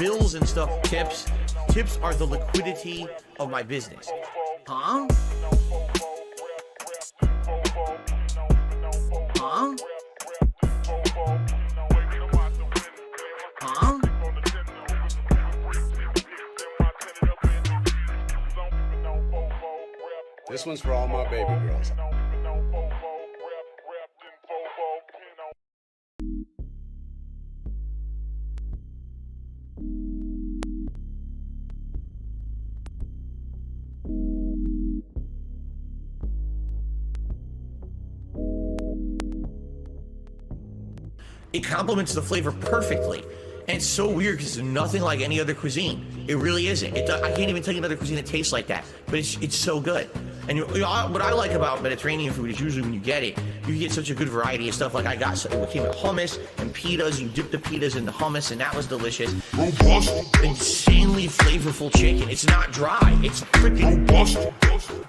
bills and stuff, tips are the liquidity of my business. Huh? Huh? Huh? This one's for all my baby girls. It complements the flavor perfectly. And it's so weird because it's nothing like any other cuisine. It really isn't. I can't even tell you another cuisine that tastes like that, but it's so good. And what I like about Mediterranean food is usually when you get it, you get such a good variety of stuff. Like I got it came with hummus and pitas. You dip the pitas in the hummus, and that was delicious. Robust, insanely flavorful chicken. It's not dry. It's freaking robust.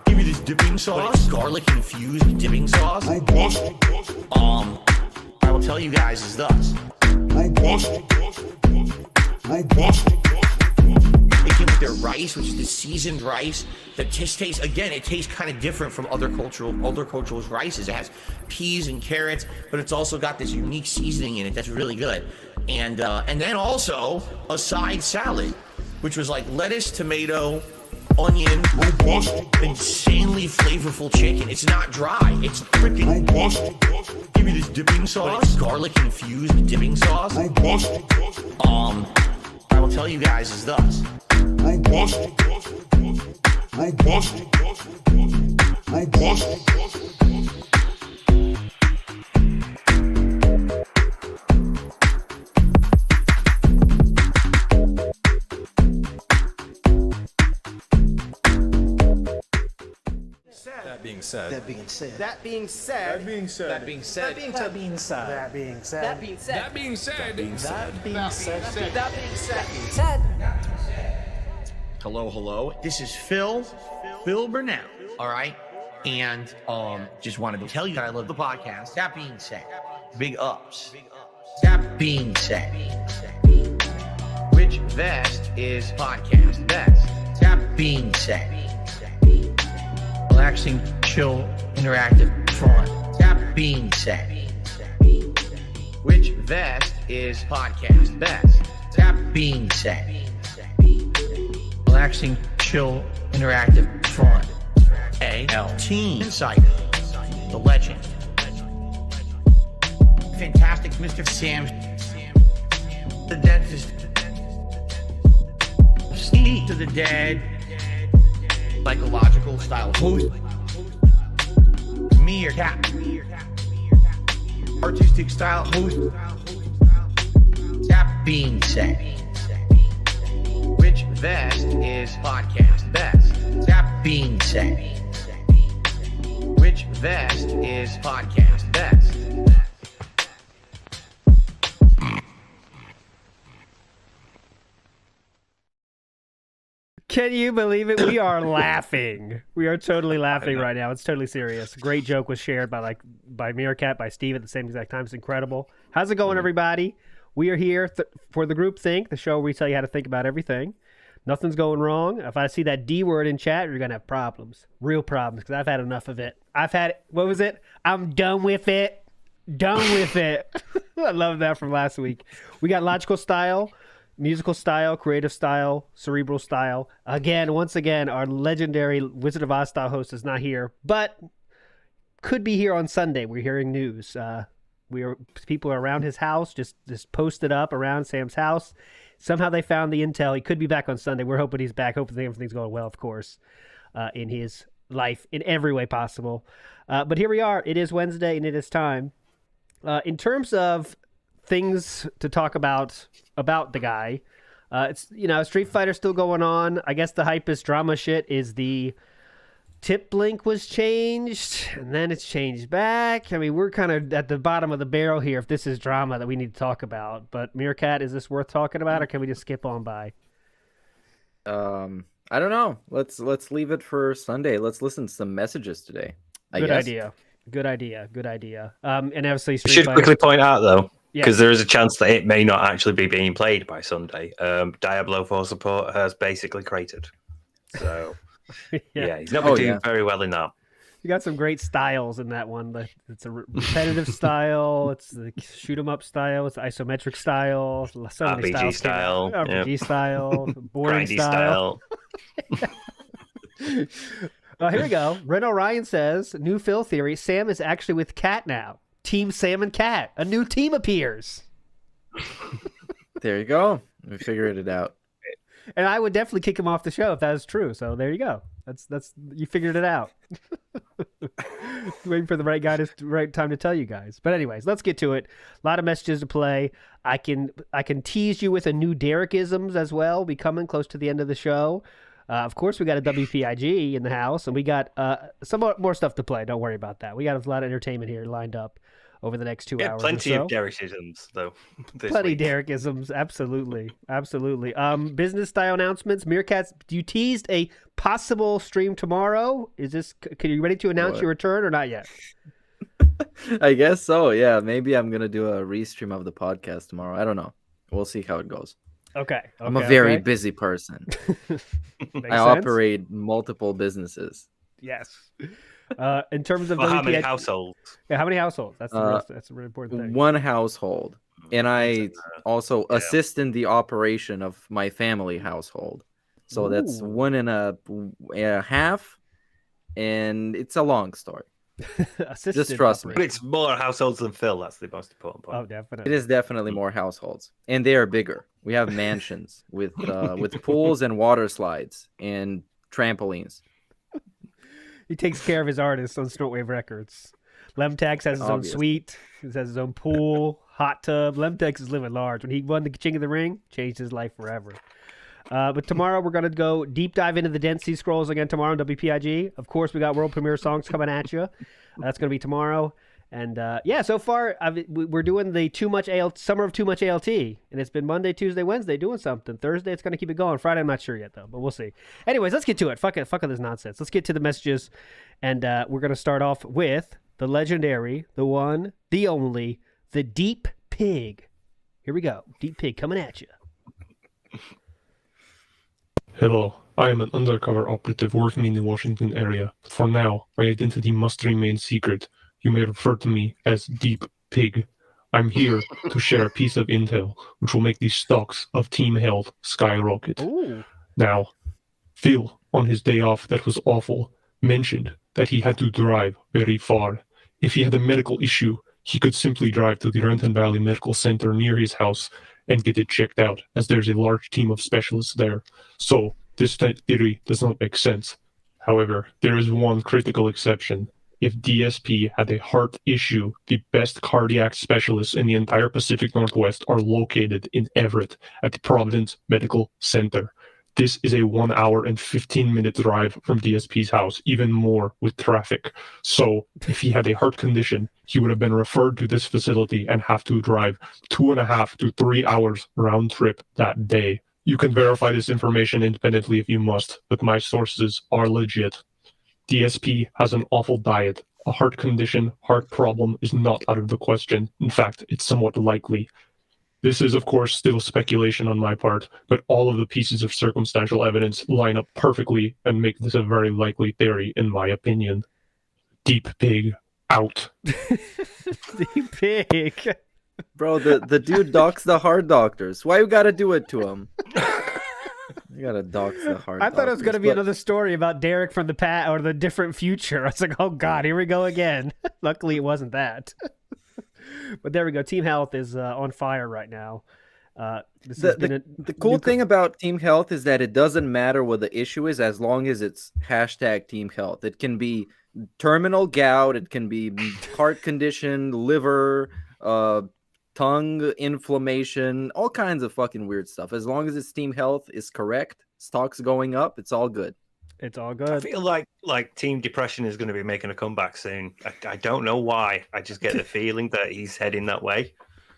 Give me this dipping sauce, garlic infused dipping sauce. Robust. I will tell you guys is thus. Robust. Robust. They came with their rice, which is the seasoned rice. The tastes again. It tastes kind of different from other cultures' rices. It has peas and carrots, but it's also got this unique seasoning in it that's really good. And then also a side salad, which was like lettuce, tomato, onion, robust, insanely flavorful chicken. It's not dry. It's freaking robust. Give me this dipping sauce, garlic infused dipping sauce. Robust. I will tell you guys is thus. Robust. Robust. Robust. That being said. That being said. That being said. That being said. That being said. That being said. That being said. That being said. That being said. That being said. That being said. That being said. Hello. This is Phil Burnell. All right. And just wanted to tell you that I love the podcast. That being said, big ups. That being said, which vest is podcast best? That being said, relaxing, chill, interactive, fun. That being said, which vest is podcast best? That being said, relaxing, chill, interactive, fun. AL Team Insider, the legend, fantastic Mr. Sam, the dentist, Steve to the dead, psychological style host, Meerkat, artistic style host. That being said, which vest is podcast best? That being said, which vest is podcast best? Can you believe it? We are laughing. We are totally laughing right now. It's totally serious. Great joke was shared by Meerkat, by Steve at the same exact time. It's incredible. How's it going, everybody? We are here for the Group Think, the show where we tell you how to think about everything. Nothing's going wrong. If I see that D word in chat, you're going to have problems. Real problems, because I've had enough of it. What was it? I'm done with it. Done with it. I love that from last week. We got logical style, musical style, creative style, cerebral style. Once again, our legendary Wizard of Oz style host is not here, but could be here on Sunday. We're hearing news. People are around his house, just posted up around Sam's house. Somehow they found the intel. He could be back on Sunday. We're hoping he's back. Hopefully everything's going well, of course, in his life in every way possible. But here we are. It is Wednesday, and it is time. In terms of things to talk about the guy, it's Street Fighter still going on. I guess the hypest drama shit is the tip link was changed, and then it's changed back. I mean, we're kind of at the bottom of the barrel here if this is drama that we need to talk about. But Meerkat, is this worth talking about, or can we just skip on by? I don't know. Let's leave it for Sunday. Let's listen to some messages today. Good idea. And obviously, We should quickly point out, though, Yeah. Because there is a chance that it may not actually be being played by Sunday. Diablo 4 support has basically cratered. So, yeah, he's not been doing very well in that. You got some great styles in that one. It's a repetitive style. It's the shoot 'em up style. It's the isometric style. So many RPG styles. style. RPG style. Boring Grindy style. style. Here we go. Ren Orion says, new Phil theory, Sam is actually with Cat now. Team Sam and Cat. A new team appears. There you go. We figured it out. And I would definitely kick him off the show if that is true. So there you go. That's you figured it out. Waiting for the right right time to tell you guys. But anyways, let's get to it. A lot of messages to play. I can tease you with a new Derek-isms as well. Be coming close to the end of the show. Of course, we got a WPIG in the house, and we got some more stuff to play. Don't worry about that. We got a lot of entertainment here lined up over the next 2 hours. Plenty of Derek-isms, though. Plenty Derek-isms, absolutely. Business style announcements. Meerkats, you teased a possible stream tomorrow. Are you ready to announce your return or not yet? I guess so, yeah. Maybe I'm going to do a restream of the podcast tomorrow. I don't know. We'll see how it goes. Okay. I'm a very busy person. I operate multiple businesses. Yes. In terms of how many households? Yeah, how many households? That's a really important thing. One household, and I also assist in the operation of my family household. So that's 1.5, and it's a long story. Just trust me. But it's more households than Phil. That's the most important part. Oh, definitely. It is definitely more households, and they are bigger. We have mansions with pools and water slides and trampolines. He takes care of his artists on Snortwave Records. Lemtex has his own suite. He has his own pool, hot tub. Lemtex is living large. When he won the King of the Ring, changed his life forever. But tomorrow we're going to go deep dive into the Density Scrolls again tomorrow on WPIG. Of course, we got world premiere songs coming at you. That's going to be tomorrow. And so far we're doing the summer of Too Much ALT, and it's been Monday, Tuesday, Wednesday doing something. Thursday it's going to keep it going. Friday I'm not sure yet though, but we'll see. Anyways, let's get to it. Fuck all this nonsense. Let's get to the messages, and we're going to start off with the legendary, the one, the only, the Deep Pig. Here we go. Deep Pig coming at you. Hello, I am an undercover operative working in the Washington area. For now, my identity must remain secret. You may refer to me as Deep Pig. I'm here to share a piece of intel which will make the stocks of Team Health skyrocket. Ooh. Now, Phil, on his day off that was awful, mentioned that he had to drive very far. If he had a medical issue, he could simply drive to the Renton Valley Medical Center near his house and get it checked out, as there's a large team of specialists there. So, this theory does not make sense. However, there is one critical exception. If DSP had a heart issue, the best cardiac specialists in the entire Pacific Northwest are located in Everett at the Providence Medical Center. This is a 1 hour and 15-minute drive from DSP's house, even more with traffic. So if he had a heart condition, he would have been referred to this facility and have to drive 2.5 to 3 hours round trip that day. You can verify this information independently if you must, but my sources are legit. DSP has an awful diet. A heart condition, heart problem is not out of the question. In fact, it's somewhat likely. This is, of course, still speculation on my part, but all of the pieces of circumstantial evidence line up perfectly and make this a very likely theory, in my opinion. Deep Pig, out. Deep Pig. Bro, the dude docks the heart doctors. Why you gotta do it to him? You gotta dox the heart. I thought it was going to be but... another story about Derek from the past or the different future. I was like, oh God, here we go again. Luckily, it wasn't that. But there we go. Team Health is on fire right now. The cool thing about Team Health is that it doesn't matter what the issue is as long as it's hashtag Team Health. It can be terminal gout. It can be heart condition, liver, tongue inflammation, all kinds of fucking weird stuff. As long as its Team Health is correct, stocks going up, it's all good. It's all good. I feel like Team Depression is going to be making a comeback soon. I don't know why. I just get the feeling that he's heading that way.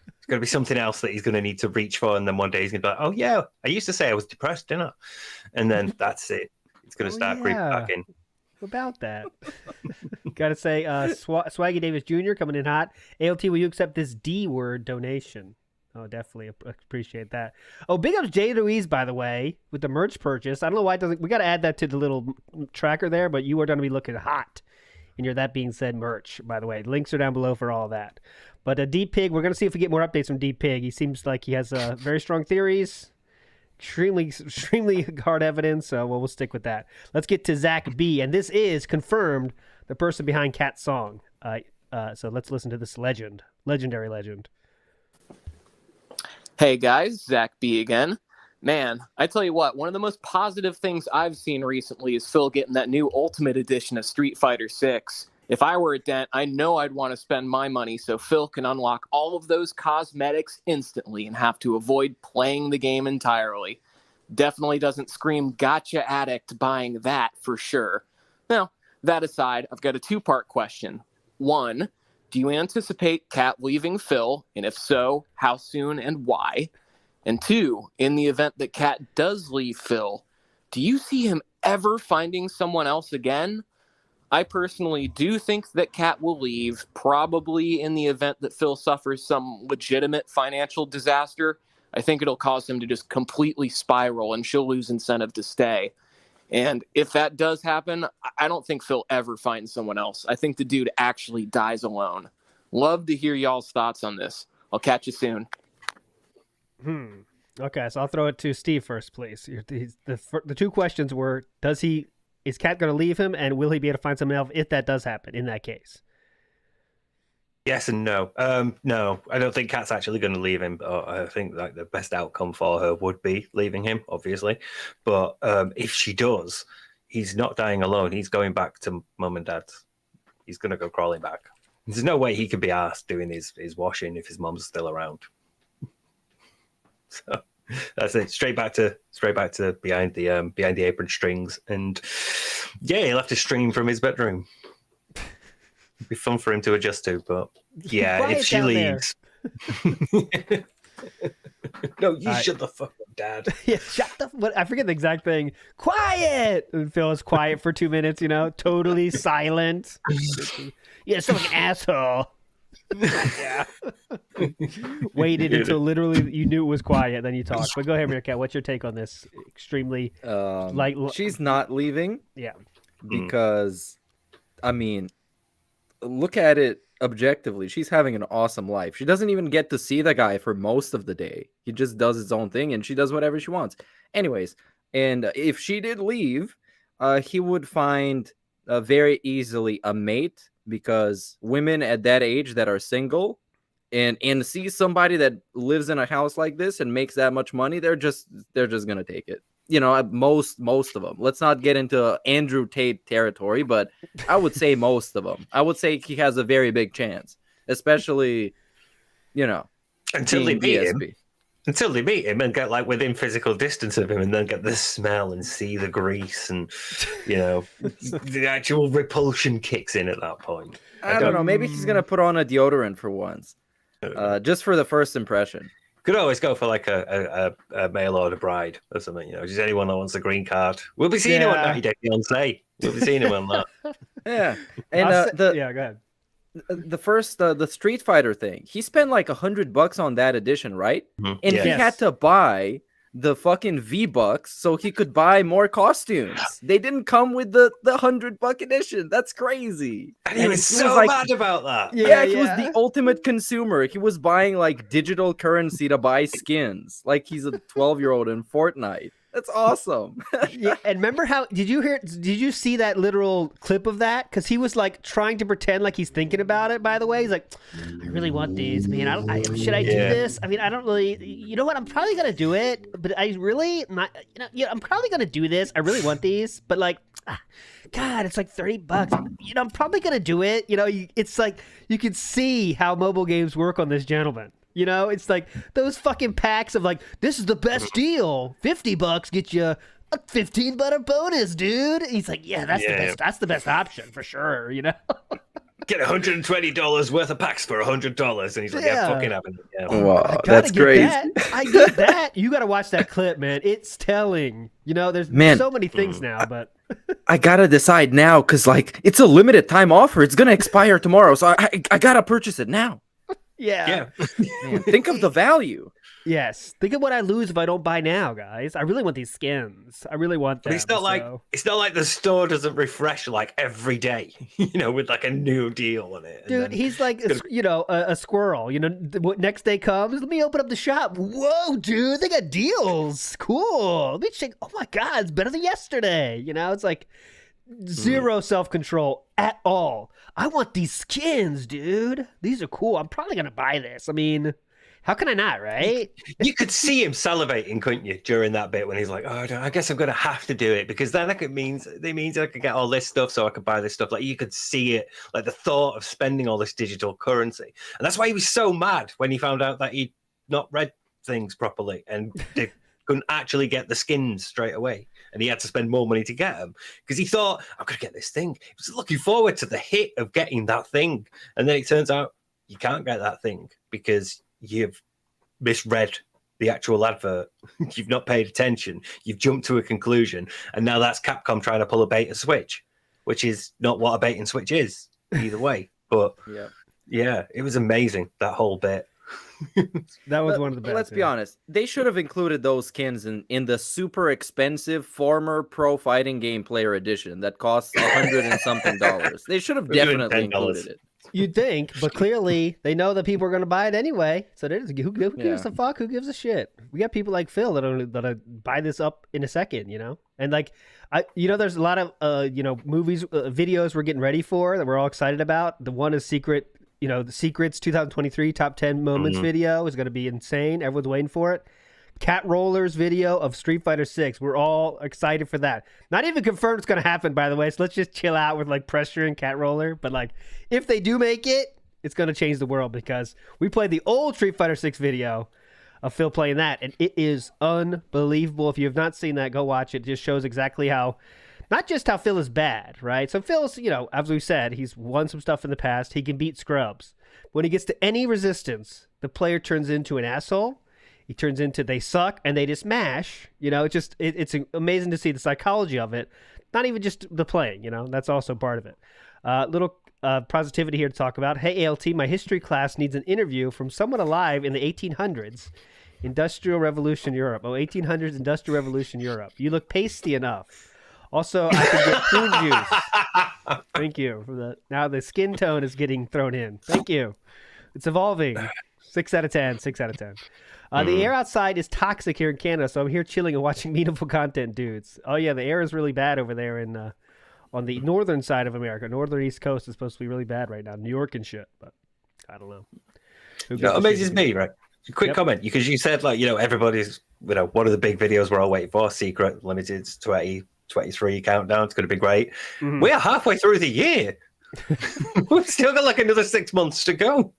It's going to be something else that he's going to need to reach for, and then one day he's going to be like, oh yeah, I used to say I was depressed, didn't I? And then that's it. It's going to start creeping back in. about that. Gotta say, Swaggy Davis Jr. coming in hot. ALT, will you accept this D word donation? Oh, definitely appreciate that. Oh, big ups Jay Louise, by the way, with the merch purchase. I don't know why it doesn't. We got to add that to the little tracker there, but you are going to be looking hot in your That Being Said merch, by the way. Links are down below for all that. But Wpig, we're going to see if we get more updates from Wpig. He seems like he has very strong theories. Extremely hard evidence, so we'll stick with that. Let's get to Zach B, and this is confirmed the person behind Cat's song. So let's listen to this legendary legend. Hey guys, Zach B again. Man, I tell you what, one of the most positive things I've seen recently is Phil getting that new Ultimate Edition of Street Fighter 6. If I were a dent, I know I'd want to spend my money so Phil can unlock all of those cosmetics instantly and have to avoid playing the game entirely. Definitely doesn't scream gotcha addict buying that for sure. Now, that aside, I've got a two-part question. One, do you anticipate Kat leaving Phil? And if so, how soon and why? And two, in the event that Kat does leave Phil, do you see him ever finding someone else again? I personally do think that Kat will leave, probably in the event that Phil suffers some legitimate financial disaster. I think it'll cause him to just completely spiral and she'll lose incentive to stay. And if that does happen, I don't think Phil ever finds someone else. I think the dude actually dies alone. Love to hear y'all's thoughts on this. I'll catch you soon. Okay, so I'll throw it to Steve first, please. The two questions were, is Kat going to leave him, and will he be able to find someone else if that does happen in that case? Yes and no. No, I don't think Kat's actually going to leave him. I think like the best outcome for her would be leaving him, obviously. But if she does, he's not dying alone. He's going back to mum and dad's. He's going to go crawling back. There's no way he could be asked doing his washing if his mum's still around. So that's it. Straight back to behind the apron strings, and yeah, he'll have to stream from his bedroom. It'd be fun for him to adjust to, but yeah, if she leaves, no, you shut the fuck up, Dad. Yeah, I forget the exact thing. Quiet. And Phil is quiet for 2 minutes. Totally silent. Yeah, so like an asshole. Yeah. Waited until literally you knew it was quiet, then you talked. But go ahead, Meerkat. What's your take on this? Extremely she's not leaving. Yeah. Because I mean, look at it objectively. She's having an awesome life. She doesn't even get to see the guy for most of the day. He just does his own thing and she does whatever she wants. Anyways, and if she did leave, he would find very easily a mate, because women at that age that are single and see somebody that lives in a house like this and makes that much money, they're just gonna take it. Most of them. Let's not get into Andrew Tate territory, but I would say most of them. I would say he has a very big chance, especially until they meet him. Until they meet him and get like within physical distance of him, and then get the smell and see the grease, and the actual repulsion kicks in at that point. I don't know. Maybe he's gonna put on a deodorant for once, just for the first impression. Could always go for like a mail order bride or something. Just anyone that wants a green card. We'll be seeing him on 90 Day Fiancé. We'll be seeing him on that. Yeah, and go ahead. The Street Fighter thing, he spent like $100 on that edition, right? Mm-hmm. And he had to buy the fucking V-Bucks so he could buy more costumes. They didn't come with the $100 edition. That's crazy. And he was so mad about that. Yeah, he was the ultimate consumer. He was buying like digital currency to buy skins. Like he's a 12-year-old in Fortnite. That's awesome. Yeah, and remember how did you see that literal clip of that? Because he was like trying to pretend like he's thinking about it. By the way, he's like, I really want these. I mean, should I do this? I mean, I don't really. You know what? I'm probably gonna do it, but I really not. I'm probably gonna do this. I really want these, but like, God, it's like $30. I'm probably gonna do it. It's like you can see how mobile games work on this gentleman. It's like those fucking packs of like, this is the best deal. $50 get you a $15 bonus, dude. And he's like, yeah, that's the best. That's the best option for sure. Get $120 worth of packs for $100, and he's like, yeah, fucking having it. Yeah. Wow, that's crazy. I get that. You got to watch that clip, man. It's telling. There's so many things now, but I gotta decide now because like it's a limited time offer. It's gonna expire tomorrow, so I gotta purchase it now. Yeah. Man, think of the value. Yes. Think of what I lose if I don't buy now, guys. I really want these skins. I really want them. But it's not like the store doesn't refresh like every day, with like a new deal on it. Dude, he's like, a squirrel. Next day comes, let me open up the shop. Whoa, dude, they got deals. Cool. Let me check. Oh my God, it's better than yesterday. It's like zero self-control at all. I want these skins, dude. These are cool. I'm probably going to buy this. I mean, how can I not, right? You could see him salivating, couldn't you, during that bit when he's like, "Oh, I guess I'm going to have to do it because then it means I could get all this stuff, so I could buy this stuff." Like you could see it, like the thought of spending all this digital currency, and that's why he was so mad when he found out that he'd not read things properly and they couldn't actually get the skins straight away, and he had to spend more money to get them because he thought, "I'm going to get this thing." He was looking forward to the hit of getting that thing, and then it turns out you can't get that thing because you've misread the actual advert. You've not paid attention. You've jumped to a conclusion. And now that's Capcom trying to pull a bait and switch, which is not what a bait and switch is either way. But yeah, it was amazing, that whole bit. That was one of the best. Let's be honest. They should have included those skins in the super expensive former pro fighting game player edition that costs $100 and something. They should have definitely included it. You'd think, but clearly they know that people are going to buy it anyway. So who gives a fuck? Who gives a shit? We got people like Phil that'll buy this up in a second, And like, there's a lot of movies, videos we're getting ready for that we're all excited about. The one is Secret. The Secrets 2023 top 10 moments video is going to be insane. Everyone's waiting for it. Cat Rollers video of Street Fighter 6. We're all excited for that. Not even confirmed it's going to happen, by the way. So let's just chill out with like Pressure and Cat Roller. But like, if they do make it, it's going to change the world because we played the old Street Fighter 6 video of Phil playing that, and it is unbelievable. If you have not seen that, go watch it. It just shows exactly how, not just how Phil is bad, right? So Phil's, as we said, he's won some stuff in the past. He can beat scrubs. When he gets to any resistance, the player turns into an asshole. He turns into they suck and they just mash. It's amazing to see the psychology of it. Not even just the playing, that's also part of it. Little positivity here to talk about. Hey, ALT, my history class needs an interview from someone alive in the 1800s. Industrial Revolution Europe. 1800s Industrial Revolution Europe. You look pasty enough. Also, I can get prune juice. Thank you for that. Now the skin tone is getting thrown in. Thank you. It's evolving. 6 out of 10. 6 out of 10. The air outside is toxic here in Canada, so I'm here chilling and watching meaningful content, dudes. Oh, yeah, the air is really bad over there on the northern side of America. Northern East Coast is supposed to be really bad right now. New York and shit, but I don't know. It amazes me, right? Quick comment, because you said, everybody's, one of the big videos we're all waiting for, Secret Limited 2023 countdown. It's going to be great. Mm-hmm. We are halfway through the year. We've still got another 6 months to go.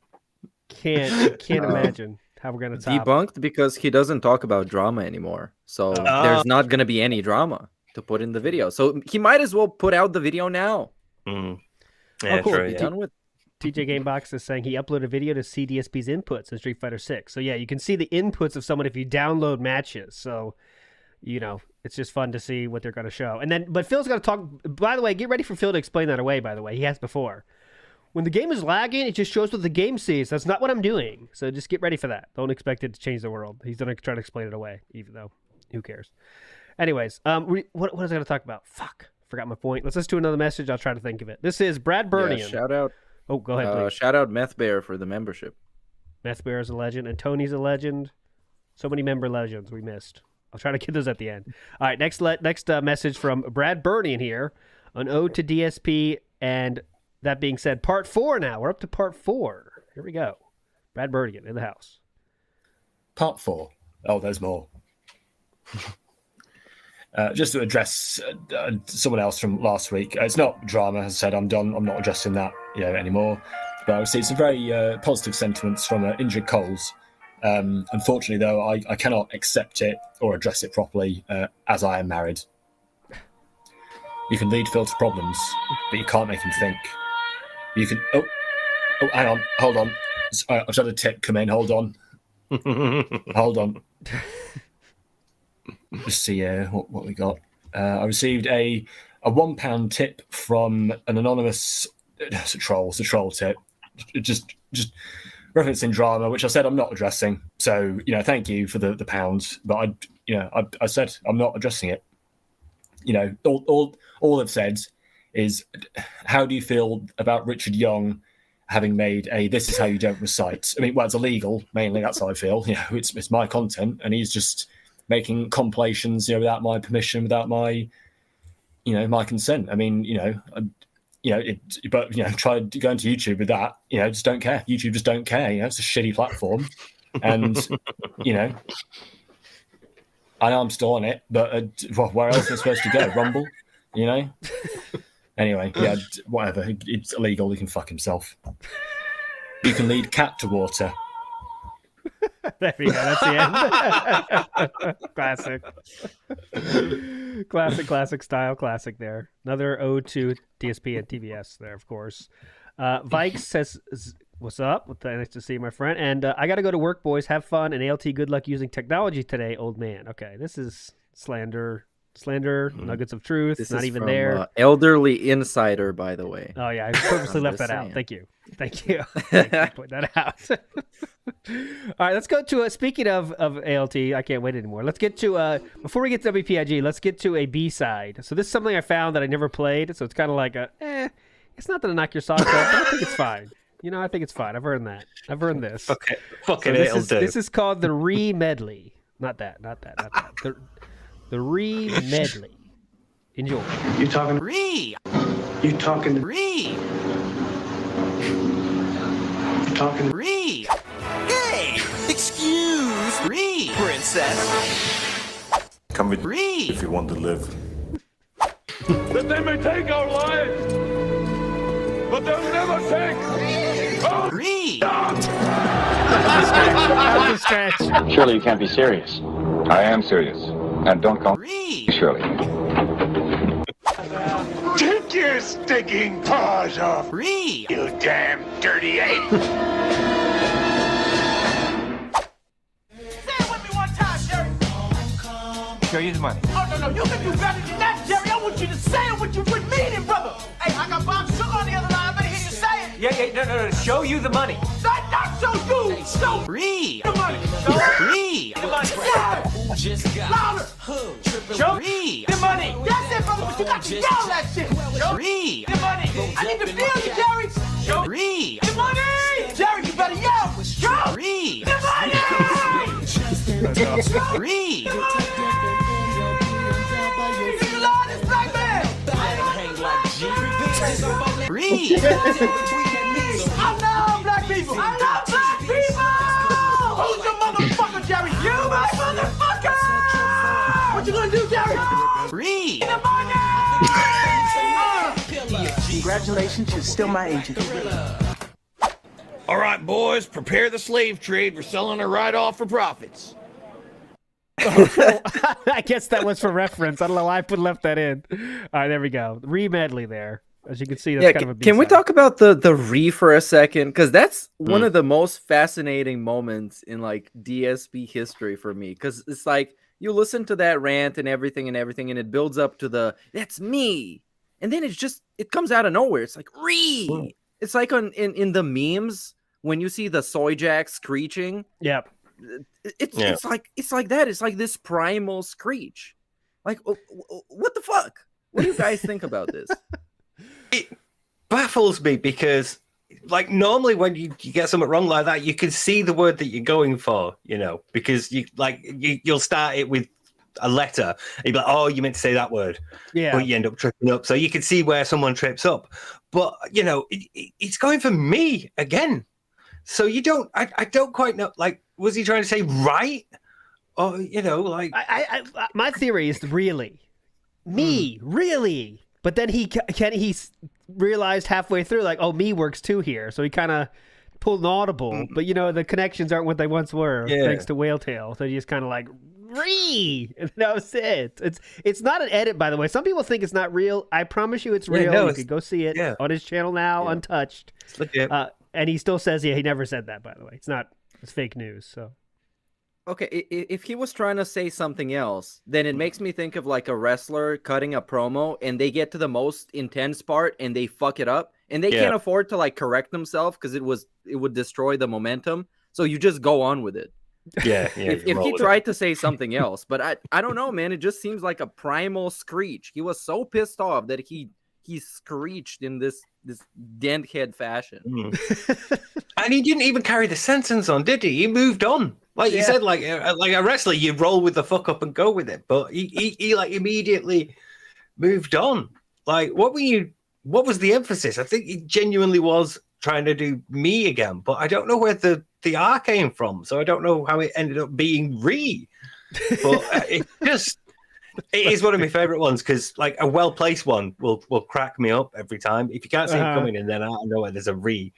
Can't imagine how we're going to top. Debunked because he doesn't talk about drama anymore. So there's not going to be any drama to put in the video. So he might as well put out the video now. Yeah, cool. true, yeah. Done with. TJ Gamebox is saying he uploaded a video to see DSP's inputs in Street Fighter 6. So yeah, you can see the inputs of someone if you download matches. So, it's just fun to see what they're going to show. But Phil's going to talk. By the way, get ready for Phil to explain that away. By the way, he has before. When the game is lagging, it just shows what the game sees. That's not what I'm doing. So just get ready for that. Don't expect it to change the world. He's going to try to explain it away, even though who cares? Anyways, what was I going to talk about? Fuck, forgot my point. Let's do another message. I'll try to think of it. This is Brad Burnian. Yeah, shout out. Oh, go ahead, please. Shout out Meth Bear for the membership. Meth Bear is a legend, and Tony's a legend. So many member legends we missed. I'll try to get those at the end. All right, next message from Brad Burnian here. An ode to DSP, and that being said, part 4 now. We're up to part 4. Here we go. Brad Burnian in the house. Part 4. Oh, there's more. Just to address someone else from last week. It's not drama, as I said. I'm done. I'm not addressing that anymore. But I received some very positive sentiments from injured Coles. Unfortunately, though, I cannot accept it or address it properly as I am married. You can lead Phil to problems, but you can't make him think. You can... Oh, hang on. Hold on. I've had a tip come in. Hold on. Hold on. Let's see what we got. I received a a £1 tip from an anonymous. It's a troll tip. Just referencing drama, which I said I'm not addressing. So thank you for the pounds, but I said I'm not addressing it. All I've said is, how do you feel about Richard Young having made a "This is how you don't recite"? I mean, well, it's illegal. Mainly, that's how I feel. It's my content, and he's just making compilations, without my permission, without my, my consent. I mean, try going to YouTube with that. Just don't care. YouTube just don't care. It's a shitty platform, and I know I'm still on it, but where else am I supposed to go? Rumble, Anyway, yeah, whatever. It's illegal. He can fuck himself. You can lead cat to water. There we go. That's the end. Classic style. Classic there. Another ode to DSP and TVS there, of course. Vikes says, "What's up? Nice to see you, my friend. And I got to go to work, boys. Have fun. And ALT, good luck using technology today, old man." Okay, this is slander, nuggets of truth. This not even from, there. Elderly insider, by the way. Oh yeah, I purposely left that out. Thank you. Thank you for pointing that out. All right, let's go to speaking of ALT. I can't wait anymore. Let's get to before we get to WPIG. Let's get to a B-side. So this is something I found that I never played. So it's kind of like it's not gonna knock your socks off, but I think it's fine. I think it's fine. I've earned that. I've earned this. Okay, fucking so this is called the re-medley. Not that. The re-medley. Enjoy. You talking Re. You talking Re. You talking Re. Hey, excuse Re, princess. Come with Re. if you want to live. that they may take our lives, but they'll never take Re. That's a stretch. Surely you can't be serious. I am serious. And don't call Re. Shirley. Take your stinking paws off, Re. you damn dirty ape! Say it with me one time, Jerry. Show you the money. Oh, no, you can do better than that, Jerry. I want you to say it with meaning, brother. Hey, I got Bob Sugar on the other line. I better hear you say it. Yeah, no. Show you the money. Not show you. Show Re. the money. Re. The money. Louder. Louder. Show Re. the money. That's it, brother, but you got to yell that shit. Show Re. the money. I need to feel you, Jerry. Show Re. the money. Jerry, you better yell. Show Re. the money. Re. The money. You love this black man. Re. I love black people. I love black people. Who's your motherfucker, Jerry? You my motherfucker. What you gonna do, Jerry? Re. The money. Congratulations, you're still my agent. All right, boys, prepare the slave trade. We're selling her right off for profits. I guess that was for reference. I don't know why I left that in. All right, there we go. Re-medley there. As you can see, that's kind of a B-side. Can we talk about the re for a second? Because that's one of the most fascinating moments in like DSP history for me. Because it's like you listen to that rant and everything, and it builds up to that's me, and then it comes out of nowhere. It's like re. It's like in the memes when you see the soy jack screeching. Yep. It's like that. It's like this primal screech. Like what the fuck? What do you guys think about this? It baffles me because, like, normally when you get something wrong like that, you can see the word that you're going for, because you'll start it with a letter. And you'll be like, oh, you meant to say that word. Yeah. But you end up tripping up. So you can see where someone trips up. But, it's going for me again. So I don't quite know, like, was he trying to say right? Or, like... my theory is really. Me, really? But then he realized halfway through, like, oh, me works too here. So he kind of pulled an audible. But, the connections aren't what they once were, thanks to Whale Tail. So he just kind of like, and that was it. It's not an edit, by the way. Some people think it's not real. I promise you it's real. You can go see it on his channel now, untouched. It's legit. And he still says, he never said that, by the way. It's fake news. So Okay, if he was trying to say something else, then it makes me think of like a wrestler cutting a promo and they get to the most intense part and they fuck it up and they can't afford to like correct themselves because it would destroy the momentum. So you just go on with it. Yeah. If he tried to say something else, but I don't know, man. It just seems like a primal screech. He was so pissed off that he screeched in this dent head fashion. And he didn't even carry the sentence on, did he? He moved on. Like you said, like a wrestler, you roll with the fuck up and go with it. But he like immediately moved on. Like, what was the emphasis? I think he genuinely was trying to do me again, but I don't know where the R came from. So I don't know how it ended up being re. But it is one of my favorite ones because like a well-placed one will crack me up every time. If you can't see it coming and then out of nowhere there's a re.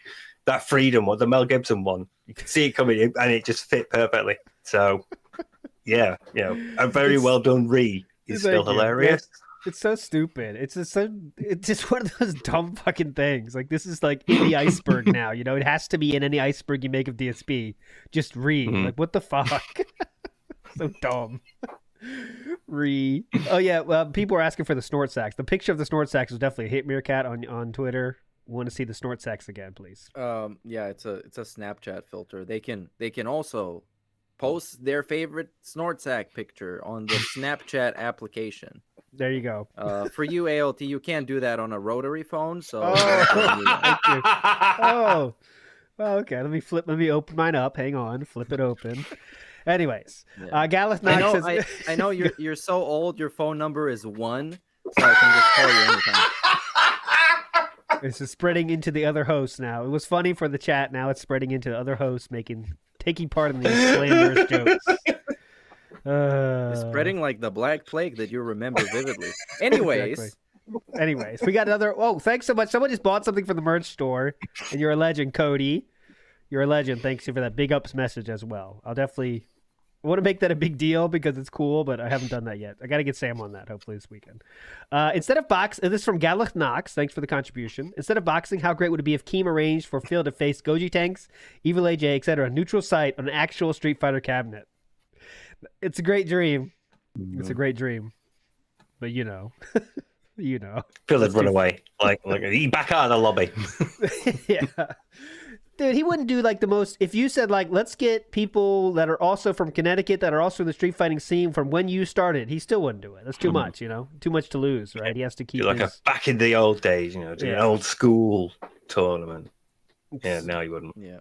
That Freedom one, the Mel Gibson one, you can see it coming in and it just fit perfectly. So, yeah, a very well done re is still hilarious. It's so stupid. It's just one of those dumb fucking things. Like, this is like in the iceberg now. You know, it has to be in any iceberg you make of DSP. Just re. Like, what the fuck? So dumb. Re. Oh yeah. Well, people are asking for the snort sacks. The picture of the snort sacks was definitely a hit. Meerkat on Twitter. Want to see the snort sacks again, please? Yeah, it's a Snapchat filter. They can also post their favorite snort sack picture on the Snapchat application. There you go. For you, ALT, you can't do that on a rotary phone. So thank you. Oh, well, okay. Let me open mine up. Hang on, flip it open. Anyways, Galeth Knox says, I know you're so old. Your phone number is 1, so I can just call you anytime. This is spreading into the other hosts now. It was funny for the chat. Now it's spreading into the other hosts, taking part in these slanderous jokes. It's spreading like the Black Plague that you remember vividly. Anyways, we got another. Oh, thanks so much. Someone just bought something from the merch store, and you're a legend, Cody. You're a legend. Thanks you for that big ups message as well. I want to make that a big deal because it's cool, but I haven't done that yet. I got to get Sam on that hopefully this weekend. Instead of this is from Galeth Knox. Thanks for the contribution. Instead of boxing, how great would it be if Keem arranged for Phil to face Goji Tanks, Evil AJ, etc. Neutral site on an actual Street Fighter cabinet. It's a great dream. It's a great dream. But you know. Phil had run away. Like he back out of the lobby. Yeah. Dude, he wouldn't do like the most. If you said like, let's get people that are also from Connecticut, that are also in the street fighting scene from when you started, he still wouldn't do it. That's too much, too much to lose, right? He has to keep like a back in the old days, do an old school tournament. Yeah, now he wouldn't. Yeah,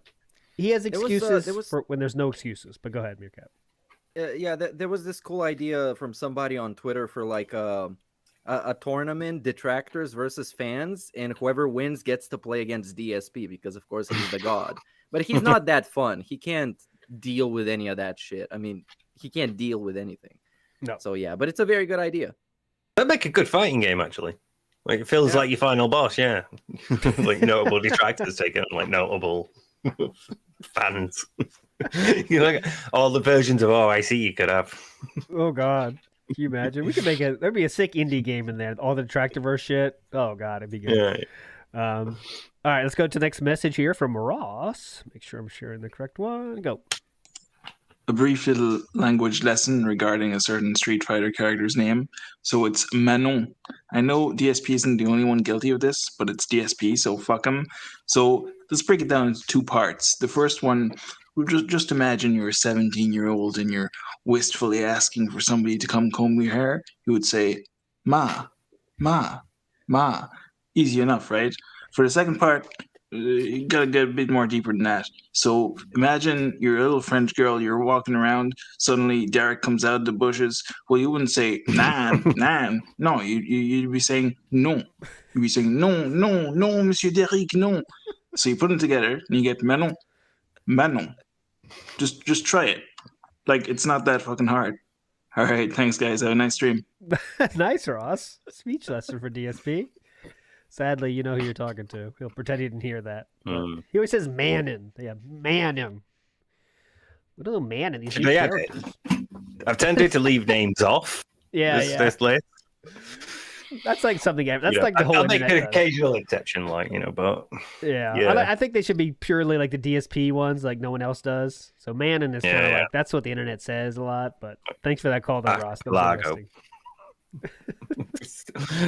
he has excuses for when there's no excuses. But go ahead, Meerkat. There was this cool idea from somebody on Twitter for like a tournament, detractors versus fans, and whoever wins gets to play against DSP because, of course, he's the god. But he's not that fun. He can't deal with any of that shit. I mean, he can't deal with anything. No. So, yeah, but it's a very good idea. That'd make a good fighting game, actually. Like, it feels like your final boss, yeah. Like, notable detractors taking on, like, notable fans. Like all the versions of OIC you could have. Oh, God. Can you imagine? We could there'd be a sick indie game in there. All the Detractiverse shit. Oh, God, it'd be good. Yeah. All right, let's go to the next message here from Ross. Make sure I'm sharing the correct one. Go. A brief little language lesson regarding a certain Street Fighter character's name. So it's Manon. I know DSP isn't the only one guilty of this, but it's DSP, so fuck him. So let's break it down into 2 parts. The first one, just imagine you're a 17-year-old and you're wistfully asking for somebody to come comb your hair. You would say, Ma, Ma, Ma. Easy enough, right? For the second part, you gotta get a bit more deeper than that. So imagine you're a little French girl, you're walking around, suddenly Derek comes out of the bushes. Well, you wouldn't say, Nan, Nan. No, you'd be saying, non. You'd be saying, non, non, non, Monsieur Derek, non. So you put them together and you get Manon. Manon. Just try it. Like, it's not that fucking hard. All right, thanks, guys. Have a nice stream. Nice, Ross. Speech lesson for DSP. Sadly, you know who you're talking to. He'll pretend he didn't hear that. He always says Manon. Yeah, Manon. What a Manon. These new characters. I've tended to leave names off. This list. That's like something. That's Yeah, like the whole I'll make internet an does. occasional exception, like, but Yeah. I think they should be purely like the DSP ones, like no one else does. So Manon is kind of like that's what the internet says a lot. But thanks for that call, though, Ross. That was interesting.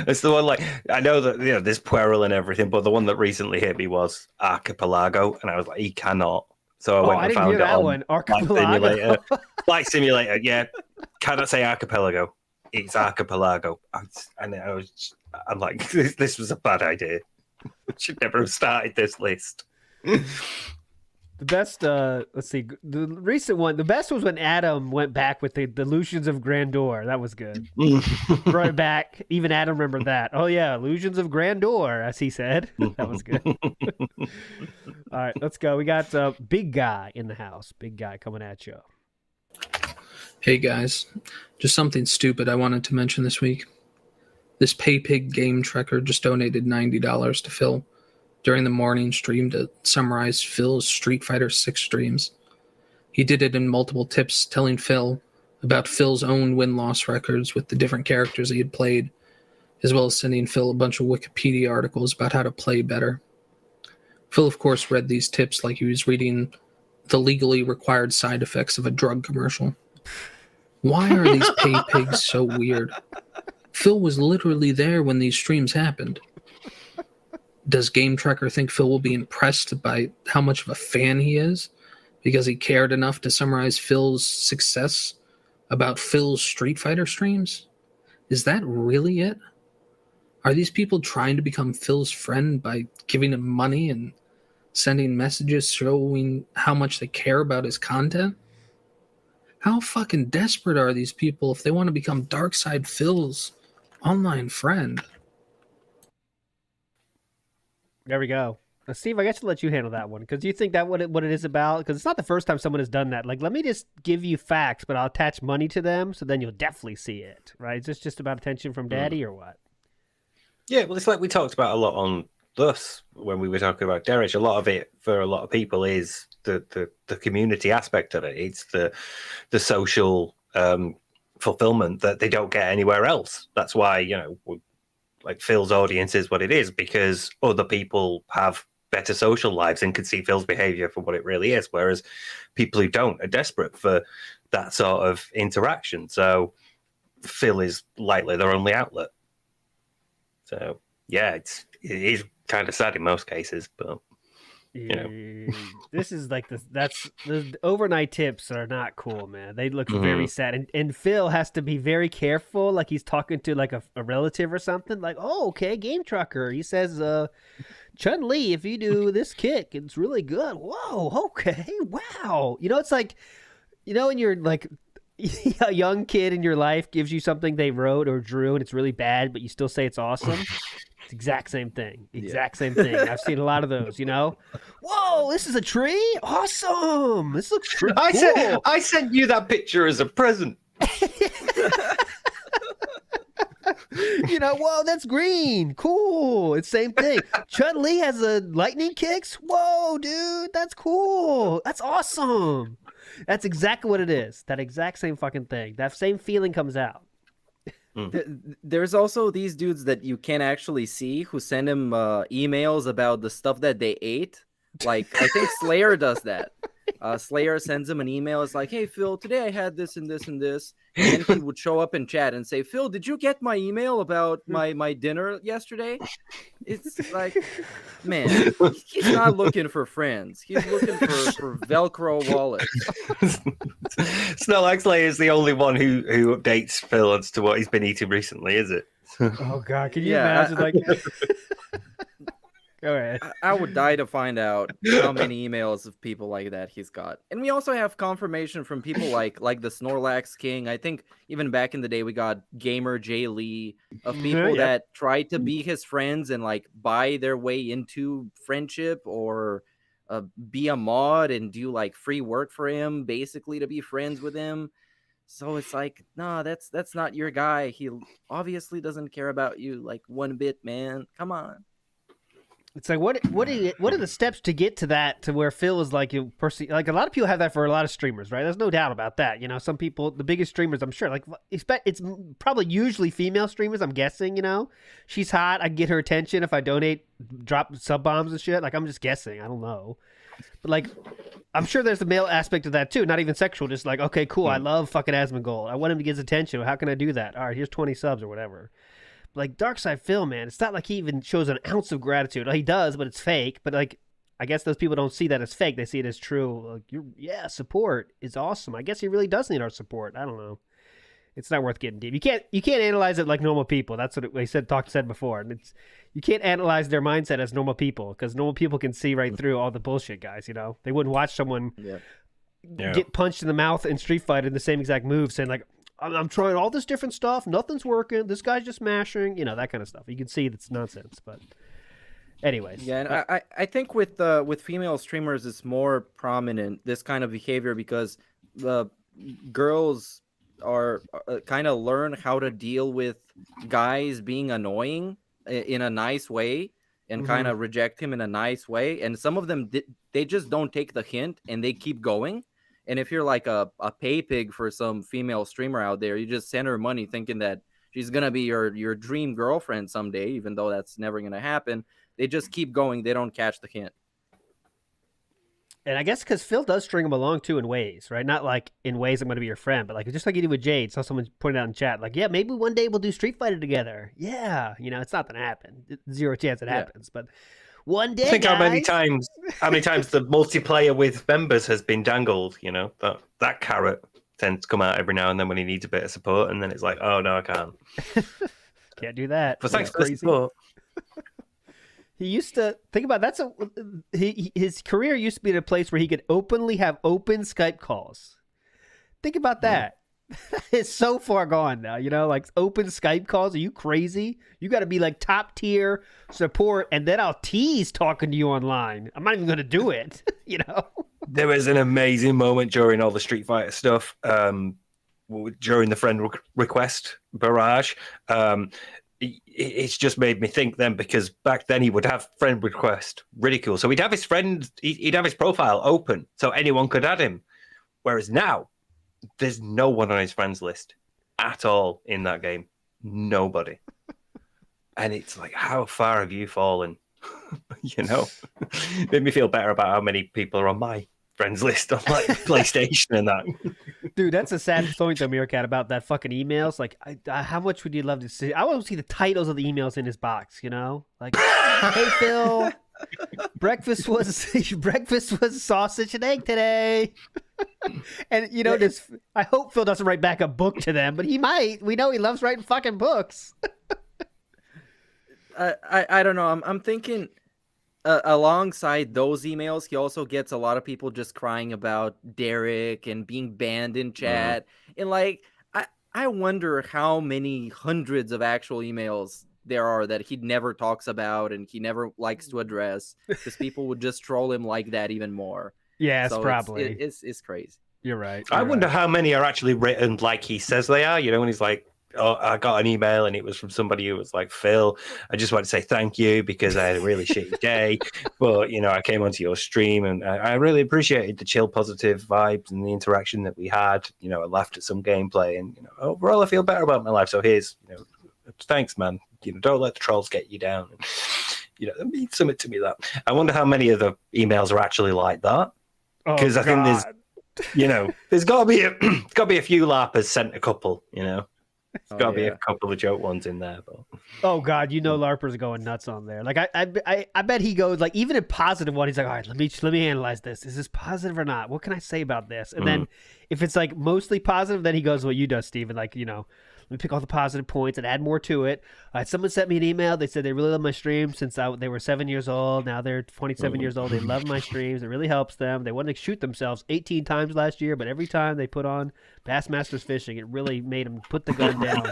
It's the one, like, I know that there's Pueril and everything, but the one that recently hit me was Archipelago, and I was like, he cannot. So I went and found it on Archipelago. Flight Simulator. Yeah, cannot say Archipelago. It's Archipelago. I'm like, this was a bad idea. Should never have started this list. The best, let's see, the recent one, the best was when Adam went back with the Illusions of Grandeur. That was good. Brought it back. Even Adam remembered that. Oh, yeah, Illusions of Grandeur, as he said. That was good. All right, let's go. We got Big Guy in the house. Big Guy coming at you. Hey, guys. Just something stupid I wanted to mention this week. This Wpig game tracker just donated $90 to Phil during the morning stream to summarize Phil's Street Fighter 6 streams. He did it in multiple tips, telling Phil about Phil's own win-loss records with the different characters he had played, as well as sending Phil a bunch of Wikipedia articles about how to play better. Phil, of course, read these tips like he was reading the legally required side effects of a drug commercial. Why are these Wpigs so weird? Phil was literally there when these streams happened. Does Game Tracker think Phil will be impressed by how much of a fan he is because he cared enough to summarize Phil's success about Phil's Street Fighter streams? Is that really it? Are these people trying to become Phil's friend by giving him money and sending messages showing how much they care about his content? How fucking desperate are these people if they want to become Darkside Phil's online friend? There we go. Now, Steve, I guess to let you handle that one because you think that what it is about? Because it's not the first time someone has done that. Like, let me just give you facts, but I'll attach money to them, so then you'll definitely see it, right? Is this just about attention from Daddy or what? Yeah, well, it's like we talked about a lot on Thus when we were talking about Derek. A lot of it for a lot of people is the community aspect of it. It's the social fulfillment that they don't get anywhere else. That's why like Phil's audience is what it is, because other people have better social lives and can see Phil's behavior for what it really is, whereas people who don't are desperate for that sort of interaction. So Phil is likely their only outlet. So yeah, it is kind of sad in most cases, but this is like the overnight tips are not cool, man. They look very sad, and Phil has to be very careful, like he's talking to like a relative or something. Like, oh, okay, Game Trucker, he says, Chun-Li, if you do this kick, it's really good. Whoa, okay, wow. It's like, when you're like a young kid in your life gives you something they wrote or drew and it's really bad, but you still say it's awesome. It's exact same thing. Same thing. I've seen a lot of those, Whoa, this is a tree? Awesome. This looks cool. I sent you that picture as a present. Whoa, that's green. Cool. It's same thing. Chun-Li has a lightning kicks. Whoa, dude, that's cool. That's awesome. That's exactly what it is. That exact same fucking thing. That same feeling comes out. There's also these dudes that you can't actually see who send him emails about the stuff that they ate. Like, I think Slayer does that. Slayer sends him an email. It's like, hey, Phil, today I had this and this and this. And then he would show up in chat and say, Phil, did you get my email about my dinner yesterday? It's like, man, he's not looking for friends. He's looking for Velcro wallets. It's not like Slayer's the only one who updates Phil as to what he's been eating recently, is it? Oh, God. Can you imagine? Go ahead. I would die to find out how many emails of people like that he's got. And we also have confirmation from people like the Snorlax King. I think even back in the day we got Gamer J. Lee, of people that tried to be his friends and like buy their way into friendship or be a mod and do like free work for him, basically to be friends with him. So it's like, no, that's not your guy. He obviously doesn't care about you like one bit, man. Come on. It's like what are the steps to get to that, to where Phil is like you personally, like a lot of people have that for a lot of streamers, right? There's no doubt about that. You know, some people, the biggest streamers, I'm sure, like it's probably usually female streamers. I'm guessing. You know, she's hot. I get her attention if I donate, drop sub bombs and shit. Like I'm just guessing. I don't know, but like I'm sure there's the male aspect of that too. Not even sexual. Just like, okay, cool. I love fucking Asmongold. I want him to get his attention. How can I do that? All right, here's 20 subs or whatever. Like Darkside Phil, man, it's not like he even shows an ounce of gratitude. Well, he does, but it's fake. But like, I guess those people don't see that as fake. They see it as true. Like, support is awesome. I guess he really does need our support. I don't know. It's not worth getting deep. You can't analyze it like normal people. That's what they said before. And you can't analyze their mindset as normal people, because normal people can see right through all the bullshit, guys. You know, they wouldn't watch someone get punched in the mouth in Street Fighter in the same exact move, saying like, I'm trying all this different stuff. Nothing's working. This guy's just mashing. You know, that kind of stuff. You can see it's nonsense. But anyways. Yeah, and I think with female streamers, it's more prominent, this kind of behavior, because the girls are kind of learn how to deal with guys being annoying in a nice way and kind of reject him in a nice way. And some of them, they just don't take the hint and they keep going. And if you're like a pay pig for some female streamer out there, you just send her money thinking that she's going to be your dream girlfriend someday, even though that's never going to happen. They just keep going. They don't catch the hint. And I guess because Phil does string them along too in ways, right? Not like in ways I'm going to be your friend, but like just like you did with Jade. Saw someone putting out in chat, like, yeah, maybe one day we'll do Street Fighter together. Yeah. You know, it's not going to happen. Zero chance it happens. But one day, think how many times the multiplayer with members has been dangled. You know, that carrot tends to come out every now and then when he needs a bit of support, and then it's like, oh no, I can't. Can't do that. But thanks for the support. He used to think about his career used to be in a place where he could openly have open Skype calls. Think about that. It's so far gone now, you know, like open Skype calls. Are you crazy? You got to be like top tier support, and then I'll tease talking to you online. I'm not even going to do it, you know? There was an amazing moment during all the Street Fighter stuff, during the friend request barrage. It's just made me think then, because back then he would have friend request ridicule. So he'd have his profile open so anyone could add him. Whereas now, there's no one on his friends list at all in that game. Nobody. And it's like, how far have you fallen? You know? Made me feel better about how many people are on my friends list on like PlayStation and that. Dude, that's a sad point though, Meerkat, about that fucking emails. Like, how much would you love to see? I want to see the titles of the emails in his box, you know? Like, hey, Phil, breakfast was sausage and egg today. And, you know, I hope Phil doesn't write back a book to them, but he might. We know he loves writing fucking books. I don't know. I'm thinking alongside those emails, he also gets a lot of people just crying about Derek and being banned in chat. And like, I wonder how many hundreds of actual emails there are that he never talks about and he never likes to address, because people would just troll him like that even more. Yeah, so probably. It's crazy. You're right. I wonder how many are actually written like he says they are. You know, when he's like, oh, I got an email and it was from somebody who was like, Phil, I just want to say thank you because I had a really shitty day. But, you know, I came onto your stream and I really appreciated the chill, positive vibes and the interaction that we had. You know, I laughed at some gameplay and, you know, overall I feel better about my life. So here's, you know, thanks, man. You know, don't let the trolls get you down. And, you know, it means something to me that. I wonder how many of the emails are actually like that. Because I think there's, you know, there's got to be a few larpers sent a couple, you know. There's got to be a couple of joke ones in there. But oh God, you know, larpers are going nuts on there. Like I bet he goes like, even a positive one, he's like, all right, let me analyze this. Is this positive or not? What can I say about this? And then if it's like mostly positive, then he goes what you do, Steven. Like, you know, let me pick all the positive points and add more to it. Someone sent me an email. They said they really love my stream since they were 7 years old. Now they're 27 years old. They love my streams. It really helps them. They wanted to shoot themselves 18 times last year, but every time they put on Bassmasters Fishing, it really made them put the gun down.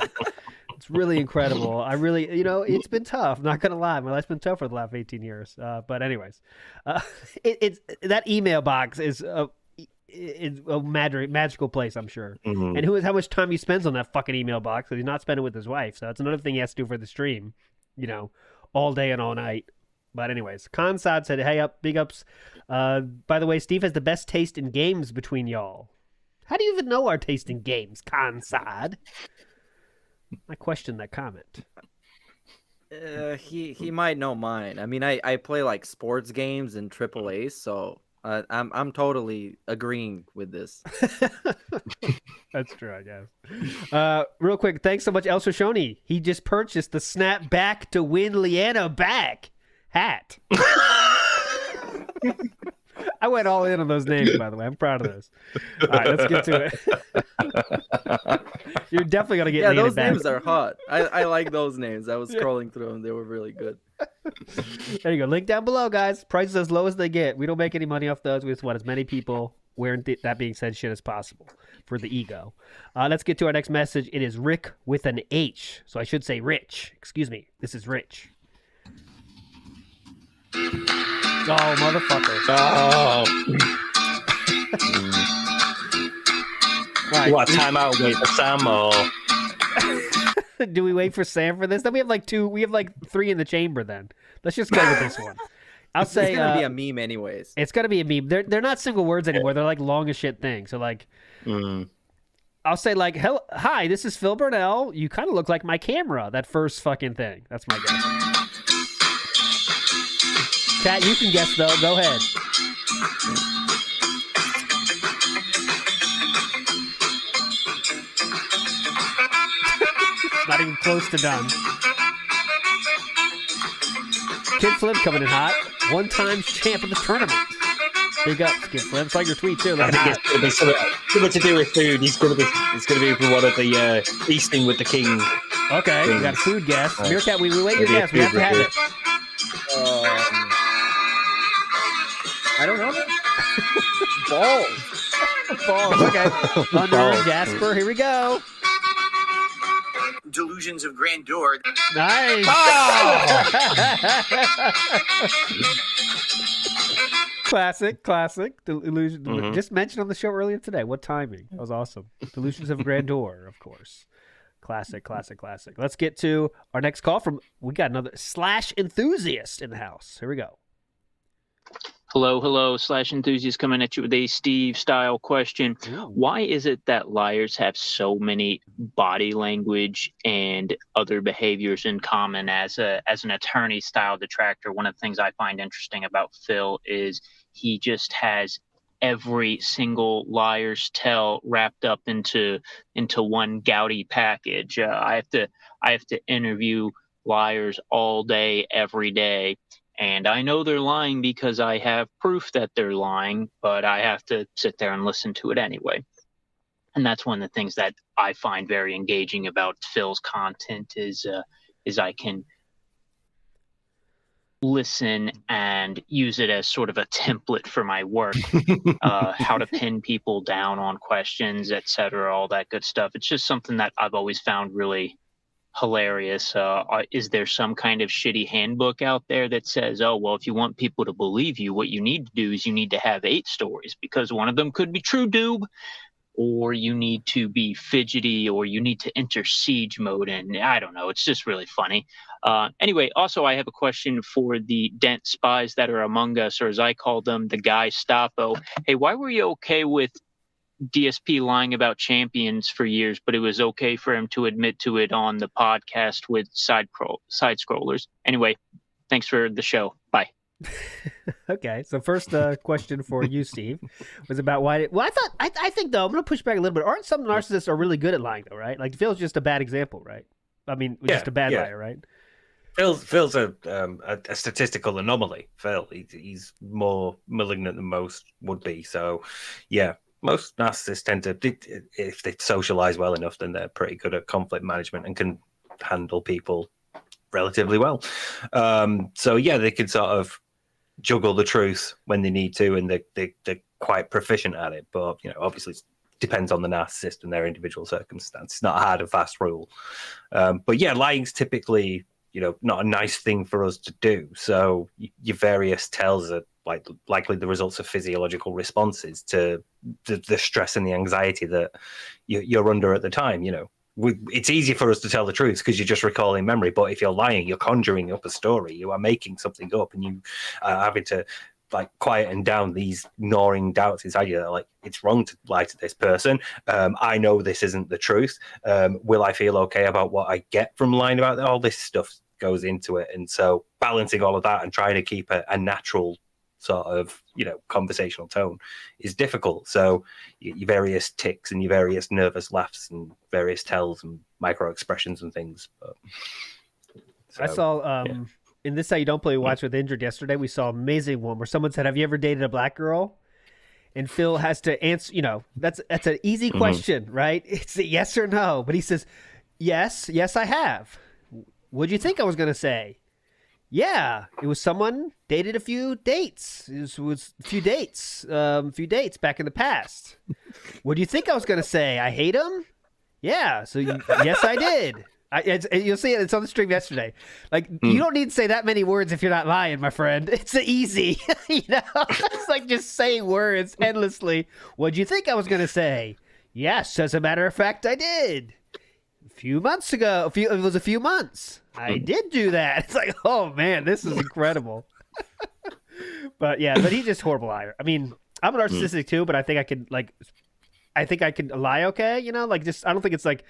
It's really incredible. I really, you know, it's been tough. I'm not going to lie. My life's been tough for the last 18 years. But anyways, it's that email box is it's a magical place, I'm sure. And how much time he spends on that fucking email box, because he's not spending with his wife. So that's another thing he has to do for the stream, you know, all day and all night. But anyways, Consod said, hey, big ups. By the way, Steve has the best taste in games between y'all. How do you even know our taste in games, Consod? I question that comment. He might know mine. I mean, I play like sports games and AAA, so I'm totally agreeing with this. That's true, I guess. Real quick, thanks so much, El Shoshone. He just purchased the Snap Back to Win Leanna Back hat. I went all in on those names, by the way. I'm proud of those. All right, let's get to it. You're definitely going to get Yeah, Leanna those back. names are hot. I like those names. I was scrolling through them. They were really good. There you go. Link down below, guys. Prices as low as they get. We don't make any money off those. We just want as many people wearing that being said shit as possible for the ego. Let's get to our next message. It is Rick with an H. So I should say Rich. Excuse me. This is Rich. Oh, motherfucker. Right. What, time out wait for Sam or? Do we wait for Sam for this? Then we have like 3 in the chamber then. Let's just go with this one. I'll say it's gonna be a meme anyways. It's gonna be a meme. They're not single words anymore. They're like long as shit things. So like I'll say like, hi, this is Phil Burnell. You kind of look like my camera. That first fucking thing. That's my guess. Chat, you can guess though. Go ahead. Not even close to done. Kid Flip coming in hot. 1-time champ of the tournament. Big ups, Kid Flip. Saw your tweet too. I think it's going to be something to do with food. It's going to be one of the feasting with the king. Okay, things. we got a food guess. Meerkat, we wait your guess. We have to have it. I don't know. Balls. Okay. Thunder, Jasper. Here we go. Delusions of grandeur. Nice. Classic. Delusion. Just mentioned on the show earlier today. What timing? That was awesome. Delusions of grandeur, of course. Classic. Let's get to our next call from. We got another Slash enthusiast in the house. Here we go. Hello, Slash enthusiast coming at you with a Steve-style question. Ooh. Why is it that liars have so many body language and other behaviors in common? As an attorney-style detractor, one of the things I find interesting about Phil is he just has every single liar's tale wrapped up into one gaudy package. I have to interview liars all day, every day. And I know they're lying because I have proof that they're lying, but I have to sit there and listen to it anyway. And that's one of the things that I find very engaging about Phil's content is I can listen and use it as sort of a template for my work, how to pin people down on questions, etc., all that good stuff. It's just something that I've always found really hilarious. Is there some kind of shitty handbook out there that says, oh, well, if you want people to believe you, what you need to do is you need to have 8 stories because one of them could be true, doob, or you need to be fidgety, or you need to enter siege mode, and I don't know. It's just really funny. Anyway, also, I have a question for the Dent spies that are among us, or as I call them, the guy Stapo. Hey, why were you okay with DSP lying about champions for years, but it was okay for him to admit to it on the podcast with side scrollers? Anyway, thanks for the show. Bye. Okay, so first question for you, Steve, was about why. I think though I'm going to push back a little bit. Aren't some narcissists are really good at lying though, right? Like Phil's just a bad example, right? I mean, just a bad liar, right? Phil's a statistical anomaly. Phil, he's more malignant than most would be. So, yeah. Most narcissists tend to, if they socialize well enough, then they're pretty good at conflict management and can handle people relatively well. So yeah, they can sort of juggle the truth when they need to, and they're quite proficient at it. But obviously, it depends on the narcissist and their individual circumstance. It's not a hard and fast rule. But yeah, lying's typically not a nice thing for us to do. So your various tells are likely the results of physiological responses to the stress and the anxiety that you're under at the time. it's easy for us to tell the truth because you're just recalling memory. But if you're lying, you're conjuring up a story. You are making something up, and you are having to like quieten down these gnawing doubts inside you. Like, it's wrong to lie to this person. I know this isn't the truth. Will I feel okay about what I get from lying about it? All this stuff goes into it, and so balancing all of that and trying to keep a natural sort of, conversational tone is difficult. So your various tics and your various nervous laughs and various tells and micro expressions and things. I saw in This How You Don't Play Watch with Injured yesterday, we saw an amazing one where someone said, have you ever dated a black girl? And Phil has to answer, that's an easy question, right? It's a yes or no. But he says, yes, I have. What'd you think I was going to say? Yeah, it was someone dated a few dates. It was a few dates back in the past. What do you think I was going to say? I hate him? Yeah, so yes, I did. You'll see it. It's on the stream yesterday. Like, you don't need to say that many words if you're not lying, my friend. It's easy. It's like just saying words endlessly. What'd you think I was going to say? Yes, as a matter of fact, I did. A few months ago. It was a few months. I did do that. It's like, oh man, this is incredible. But he's just a horrible liar. I mean, I'm a narcissistic too, but I think I can lie okay, I don't think it's like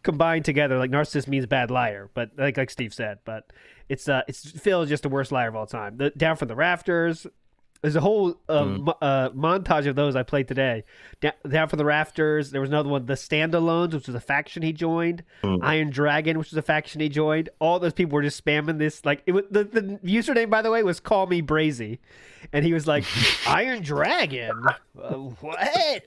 combined together. Like, narcissist means bad liar, but like Steve said, but it's Phil is just the worst liar of all time. The Down from the Rafters. There's a whole montage of those I played today. Down from the Rafters. There was another one, The Standalones, which was a faction he joined. Iron Dragon, which was a faction he joined. All those people were just spamming this. Like, it was, the username, by the way, was Call Me Brazy. And he was like, Iron Dragon? What?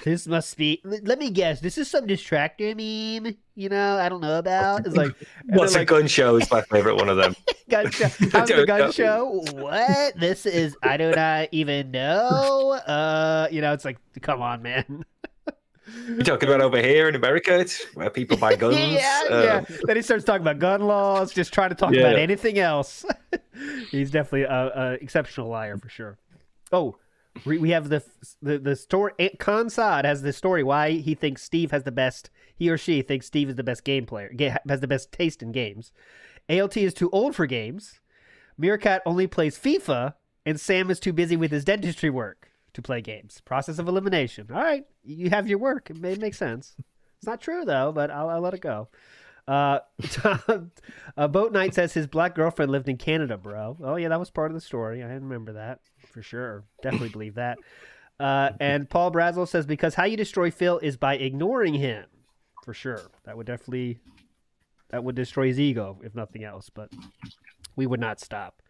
This must be... Let me guess. This is some distractor meme, I don't know about. It's like... What's a Gun Show is my favorite one of them. Gun Show. How's the Gun Show? What? This is... I do not even know. It's like, come on, man. You're talking about over here in America, it's where people buy guns. Yeah. Then he starts talking about gun laws, just trying to talk about anything else. He's definitely an exceptional liar for sure. Oh, we have the story. Consod has the story why he thinks Steve has the best. He or she thinks Steve is the best game player, has the best taste in games. ALT is too old for games. Meerkat only plays FIFA, and Sam is too busy with his dentistry work to play games. Process of elimination. All right, you have your work. It may make sense. It's not true though, but I'll let it go. Boat Knight says his black girlfriend lived in Canada, bro. Oh yeah, that was part of the story. I remember that for sure. Definitely believe that. And Paul Brazel says because how you destroy Phil is by ignoring him. For sure, that would destroy his ego if nothing else. But we would not stop.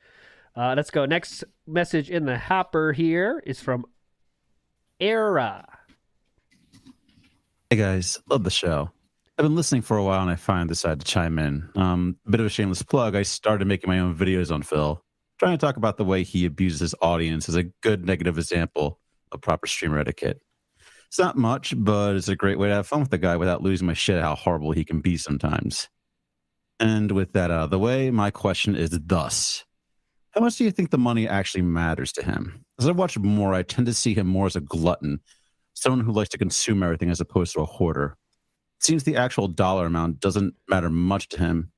Let's go. Next message in the hopper here is from Era. Hey guys, love the show. I've been listening for a while and I finally decided to chime in. A bit of a shameless plug. I started making my own videos on Phil, trying to talk about the way he abuses his audience as a good negative example of proper streamer etiquette. It's not much, but it's a great way to have fun with the guy without losing my shit at how horrible he can be sometimes. And with that out of the way, my question is thus. How much do you think the money actually matters to him? As I watch more, I tend to see him more as a glutton, someone who likes to consume everything as opposed to a hoarder. It seems the actual dollar amount doesn't matter much to him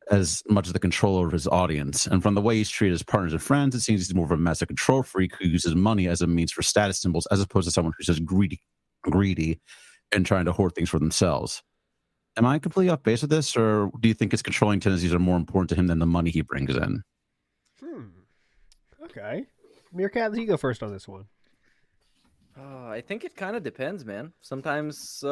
as much as the control over his audience. And from the way he's treated his partners and friends, it seems he's more of a massive control freak who uses money as a means for status symbols as opposed to someone who's just greedy and trying to hoard things for themselves. Am I completely off base with this, or do you think his controlling tendencies are more important to him than the money he brings in? Okay. Meerkat, you go first on this one. I think it kind of depends, man. Sometimes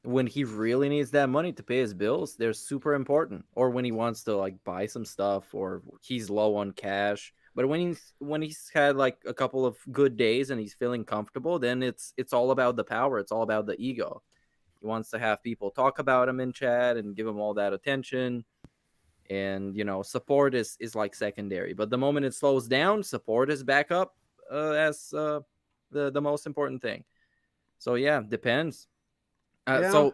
when he really needs that money to pay his bills, they're super important. Or when he wants to like buy some stuff, or he's low on cash. But when he's had like a couple of good days and he's feeling comfortable, then it's all about the power. It's all about the ego. He wants to have people talk about him in chat and give him all that attention. And, support is like secondary. But the moment it slows down, support is back up as the most important thing. So, yeah, depends. So,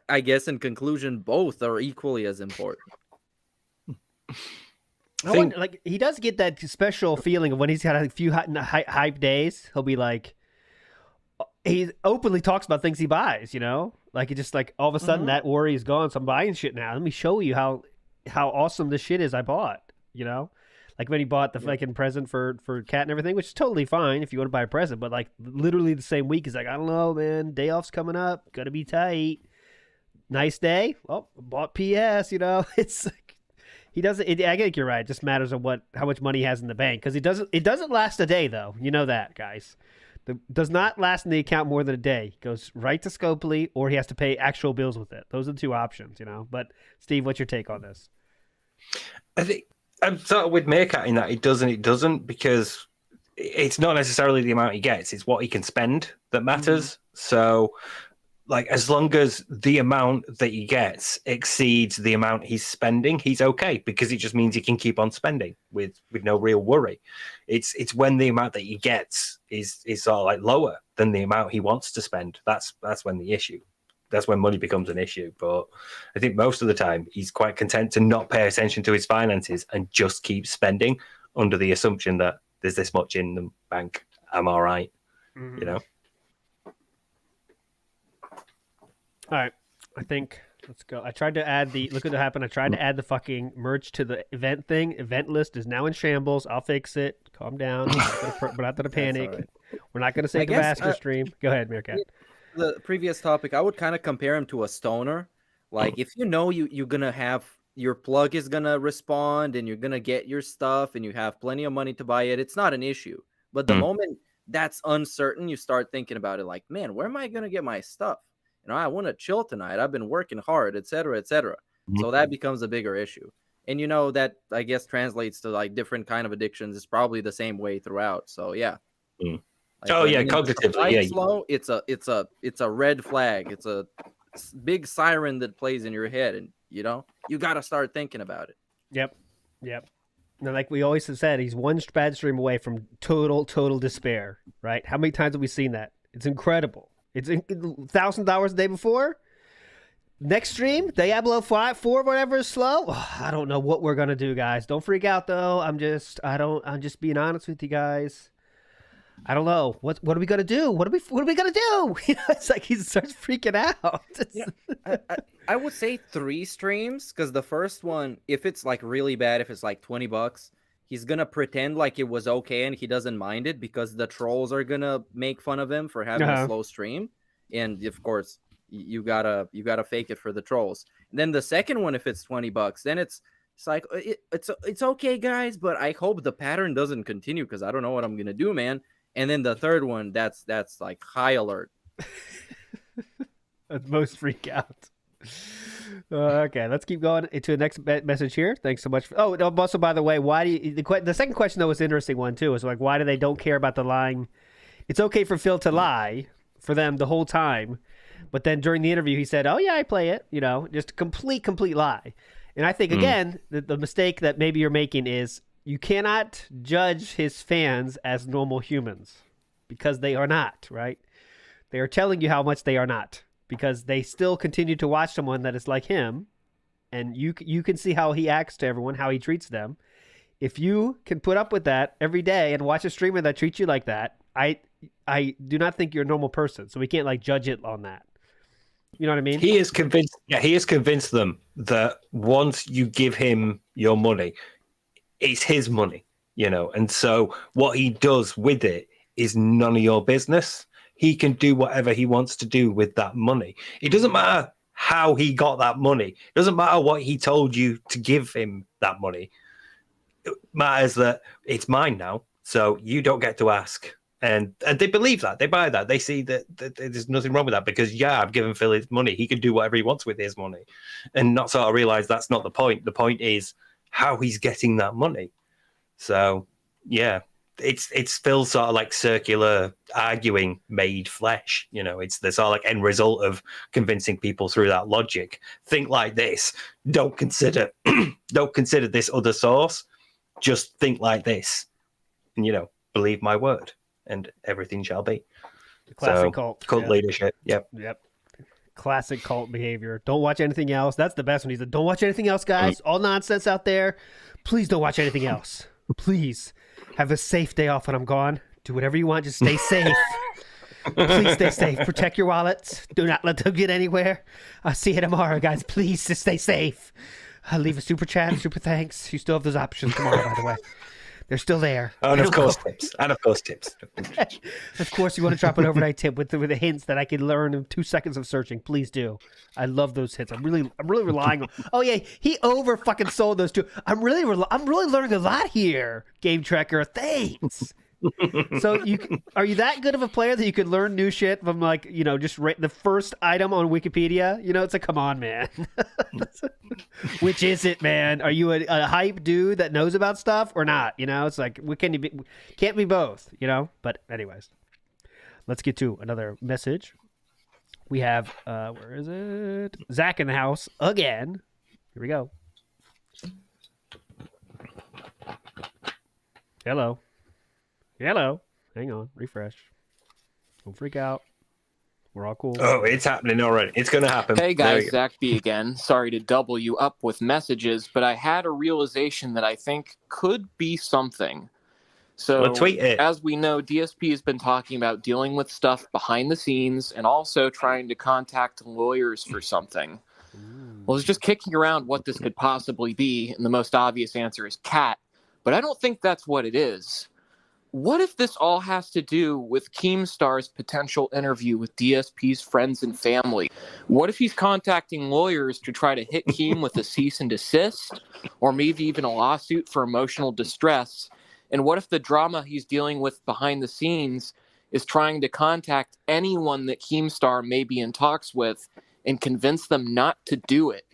I guess in conclusion, both are equally as important. Like, he does get that special feeling of when he's got a few hype days. He'll be like, he openly talks about things he buys, Like it just like all of a sudden that worry is gone. So I'm buying shit now. Let me show you how awesome this shit is I bought. You know, like when he bought the fucking present for Cat and everything, which is totally fine if you want to buy a present. But like literally the same week, he's like, I don't know, man. Day off's coming up. Gonna be tight. Nice day. Well, bought PS. You know, it's like he doesn't. I think you're right. It just matters on how much money he has in the bank because it doesn't last a day though. You know that, guys. Does not last in the account more than a day. It goes right to Scopely, or he has to pay actual bills with it. Those are the two options, you know. But Steve, what's your take on this? I think I'm sort of with Meerkat in that it doesn't because it's not necessarily the amount he gets; it's what he can spend that matters. So, like, as long as the amount that he gets exceeds the amount he's spending, he's okay because it just means he can keep on spending with no real worry. It's when the amount that he gets is sort of like lower than the amount he wants to spend. That's when the issue. That's when money becomes an issue. But I think most of the time he's quite content to not pay attention to his finances and just keep spending under the assumption that there's this much in the bank. I'm all right, you know. All right, I think let's go. I tried to add look what happened. I tried to add the fucking merch to the event thing. Event list is now in shambles. I'll fix it. Calm down. We're not gonna panic. Right. We're not gonna save the master stream. Go ahead, Meerkat. The previous topic, I would kind of compare him to a stoner. Like if you know you're gonna have your plug is gonna respond and you're gonna get your stuff and you have plenty of money to buy it, it's not an issue. But the moment that's uncertain, you start thinking about it like, man, where am I gonna get my stuff? You know, I want to chill tonight. I've been working hard, et cetera, et cetera. So that becomes a bigger issue. And, you know, that I guess translates to like different kind of addictions. It's probably the same way throughout. So, yeah. Like, cognitively. Slow, it's a red flag. It's a big siren that plays in your head. And, you know, you got to start thinking about it. Yep. Now, like we always have said, he's one bad stream away from total despair, right? How many times have we seen that? It's incredible. It's $1,000 the day before. Next stream, Diablo 4, whatever is slow. Oh, I don't know what we're gonna do, guys. Don't freak out though. I'm just being honest with you guys. I don't know what are we gonna do. What are we gonna do? It's like he starts freaking out. I would say 3 streams because the first one, if it's like really bad, if it's like $20. He's gonna pretend like it was okay and he doesn't mind it because the trolls are gonna make fun of him for having a slow stream, and of course you gotta fake it for the trolls. And then the second one, if it's $20, then it's like it's okay, guys, but I hope the pattern doesn't continue because I don't know what I'm gonna do, man. And then the third one, that's like high alert. That's most freak out. Okay, let's keep going into the next message here. Thanks so much. Also, by the way, why do you, the second question though was an interesting one too. Is like, why do they don't care about the lying? It's okay for Phil to lie for them the whole time, but then during the interview he said, "Oh yeah, I play it." You know, just a complete lie. And I think again, the mistake that maybe you're making is you cannot judge his fans as normal humans because they are not. Right? They are telling you how much they are not. Because they still continue to watch someone that is like him, and you can see how he acts to everyone, how he treats them. If you can put up with that every day and watch a streamer that treats you like that, I do not think you're a normal person. So we can't like judge it on that. You know what I mean? He is convinced. Yeah, he has convinced them that once you give him your money, it's his money. You know, and so what he does with it is none of your business. He can do whatever he wants to do with that money. It doesn't matter how he got that money. It doesn't matter what he told you to give him that money. It matters that it's mine now, so you don't get to ask. And they believe that. They buy that. They see that there's nothing wrong with that because, yeah, I've given Phil his money. He can do whatever he wants with his money. And not sort of realize that's not the point. The point is how he's getting that money. So, yeah. It's Phil sort of like circular arguing made flesh, you know. It's the sort of like end result of convincing people through that logic. Think like this. Don't consider this other source. Just think like this, and you know, believe my word, and everything shall be. Classic cult leadership. Yep. Classic cult behavior. Don't watch anything else. That's the best one. He said, "Don't watch anything else, guys. All nonsense out there. Please don't watch anything else. Please." Have a safe day off when I'm gone. Do whatever you want. Just stay safe. Please stay safe. Protect your wallets. Do not let them get anywhere. I'll see you tomorrow, guys. Please just stay safe. Leave a super chat, super thanks. You still have those options tomorrow, by the way. They're still there. And of course tips. And of course tips. Of course, you want to drop an overnight tip with the hints that I can learn in 2 seconds of searching. Please do. I love those hints. I'm really relying on. Oh yeah, he over fucking sold those two. I'm really learning a lot here, Game Tracker. Thanks. So are you that good of a player that you could learn new shit from like just the first item on Wikipedia? It's like, come on, man. Which is it, man? Are you a hype dude that knows about stuff or not? It's like can't be both. But anyways, let's get to another message. We have where is it? Zach in the house again. Here we go. Hello. Hang on. Refresh. Don't freak out. We're all cool. Oh, it's happening already. It's going to happen. Hey guys, Zach B again. Sorry to double you up with messages, but I had a realization that I think could be something. So, well, tweet it. As we know, DSP has been talking about dealing with stuff behind the scenes and also trying to contact lawyers for something. Well, I was just kicking around what this could possibly be, and the most obvious answer is cat, but I don't think that's what it is. What if this all has to do with Keemstar's potential interview with DSP's friends and family? What if he's contacting lawyers to try to hit Keem with a cease and desist, or maybe even a lawsuit for emotional distress? And what if the drama he's dealing with behind the scenes is trying to contact anyone that Keemstar may be in talks with and convince them not to do it?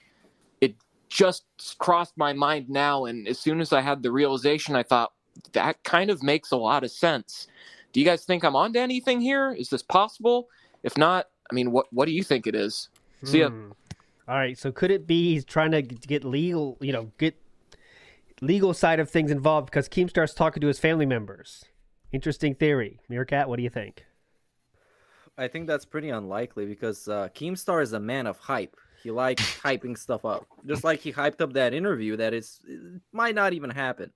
It just crossed my mind now, and as soon as I had the realization, I thought, that kind of makes a lot of sense. Do you guys think I'm onto anything here? Is this possible? If not, I mean, what do you think it is? See ya. All right. So could it be he's trying to get legal, get legal side of things involved because Keemstar's talking to his family members? Interesting theory. Meerkat, what do you think? I think that's pretty unlikely because Keemstar is a man of hype. He likes hyping stuff up. Just like he hyped up that interview that it might not even happen.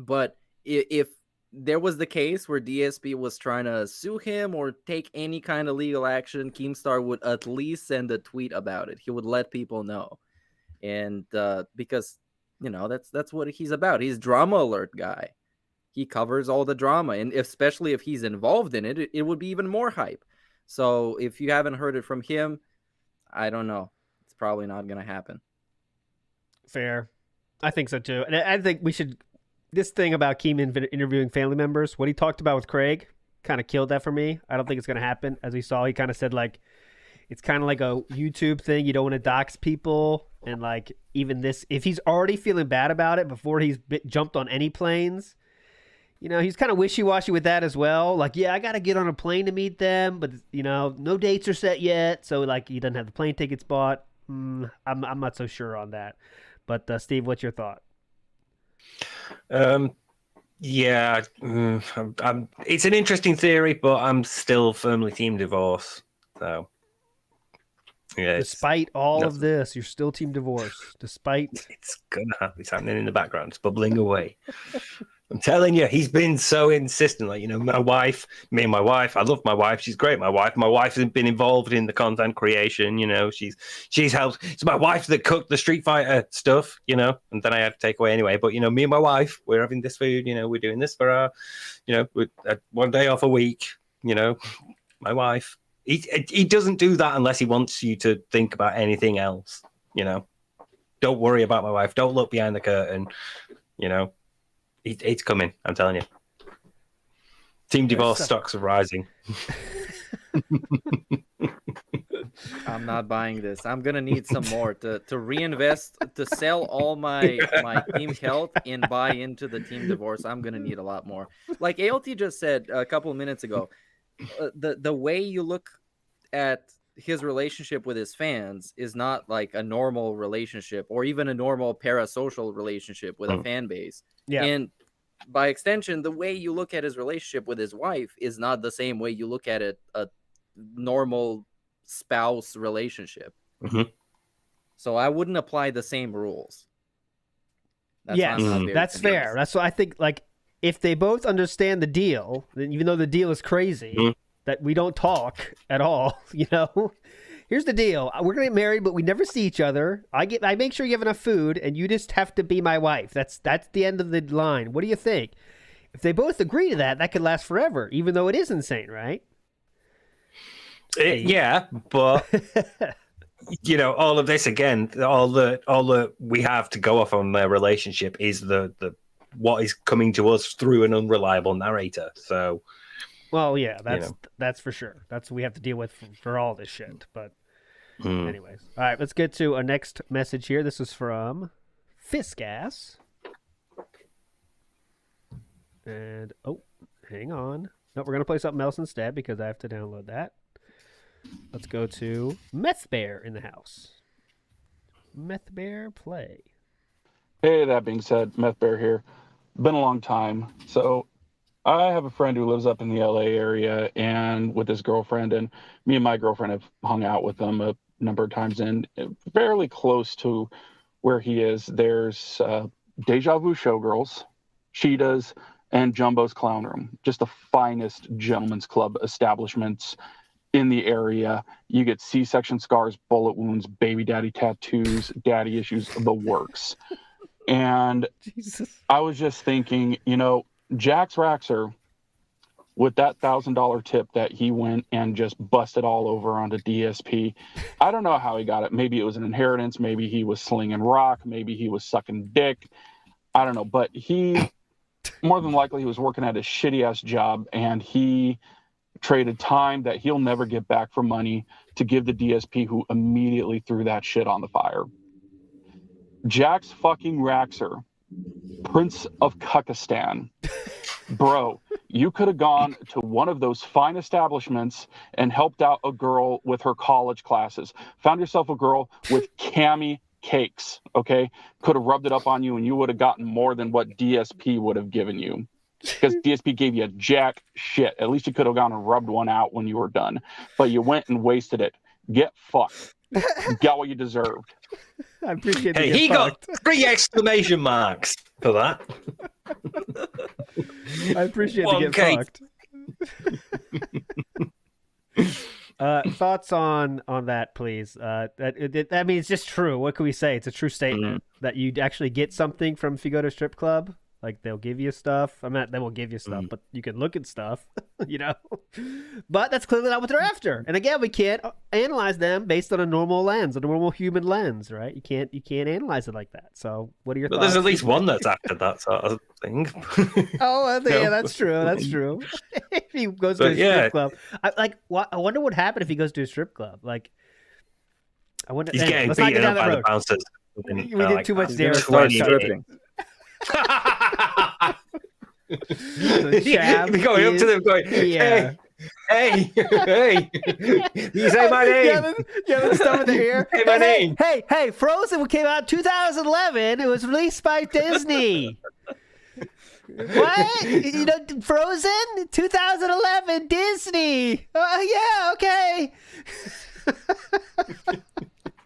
But if there was the case where DSP was trying to sue him or take any kind of legal action, Keemstar would at least send a tweet about it. He would let people know. And because, that's what he's about. He's drama alert guy. He covers all the drama. And especially if he's involved in it, it would be even more hype. So if you haven't heard it from him, I don't know. It's probably not going to happen. Fair. I think so too. And I think we should... This thing about Keem interviewing family members, what he talked about with Craig, kind of killed that for me. I don't think it's going to happen. As we saw, he kind of said, like, it's kind of like a YouTube thing. You don't want to dox people. And, like, even this, if he's already feeling bad about it before he's jumped on any planes, he's kind of wishy-washy with that as well. Like, yeah, I got to get on a plane to meet them, but, no dates are set yet. So, like, he doesn't have the plane tickets bought. I'm not so sure on that. But, Steve, what's your thought? Yeah, it's an interesting theory, but I'm still firmly team divorce. So, yeah. Despite all of this, you're still team divorce. Despite it's gonna happen. It's happening in the background. It's bubbling away. I'm telling you, he's been so insistent. Like, my wife, me and my wife, I love my wife. She's great. My wife has been involved in the content creation. She's helped. It's my wife that cooked the Street Fighter stuff, and then I had to take away anyway. But, me and my wife, we're having this food, we're doing this for our, one day off a week, my wife. He doesn't do that unless he wants you to think about anything else, Don't worry about my wife. Don't look behind the curtain, It's coming, I'm telling you. Team divorce stocks are rising. I'm not buying this. I'm gonna need some more to reinvest, to sell all my team health and buy into the team divorce. I'm gonna need a lot more. Like ALT just said a couple of minutes ago, the way you look at his relationship with his fans is not like a normal relationship or even a normal parasocial relationship with a fan base. Yeah. And by extension, the way you look at his relationship with his wife is not the same way you look at a normal spouse relationship. Mm-hmm. So I wouldn't apply the same rules. That's fair. That's what I think. Like, if they both understand the deal, then even though the deal is crazy, that we don't talk at all. You know, here's the deal: we're gonna get married, but we never see each other. I make sure you have enough food, and you just have to be my wife. That's the end of the line. What do you think? If they both agree to that, that could last forever, even though it is insane, right? Yeah, but you know, all of this again, all the we have to go off on their relationship is the what is coming to us through an unreliable narrator. So, well, yeah, that's for sure. That's what we have to deal with for all this shit. But anyways, all right, let's get to a next message here. This is from Fiskas. And hang on. No, we're gonna play something else instead because I have to download that. Let's go to Meth Bear in the house. Meth Bear, play. Hey, that being said, Meth Bear here. Been a long time. So I have a friend who lives up in the LA area and with his girlfriend, and me and my girlfriend have hung out with them a number of times, and fairly close to where he is, there's Deja Vu Showgirls, Cheetahs, and Jumbo's Clown Room. Just the finest gentlemen's club establishments in the area. You get C-section scars, bullet wounds, baby daddy tattoos, daddy issues, the works. And Jesus. I was just thinking, you know, Jax Raxer, with that $1,000 tip that he went and just busted all over onto DSP, I don't know how he got it. Maybe it was an inheritance. Maybe he was slinging rock. Maybe he was sucking dick. I don't know. But he, more than likely, he was working at a shitty-ass job, and he traded time that he'll never get back for money to give the DSP, who immediately threw that shit on the fire. Jax fucking Raxer, Prince of Kukistan. Bro, you could have gone to one of those fine establishments and helped out a girl with her college classes. Found yourself a girl with cami cakes, okay? Could have rubbed it up on you and you would have gotten more than what DSP would have given you. Because DSP gave you jack shit. At least you could have gone and rubbed one out when you were done. But you went and wasted it. Get fucked. You got what you deserved. I appreciate it. Hey, he got 3 exclamation marks for that. I appreciate the get fucked. Thoughts on that, please? I mean, it's just true. What can we say? It's a true statement that you'd actually get something from if you go to a strip club. Like, they'll give you stuff. I mean, they won't give you stuff, but you can look at stuff, you know? But that's clearly not what they're after. And again, we can't analyze them based on a normal lens, a normal human lens, right? You can't analyze it like that. So what are your thoughts? There's at least one that's after that sort of thing. Yeah, that's true. That's true. If he goes to a strip club. I wonder what happened if he goes to a strip club. Like, I wonder. He's getting beaten up by the bouncers. We did too much Derek. Stripping. Going up to them going, hey, you say my name. Yeah, the stuff in the ear. Say my name. Hey, Frozen came out in 2011. It was released by Disney. What? You know, Frozen? 2011, Disney. Yeah, okay.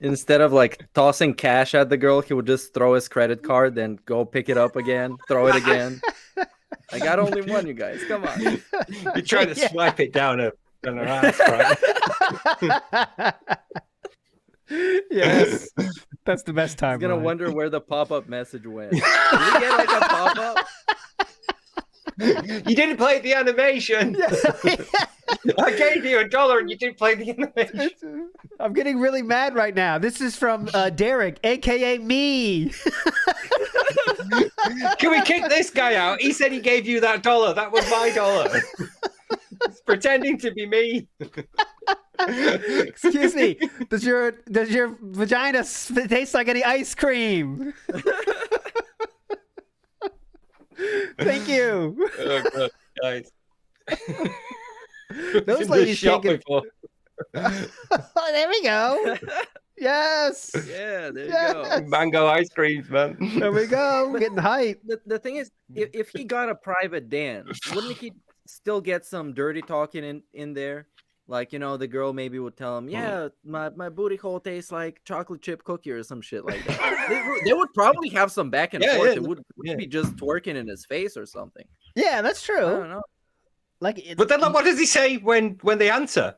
Instead of like tossing cash at the girl, he would just throw his credit card, then go pick it up again, throw it again. I got only one, you guys. Come on. You try to swipe it down her ass, right? Yes. That's the best time. He's going to wonder where the pop-up message went. Did we get like a pop-up? You didn't play the animation. I gave you $1 and you didn't play the animation. I'm getting really mad right now. This is from Derek, aka me. Can we kick this guy out? He said he gave you that $1. That was my $1. He's pretending to be me. Excuse me. Does your vagina taste like any ice cream? Thank you. Oh, God, guys. Those ladies taking. There we go. Yes. Yeah, there you go. Mango ice creams, man. There we go. We're getting hype. The thing is, if he got a private dance, wouldn't he still get some dirty talking in there? Like, you know, the girl maybe would tell him, yeah, my booty hole tastes like chocolate chip cookie or some shit like that. they would probably have some back and forth. It would be just twerking in his face or something. Yeah, that's true. I don't know. But then, like, what does he say when they answer?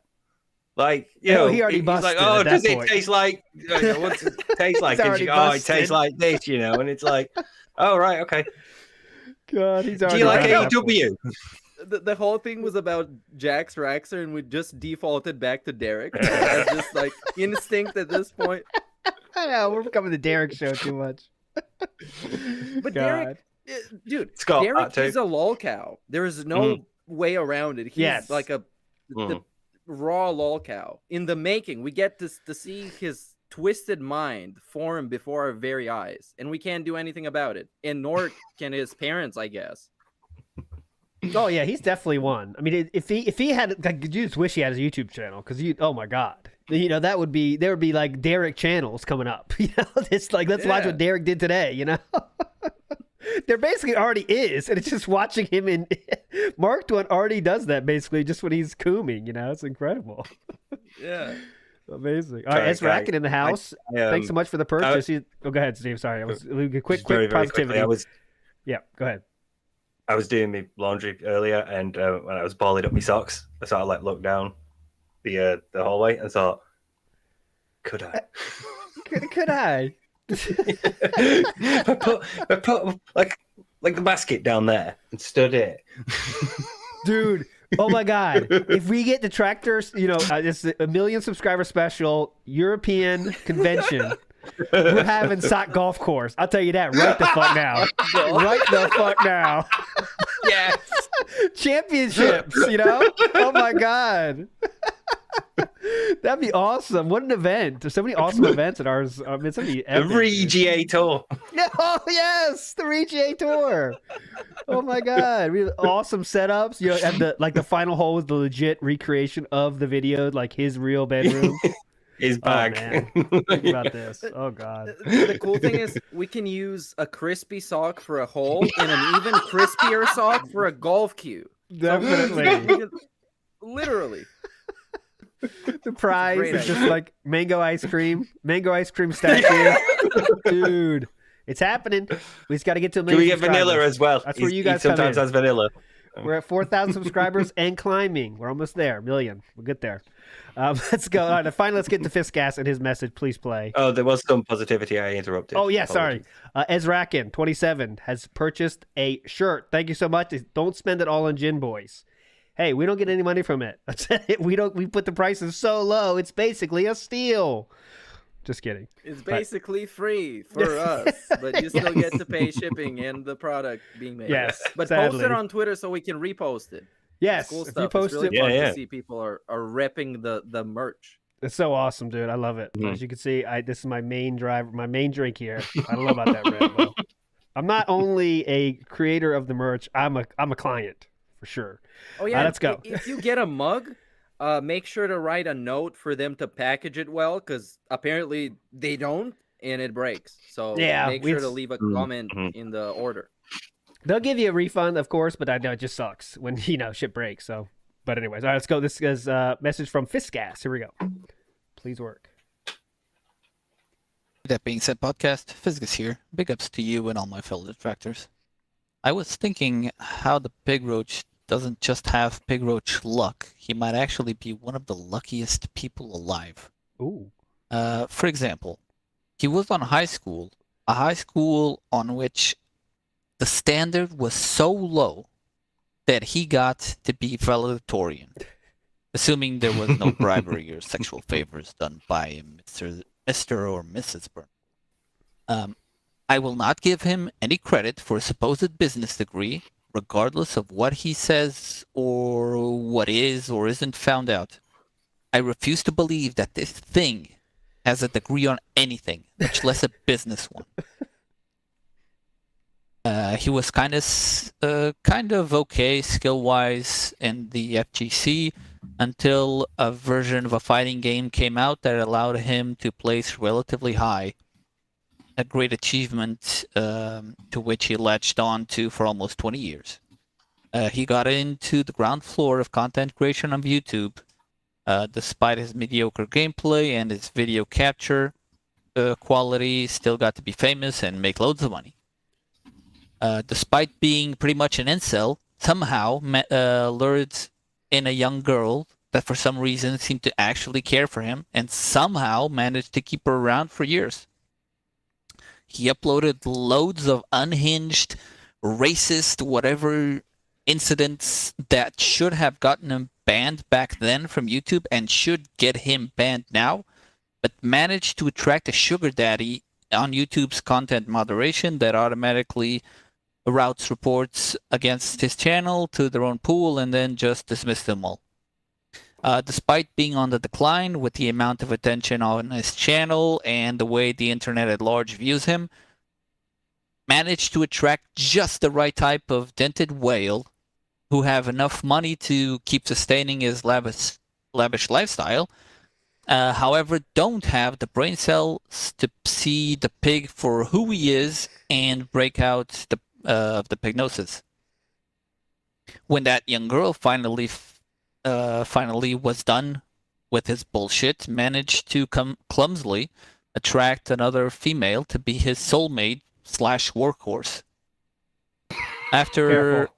Like, you know, he already he's busted like, "Oh, at that does point. it taste like? What's it taste like?" He's And she, already "Oh, it busted. tastes like this," you know. And it's like, "Oh, right, okay." God, he's Do already. you like done that point. AEW? The whole thing was about Jax Raxer, and we just defaulted back to Derek. It's just like instinct at this point. I know we're becoming the Derek show too much. But God. Derek, dude, Scott, Derek is a lol cow. There is no way around it. He's Yes. like the raw lol cow in the making. We get to see his twisted mind form before our very eyes, and we can't do anything about it. And nor can his parents, I guess. Oh yeah, he's definitely one. I mean, if he had, like, you just wish he had his YouTube channel because oh my god, you know there would be like Derek channels coming up. You know, it's like let's watch what Derek did today. You know, there basically already is, and it's just watching him in Mark One already does that basically just when he's cooming. You know, it's incredible. Yeah. Amazing. All right, S Racket in the house. Thanks so much for the purchase. Go ahead, Steve. Sorry, I was quick very, very positivity. quickly, Yeah, go ahead. I was doing my laundry earlier, and when I was balling up my socks, I sort of like looked down the hallway and thought, could I? Could I? I put like the basket down there and stood it. Dude, oh my god. If we get the tractors, you know, it's a 1 million subscriber special European convention. We're having sock golf course. I'll tell you that right the fuck now. Right the fuck now. Yes. Championships, you know? Oh my god. That'd be awesome. What an event. There's so many awesome events at ours. I mean, so many The ReGA tour. Oh yes, the ReGA tour. Oh my god, really awesome setups. You know, and the final hole was the legit recreation of the video, like his real bedroom. His bag. Oh, man. Think about this. Oh god. The cool thing is we can use a crispy sock for a hole and an even crispier sock for a golf cue. Definitely. Literally. The prize is just like mango ice cream statue. Dude, it's happening. We just got to get to 1 Can million we get vanilla as well? That's where you guys he sometimes come in. has vanilla. We're at 4,000 subscribers and climbing. We're almost there. 1 million. We'll get there. Let's go. All right, finally, let's get to Fiskgas and his message. Please play. Oh, there was some positivity. I interrupted. Oh, yeah, sorry. Ezrakin, 27, has purchased a shirt. Thank you so much. Don't spend it all on Gin Boys. Hey, we don't get any money from it. That's it. We put the prices so low, it's basically a steal. Just kidding. It's basically free for us, but you still get to pay shipping and the product being made. Yes, but sadly. post it on Twitter so we can repost it. Yes, it's cool if stuff. you post it's really it, fun to see people are repping the merch. It's so awesome, dude. I love it. As you can see, this is my main drive, my main drink here. I don't know about that, Rambo. I'm not only a creator of the merch, I'm a client for sure. Oh yeah, let's go. If you get a mug, make sure to write a note for them to package it well, because apparently they don't, and it breaks. So make sure to leave a comment in the order. They'll give you a refund, of course, but I know it just sucks when shit breaks. So, but anyways, all right, let's go. This is a message from Fiskgas. Here we go. Please work. That being said, podcast, Fiskgas here. Big ups to you and all my fellow detractors. I was thinking how the Pigroach doesn't just have Pigroach luck. He might actually be one of the luckiest people alive. Ooh. For example, he was on high school, a high school on which the standard was so low that he got to be valedictorian, assuming there was no bribery or sexual favors done by Mr. or Mrs. Byrne. I will not give him any credit for a supposed business degree, regardless of what he says or what is or isn't found out. I refuse to believe that this thing has a degree on anything, much less a business one. He was kind of okay skill-wise in the FGC until a version of a fighting game came out that allowed him to place relatively high. A great achievement to which he latched on to for almost 20 years. He got into the ground floor of content creation on YouTube, despite his mediocre gameplay and his video capture quality, still got to be famous and make loads of money. Despite being pretty much an incel, somehow lured in a young girl that for some reason seemed to actually care for him and somehow managed to keep her around for years. He uploaded loads of unhinged, racist, whatever incidents that should have gotten him banned back then from YouTube and should get him banned now, but managed to attract a sugar daddy on YouTube's content moderation that automatically routes reports against his channel to their own pool and then just dismiss them all. Despite being on the decline with the amount of attention on his channel and the way the internet at large views him, managed to attract just the right type of dented whale who have enough money to keep sustaining his lavish lifestyle, however, don't have the brain cells to see the pig for who he is and break out the pignosis. When that young girl finally was done with his bullshit, managed to clumsily attract another female to be his soulmate / workhorse. After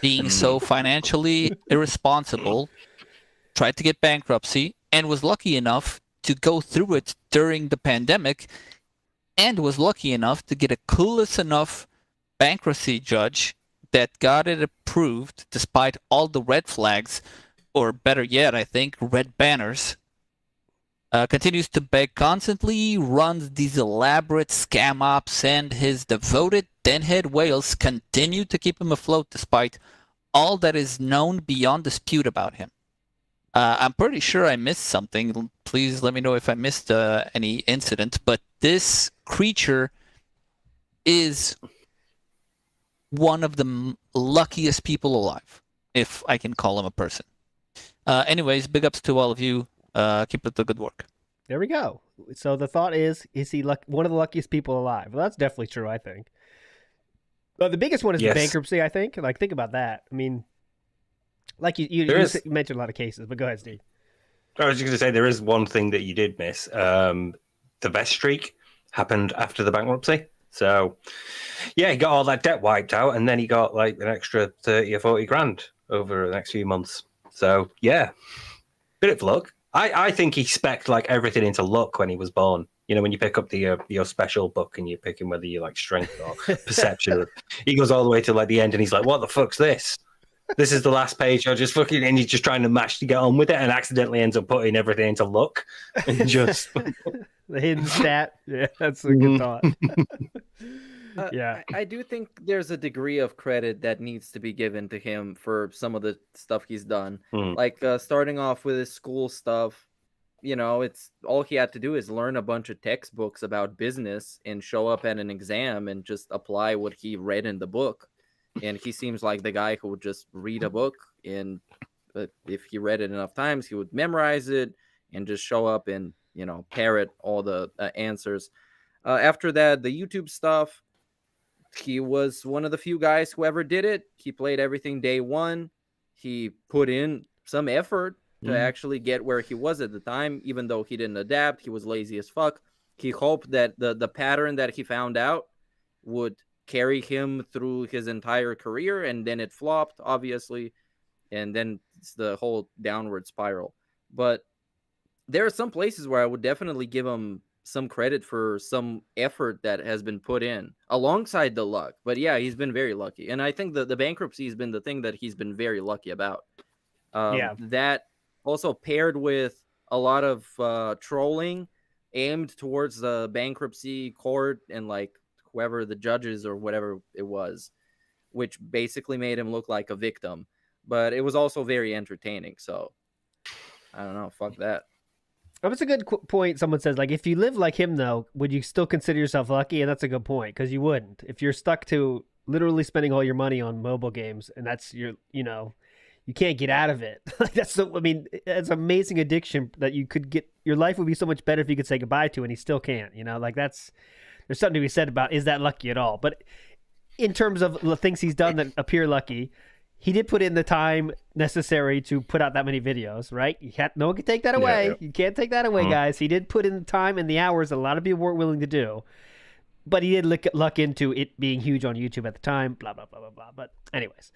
being so financially irresponsible, tried to get bankruptcy, and was lucky enough to go through it during the pandemic, and was lucky enough to get a clueless enough bankruptcy judge that got it approved despite all the red flags, or better yet, I think, red banners. Continues to beg constantly, runs these elaborate scam ops, and his devoted denhead whales continue to keep him afloat despite all that is known beyond dispute about him. I'm pretty sure I missed something. Please let me know if I missed any incident, but this creature is one of the luckiest people alive, if I can call him a person. Anyways, big ups to all of you. Keep up the good work. There we go. So the thought is he one of the luckiest people alive? Well, that's definitely true, I think. But the biggest one is the bankruptcy, I think. Like, think about that. I mean, like you mentioned a lot of cases, but go ahead, Steve. I was just going to say, there is one thing that you did miss. The best streak happened after the bankruptcy. So, yeah, he got all that debt wiped out, and then he got like an extra 30 or 40 grand over the next few months. So, yeah, bit of luck. I think he spec'd like everything into luck when he was born. You know, when you pick up the your special book and you're picking whether you like strength or perception. He goes all the way to like the end and he's like, what the fuck's this? This is the last page. You're just fucking, and he's just trying to mash to get on with it and accidentally ends up putting everything into luck. And just the hidden stat. Yeah, that's a good thought. Yeah, I do think there's a degree of credit that needs to be given to him for some of the stuff he's done. Like starting off with his school stuff, you know, it's all he had to do is learn a bunch of textbooks about business and show up at an exam and just apply what he read in the book. And he seems like the guy who would just read a book, and if he read it enough times, he would memorize it and just show up and, you know, parrot all the answers. After that, the YouTube stuff, he was one of the few guys who ever did it. He played everything day one. He put in some effort to actually get where he was at the time, even though he didn't adapt. He was lazy as fuck. He hoped that the pattern that he found out would carry him through his entire career, and then it flopped, obviously, and then it's the whole downward spiral. But there are some places where I would definitely give him some credit for some effort that has been put in alongside the luck. But yeah, he's been very lucky. And I think the bankruptcy has been the thing that he's been very lucky about. That also paired with a lot of trolling aimed towards the bankruptcy court and like whoever the judges or whatever it was, which basically made him look like a victim. But it was also very entertaining. So I don't know. Fuck that. That's a good point. Someone says, like, if you live like him, though, would you still consider yourself lucky? And that's a good point, because you wouldn't. If you're stuck to literally spending all your money on mobile games, and that's your, you know, you can't get out of it. Like, that's so, I mean, it's an amazing addiction that you could get. Your life would be so much better if you could say goodbye to, and he still can't. You know, like there's something to be said about, is that lucky at all? But in terms of the things he's done that appear lucky, he did put in the time necessary to put out that many videos, right? No one can take that away. Yeah. You can't take that away, guys. He did put in the time and the hours that a lot of people weren't willing to do. but he did luck into it being huge on YouTube at the time. Blah blah blah blah blah. But anyways,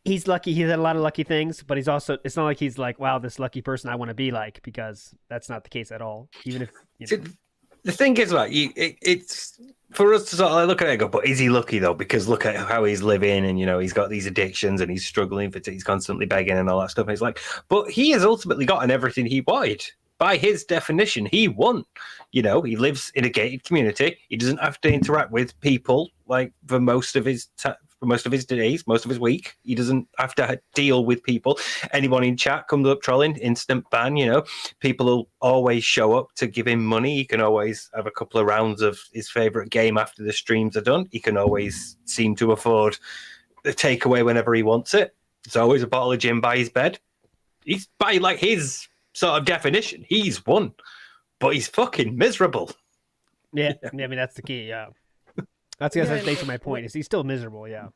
he's lucky. He's had a lot of lucky things, but he's also. It's not like he's like, wow, this lucky person I want to be like, because that's not the case at all. Even if you know. The thing is, like, it's for us to sort of look at it and go, but is he lucky though? Because look at how he's living, and he's got these addictions, and he's struggling he's constantly begging and all that stuff. And he's like, but he has ultimately gotten everything he wanted. By his definition, he won. He lives in a gated community. He doesn't have to interact with people like for most of his days, most of his week. He doesn't have to deal with people. Anyone in chat comes up trolling, instant ban. People will always show up to give him money. He can always have a couple of rounds of his favorite game after the streams are done. He can always seem to afford a takeaway whenever he wants it. There's always a bottle of gin by his bed. He's by like his sort of definition, he's won, but he's fucking miserable. Yeah, I mean that's the key. Yeah, that's basically my point. Is he's still miserable? Yeah.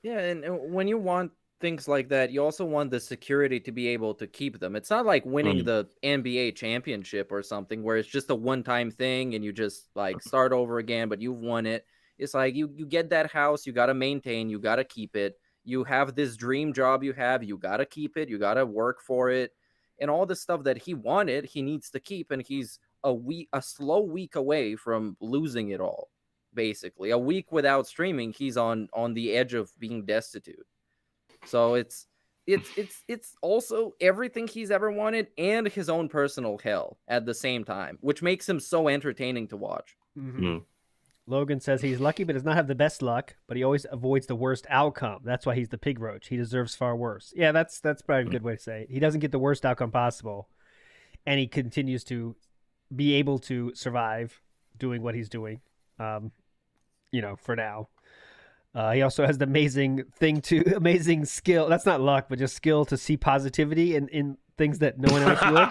Yeah, and when you want things like that, you also want the security to be able to keep them. It's not like winning the NBA championship or something where it's just a one-time thing and you just like start over again, but you've won it. It's like you get that house, you got to maintain, you got to keep it. You have this dream job you got to keep it, you got to work for it. And all the stuff that he wanted, he needs to keep, and he's a slow week away from losing it all. Basically, a week without streaming, he's on the edge of being destitute. So it's also everything he's ever wanted and his own personal hell at the same time, which makes him so entertaining to watch. Mm-hmm. Logan says he's lucky but does not have the best luck, but he always avoids the worst outcome. That's why he's the Pigroach. He deserves far worse. Yeah, that's probably a good way to say it. He doesn't get the worst outcome possible, and he continues to be able to survive doing what he's doing, for now. He also has the amazing skill. That's not luck, but just skill to see positivity in things that no one else would.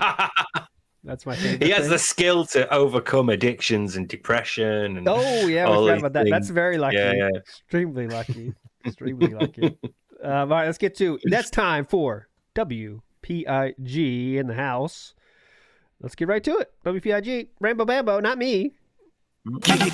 That's my favorite. He has the skill to overcome addictions and depression. And oh yeah, we forgot about that. That's very lucky. Yeah. Extremely lucky. Extremely lucky. All right, let's get to. That's time for WPIG in the house. Let's get right to it. WPIG, Rambo Bambo, not me. Give it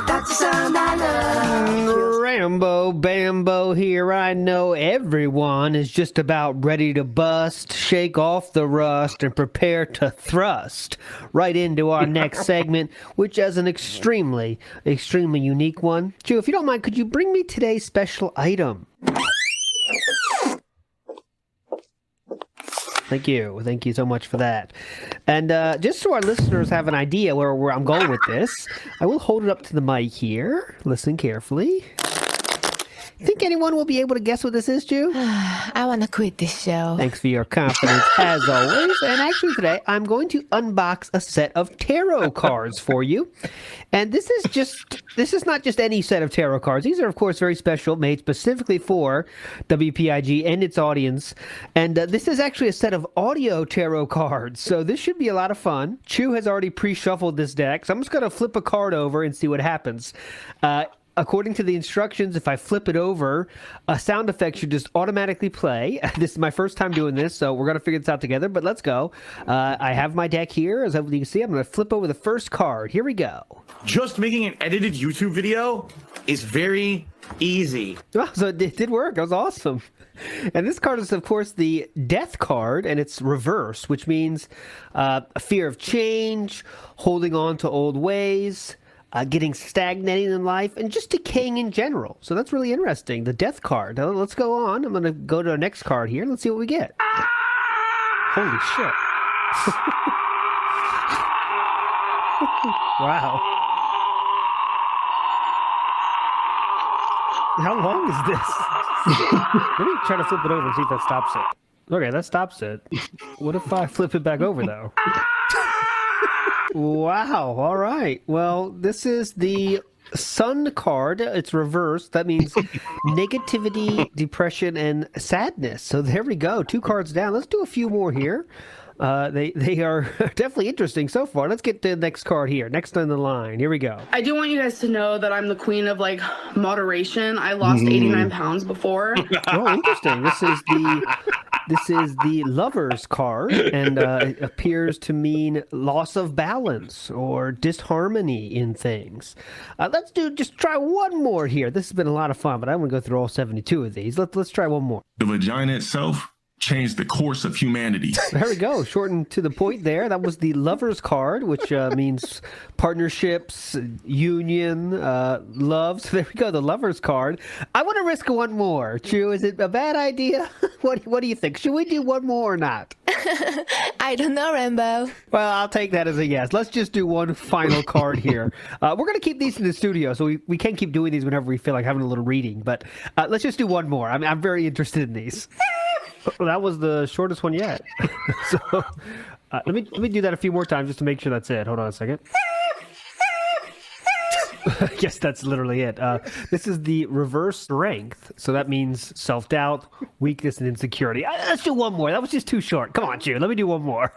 That's the sound I love. Rambo Bambo here. I know everyone is just about ready to bust, shake off the rust, and prepare to thrust right into our next segment, which is an extremely, extremely unique one. Joe, if you don't mind, could you bring me today's special item? Thank you. Thank you so much for that. And just so our listeners have an idea where I'm going with this, I will hold it up to the mic here. Listen carefully. Think anyone will be able to guess what this is, Ju? I want to quit this show. Thanks for your confidence, as always. And actually today, I'm going to unbox a set of tarot cards for you. And this is not just any set of tarot cards. These are, of course, very special, made specifically for WPIG and its audience. And this is actually a set of audio tarot cards. So this should be a lot of fun. Chu has already pre-shuffled this deck, so I'm just going to flip a card over and see what happens. According to the instructions, if I flip it over, a sound effect should just automatically play. This is my first time doing this, so we're going to figure this out together, but let's go. I have my deck here. As you can see, I'm going to flip over the first card. Here we go. Just making an edited YouTube video is very easy. Oh, so it did work. That was awesome. And this card is, of course, the Death card, and it's reverse, which means a fear of change, holding on to old ways, getting stagnating in life, and just decaying in general. So that's really interesting. The Death card. Now, let's go on. I'm going to go to our next card here. Let's see what we get. Holy shit. Wow. How long is this? Let me try to flip it over and see if that stops it. Okay, that stops it. What if I flip it back over, though? Wow. All right. Well, this is the Sun card. It's reversed. That means negativity, depression, and sadness. So there we go. 2 cards down. Let's do a few more here. They are definitely interesting so far. Let's get to the next card here. Next on the line. Here we go. I do want you guys to know that I'm the queen of like moderation. I lost 89 pounds before. Oh, interesting. This is the Lover's card, and it appears to mean loss of balance or disharmony in things. Just try one more here. This has been a lot of fun, but I want to go through all 72 of these. Let's try one more. The vagina itself changed the course of humanity. There we go. Shortened to the point there. That was the Lover's card, which means partnerships, union, love. So there we go, the Lover's card. I want to risk one more. Chu, is it a bad idea? What do you think? Should we do one more or not? I don't know, Rambo. Well, I'll take that as a yes. Let's just do one final card here. We're going to keep these in the studio, so we can keep doing these whenever we feel like having a little reading. But let's just do one more. I'm very interested in these. Well, that was the shortest one yet. So let me do that a few more times just to make sure that's it. Hold on a second. Yes, that's literally it. This is the reverse strength, so that means self-doubt, weakness, and insecurity. Let's do one more. That was just too short. Come on, Jude. Let me do one more.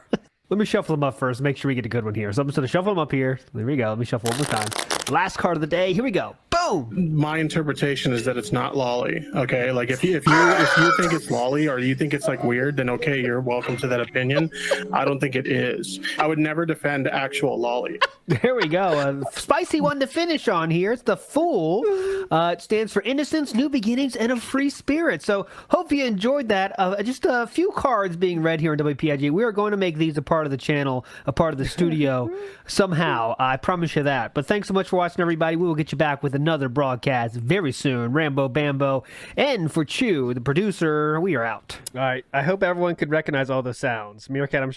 Let me shuffle them up first. Make sure we get a good one here. So I'm just going to shuffle them up here. There we go. Let me shuffle one more time. Last card of the day. Here we go. Boom. My interpretation is that it's not lolly. Okay, like if you think it's lolly or you think it's like weird, then okay, you're welcome to that opinion. I don't think it is. I would never defend actual lolly. There we go. A spicy one to finish on here. It's the Fool. It stands for innocence, new beginnings, and a free spirit. So hope you enjoyed that. Just a few cards being read here in WPIG. We are going to make these a part of the channel, a part of the studio somehow. I promise you that. But thanks so much for watching, everybody. We will get you back with another broadcast very soon. Rambo Bambo. And for Chu, the producer, we are out. All right. I hope everyone could recognize all the sounds. Meerkat, I'm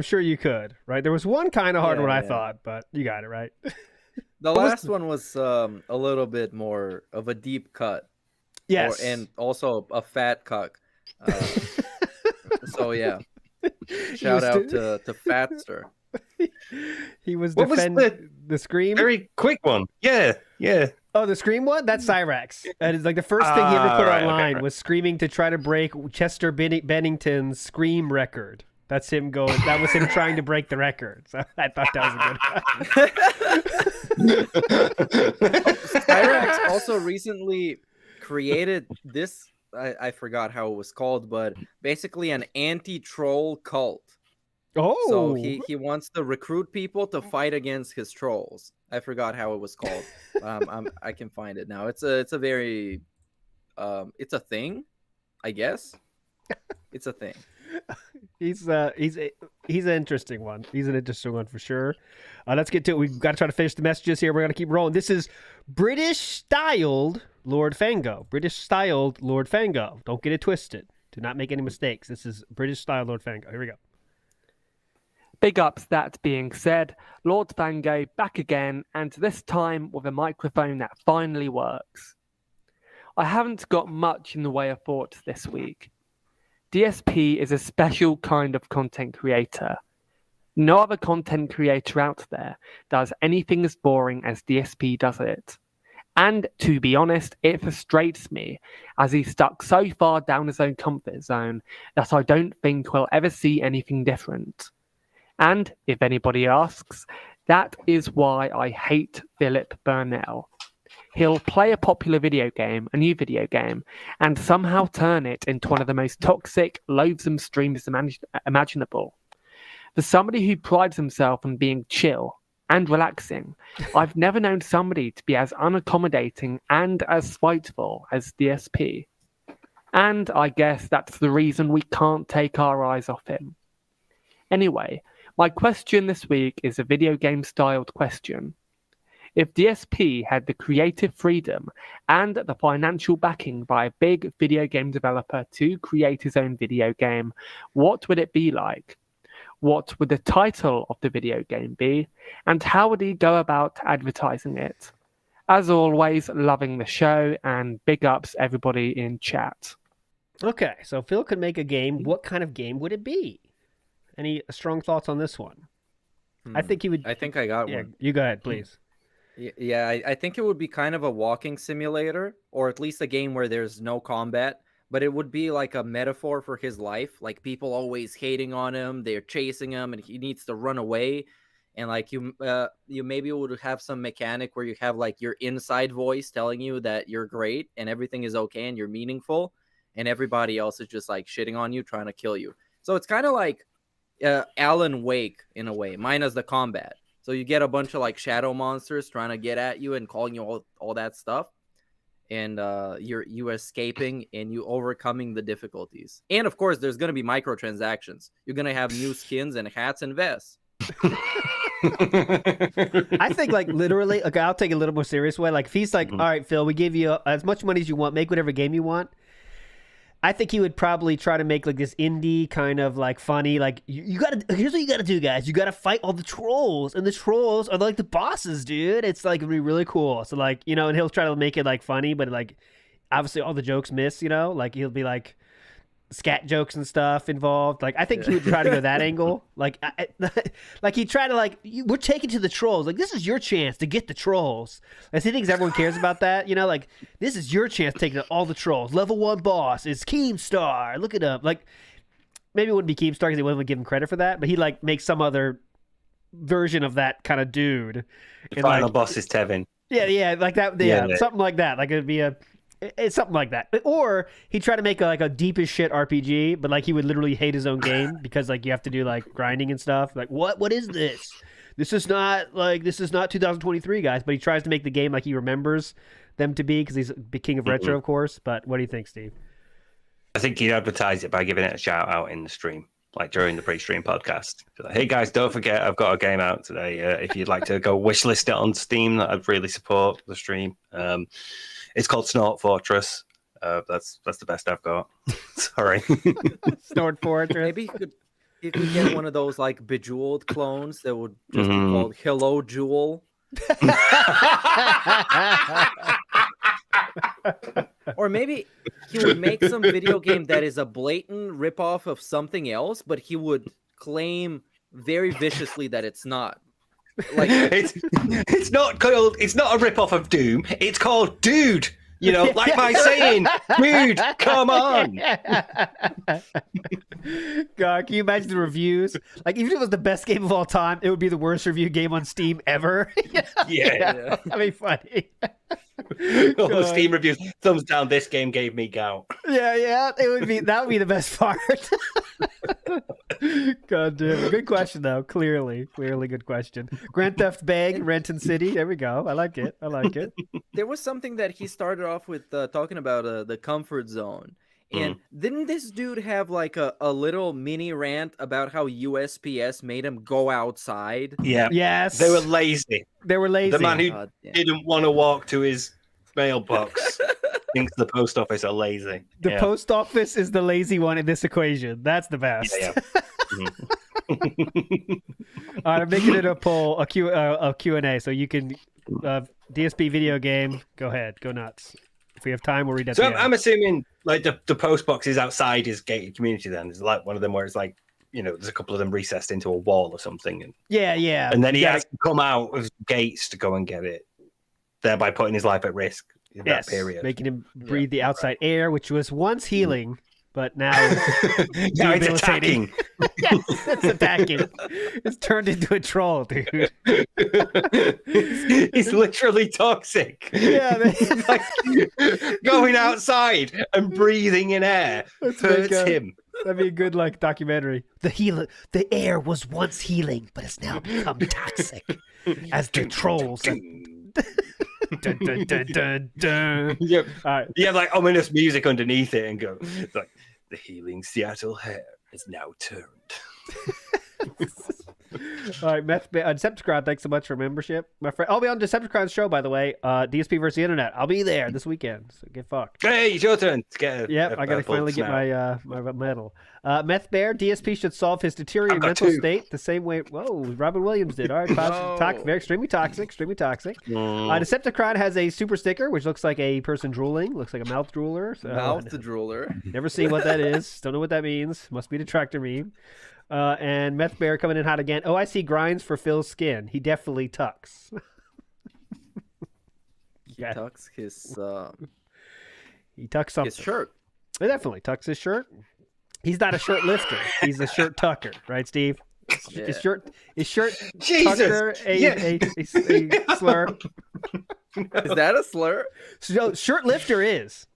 sure you could, right? There was one kind of hard one I thought, but you got it, right? The last one was a little bit more of a deep cut. Yes. And also a fat cuck. So, yeah. Shout out to Fatster. He was What was the Scream? Very quick one. Yeah. Oh, the Scream one? That's Cyrax. And it's like the first thing he ever put online was screaming to try to break Chester Bennington's Scream record. That's him going. That was him trying to break the record. So I thought that was a good one. Cyrax also recently created this. I forgot how it was called, but basically an anti-troll cult. Oh, so he wants to recruit people to fight against his trolls. I forgot how it was called. I can find it now. It's a very it's a thing, I guess. It's a thing. He's an interesting one. He's an interesting one for sure. Let's get to it. We've got to try to finish the messages here. We're going to keep rolling. This is British-styled Lord Fango. British-styled Lord Fango. Don't get it twisted. Do not make any mistakes. This is British-styled Lord Fango. Here we go. Big ups, that being said, Lord Fango back again, and this time with a microphone that finally works. I haven't got much in the way of thoughts this week. DSP is a special kind of content creator. No other content creator out there does anything as boring as DSP does it. And to be honest, it frustrates me as he's stuck so far down his own comfort zone that I don't think we'll ever see anything different. And if anybody asks, that is why I hate Philip Burnell. He'll play a popular video game, a new video game, and somehow turn it into one of the most toxic, loathsome streams imaginable. For somebody who prides himself on being chill and relaxing, I've never known somebody to be as unaccommodating and as spiteful as DSP. And I guess that's the reason we can't take our eyes off him. Anyway, my question this week is a video game-styled question. If DSP had the creative freedom and the financial backing by a big video game developer to create his own video game, what would it be like? What would the title of the video game be? And how would he go about advertising it? As always, loving the show, and big ups everybody in chat. Okay, so Phil could make a game. What kind of game would it be? Any strong thoughts on this one? I think he would. I think I got one. You go ahead, please. Yeah, I think it would be kind of a walking simulator, or at least a game where there's no combat, but it would be like a metaphor for his life. Like people always hating on him, they're chasing him, and he needs to run away. And like you maybe would have some mechanic where you have like your inside voice telling you that you're great and everything is okay and you're meaningful, and everybody else is just like shitting on you, trying to kill you. So it's kind of like Alan Wake in a way, minus the combat. So you get a bunch of like shadow monsters trying to get at you and calling you all that stuff, and you escaping and you overcoming the difficulties. And of course, there's gonna be microtransactions. You're gonna have new skins and hats and vests. I think like literally, okay, I'll take it a little more serious way. Like if he's like, all right, Phil, we give you as much money as you want, make whatever game you want. I think he would probably try to make like this indie kind of like funny, like you gotta, here's what you gotta do, guys. You gotta fight all the trolls, and the trolls are like the bosses, dude. It's like, it'd be really cool. So like, you know, and he'll try to make it like funny, but like obviously all the jokes miss, you know, like he'll be like scat jokes and stuff involved. Like I think he would try to go that angle. Like like he'd try to like, we're taking to the trolls. Like this is your chance to get the trolls. Like he thinks everyone cares about that, you know, like this is your chance to take all the trolls. Level 1 boss is Keemstar. Look it up. Like maybe it wouldn't be Keemstar because he wouldn't give him credit for that, but he like makes some other version of that kind of dude. The final boss is Tevin. Yeah, like that. Yeah, something like that. Like it'd be it's something like that. Or he'd try to make like a deep as shit RPG, but like he would literally hate his own game because like you have to do like grinding and stuff. Like what is this? This is not 2023, guys. But he tries to make the game like he remembers them to be because he's the king of retro, of course. But what do you think, Steve? I think he'd advertise it by giving it a shout out in the stream, like during the pre-stream podcast. Like, hey guys, don't forget I've got a game out today. If you'd like to go wishlist it on Steam, I'd really support the stream. It's called Snort Fortress. That's the best I've got. Sorry. Snort Fortress. Maybe you could get one of those like Bejeweled clones that would just be called Hello Jewel. Or maybe he would make some video game that is a blatant ripoff of something else, but he would claim very viciously that it's not. Like it's not a rip-off of Doom. It's called Dude. You know, like my saying, dude, come on. God, can you imagine the reviews? Like, even if it was the best game of all time, it would be the worst review game on Steam ever. Yeah. That'd be funny. All the Steam reviews, thumbs down, this game gave me gout. Yeah, that would be the best part. God damn. Good question, though. Clearly good question. Grand Theft Bag, Renton City. There we go. I like it. There was something that he started off with talking about the comfort zone. And didn't this dude have like a little mini rant about how USPS made him go outside? Yeah. Yes. They were lazy. The man who didn't want to walk to his mailbox thinks the post office are lazy. The post office is the lazy one in this equation. That's the best. Yeah. All right, I'm making it a poll, a Q&A, so you can DSP video game. Go ahead, go nuts. If we have time, we'll read that. So I'm assuming like the post box is outside his gated community. Then it's like one of them where it's like, you know, there's a couple of them recessed into a wall or something. And yeah. And then he has to come out of gates to go and get it, thereby putting his life at risk in that period. Making him breathe the outside air, which was once healing, but now now it's attacking. Yes, it's attacking. It's turned into a troll, dude. He's literally toxic. Yeah, like, going outside and breathing in air hurts him. That'd be a good like documentary. The air was once healing, but it's now become toxic as the trolls. Dun, dun, dun, dun, dun. Yep. All right. You have like ominous music underneath it and go, it's like, the healing Seattle hair is now turned. All right, Decepticon, thanks so much for membership, my friend. I'll be on Decepticon's show, by the way. DSP versus the Internet. I'll be there this weekend. So get fucked. Hey, it's your turn to get I gotta finally get my medal. Meth Bear, DSP should solve his deteriorating mental state the same way. Whoa, Robin Williams did. All right, very extremely toxic. Decepticon has a super sticker, which looks like a person drooling. Looks like a mouth drooler. So, mouth drooler. Never seen what that is. Don't know what that means. Must be a detractor meme. And Meth Bear coming in hot again. Oh, I see grinds for Phil's skin. He definitely tucks. He tucks his he tucks something. his shirt. He definitely tucks his shirt. He's not a shirt lifter. He's a shirt tucker, right, Steve? Yeah. Is shirt Jesus. tucker a slur? Is that a slur? So shirt lifter is.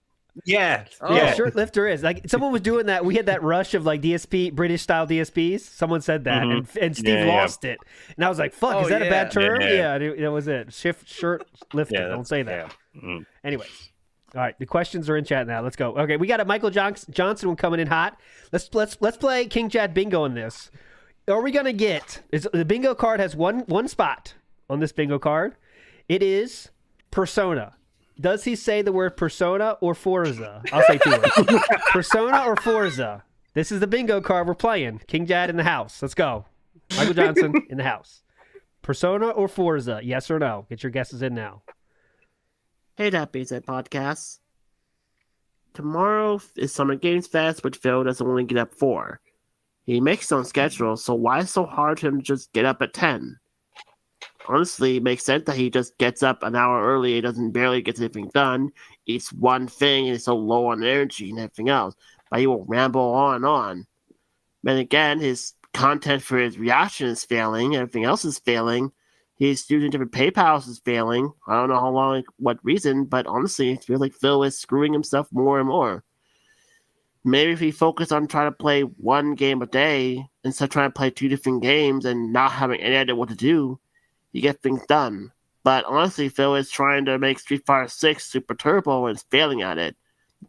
Yeah. Yeah, shirt lifter is. Like someone was doing that. We had that rush of like DSP, British style DSPs. Someone said that, and Steve lost it. And I was like, "Fuck, is that a bad term?" Yeah, that was it. Shirt lifter. Don't say that. Anyways, all right. The questions are in chat now. Let's go. Okay, we got a Michael Johnson one coming in hot. Let's play King Chad bingo in this. Are we gonna get? The bingo card has one spot on this bingo card. It is Persona. Does he say the word Persona or Forza? I'll say 2 words. Persona or Forza? This is the bingo card we're playing. King Jad in the house. Let's go. Michael Johnson in the house. Persona or Forza? Yes or no? Get your guesses in now. Hey, that BZ Podcast. Tomorrow is Summer Games Fest, which Phil doesn't want to get up for. He makes his own schedule, so why so hard for him to just get up at 10? Honestly, it makes sense that he just gets up an hour early, he doesn't barely get anything done, eats one thing, and is so low on energy and everything else. But he will ramble on and on. Then again, his content for his reaction is failing, everything else is failing. His using different PayPals is failing. I don't know how long, what reason, but honestly, it feels like Phil is screwing himself more and more. Maybe if he focused on trying to play one game a day instead of trying to play 2 different games and not having any idea what to do, you get things done. But honestly, Phil is trying to make Street Fighter 6 Super Turbo and is failing at it.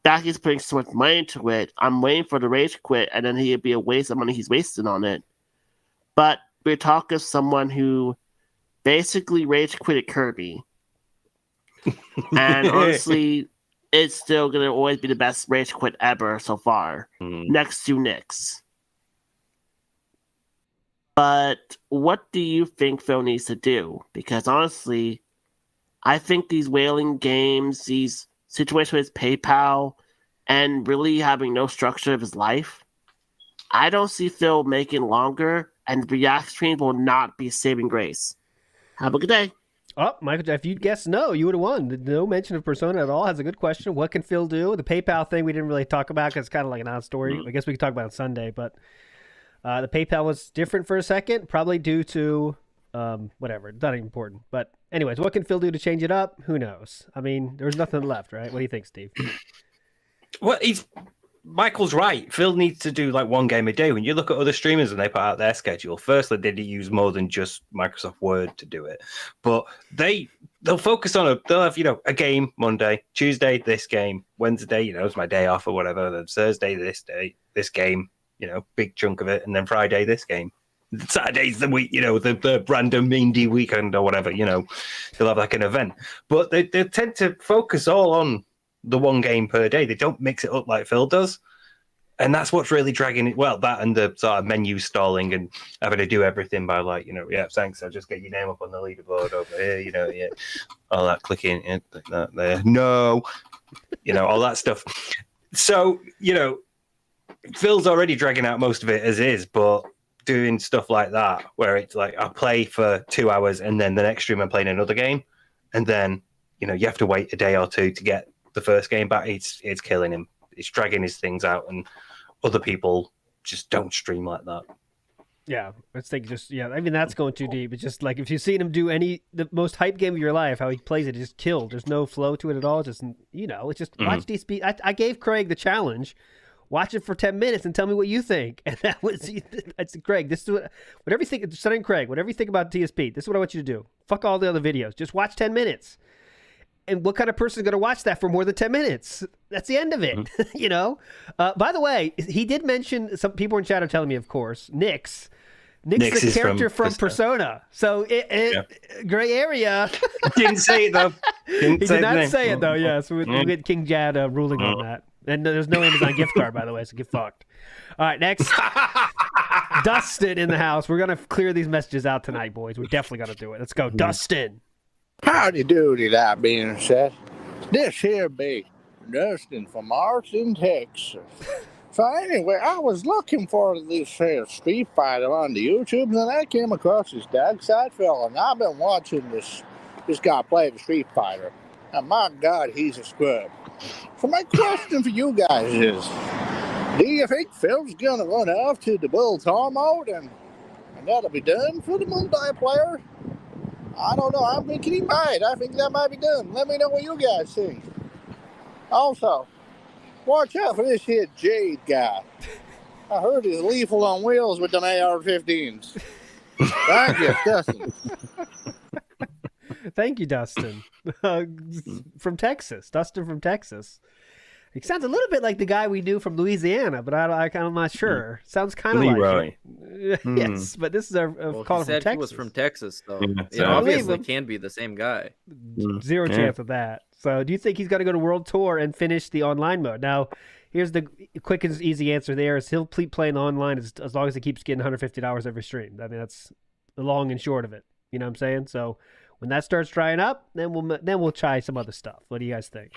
Back he's putting so much money into it. I'm waiting for the rage quit, and then he'd be a waste of money he's wasting on it. But we're talking of someone who basically rage quitted Kirby. And honestly, it's still going to always be the best rage quit ever so far, next to Nyx. But what do you think Phil needs to do? Because honestly, I think these whaling games, these situations with PayPal, and really having no structure of his life, I don't see Phil making longer, and React streams will not be saving grace. Have a good day. Oh, Michael, if you'd guessed no, you would have won. No mention of Persona at all. Has a good question. What can Phil do? The PayPal thing we didn't really talk about because it's kind of like an odd story. I guess we could talk about it on Sunday, but the PayPal was different for a second, probably due to whatever. It's not even important. But anyways, what can Phil do to change it up? Who knows? I mean, there's nothing left, right? What do you think, Steve? Well, Michael's right. Phil needs to do like one game a day. When you look at other streamers and they put out their schedule, firstly, they use more than just Microsoft Word to do it. But they'll focus on they'll have, a game Monday, Tuesday, this game, Wednesday, it's my day off or whatever, then Thursday, this game, big chunk of it, and then Friday, this game. Saturday's the week, the random indie weekend or whatever, they'll have like an event. But they tend to focus all on the one game per day. They don't mix it up like Phil does. And that's what's really dragging it. Well, that and the sort of menu stalling and having to do everything by thanks, I'll just get your name up on the leaderboard over here, all that clicking, that there. No, all that stuff. So, Phil's already dragging out most of it as is, but doing stuff like that, where it's like I play for 2 hours and then the next stream I'm playing another game, and then, you have to wait a day or two to get the first game back. It's killing him. It's dragging his things out, and other people just don't stream like that. Yeah, I think I mean, that's going too deep. It's just like if you've seen him do the most hype game of your life, how he plays it just killed. There's no flow to it at all. Just it's just watch DSP. I gave Craig the challenge. Watch it for 10 minutes and tell me what you think. And that was, it's Craig. This is whatever you think. Studying Craig, whatever you think about DSP, this is what I want you to do. Fuck all the other videos. Just watch 10 minutes. And what kind of person is going to watch that for more than 10 minutes? That's the end of it, By the way, he did mention, some people in chat are telling me, of course, Nyx. Nyx is the character from Persona. So, gray area. Didn't say it, though. He did not say it, though, yeah. So we get King Jad ruling on that. And there's no Amazon gift card, by the way, so get fucked. All right, next. Dustin in the house. We're going to clear these messages out tonight, boys. We're definitely going to do it. Let's go. Dustin. Howdy doody, that being said. This here be Dustin from Austin, Texas. So anyway, I was looking for this Street Fighter on the YouTubes, and I came across this Dark Side fella, and I've been watching this guy play the Street Fighter. And my God, he's a scrub. So my question for you guys is, do you think Phil's gonna run off to the Bull Tar mode and that'll be done for the multiplayer? I don't know. I'm thinking he might. I think that might be done. Let me know what you guys think. Also, watch out for this here Jade guy. I heard he's lethal on wheels with them AR-15s. Thank you, Dustin. Thank you, Dustin. From Texas. Dustin from Texas. He sounds a little bit like the guy we knew from Louisiana, but I'm not sure. Sounds kind of Leroy. like it. Yes, but this is our caller He said from Texas. he was from Texas, so Yeah, it so- obviously can't be the same guy. Zero chance of that. So do you think he's going to go to World Tour and finish the online mode? Now, here's the quick and easy answer there is he'll keep playing online as long as he keeps getting $150 every stream. I mean, that's the long and short of it. You know what I'm saying? So when that starts drying up, then we'll try some other stuff. What do you guys think?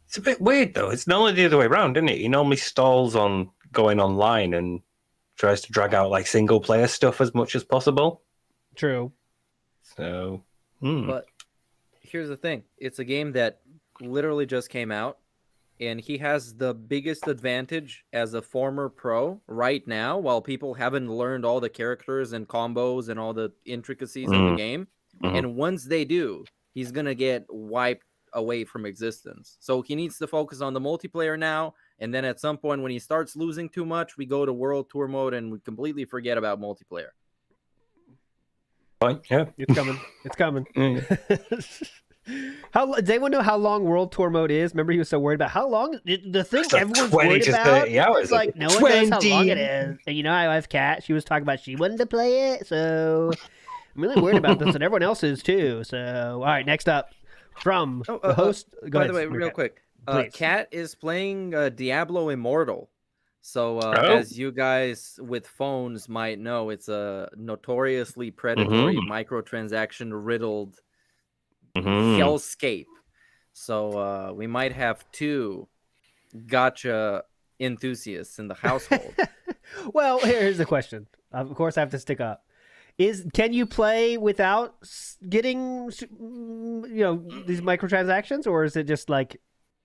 It's a bit weird, though. It's normally the other way around, isn't it? He normally stalls on going online and tries to drag out like single-player stuff as much as possible. True. So, But here's the thing. It's a game that literally just came out, and he has the biggest advantage as a former pro right now, while people haven't learned all the characters and combos and all the intricacies of the game. And once they do, he's going to get wiped away from existence. So he needs to focus on the multiplayer now, and then at some point when he starts losing too much, we go to World Tour mode and we completely forget about multiplayer. Fine, yeah. It's coming. It's coming. Does anyone know how long World Tour mode is? Remember, he was so worried about how long the thing like everyone's 20 worried to about. 30 hours. It's like no one knows how long it is. And you know, I have Kat. She was talking about she wanted to play it, so I'm really worried about this, and everyone else is too. So, all right, next up from the host. Go By ahead, the way, real Kat. quick, Please. Kat is playing Diablo Immortal. So, Oh. as you guys with phones might know, it's a notoriously predatory, microtransaction riddled hellscape. So, we might have two gotcha enthusiasts in the household. Well, here's the question. Of course, I have to stick up. Can you play without getting these microtransactions, or is it just like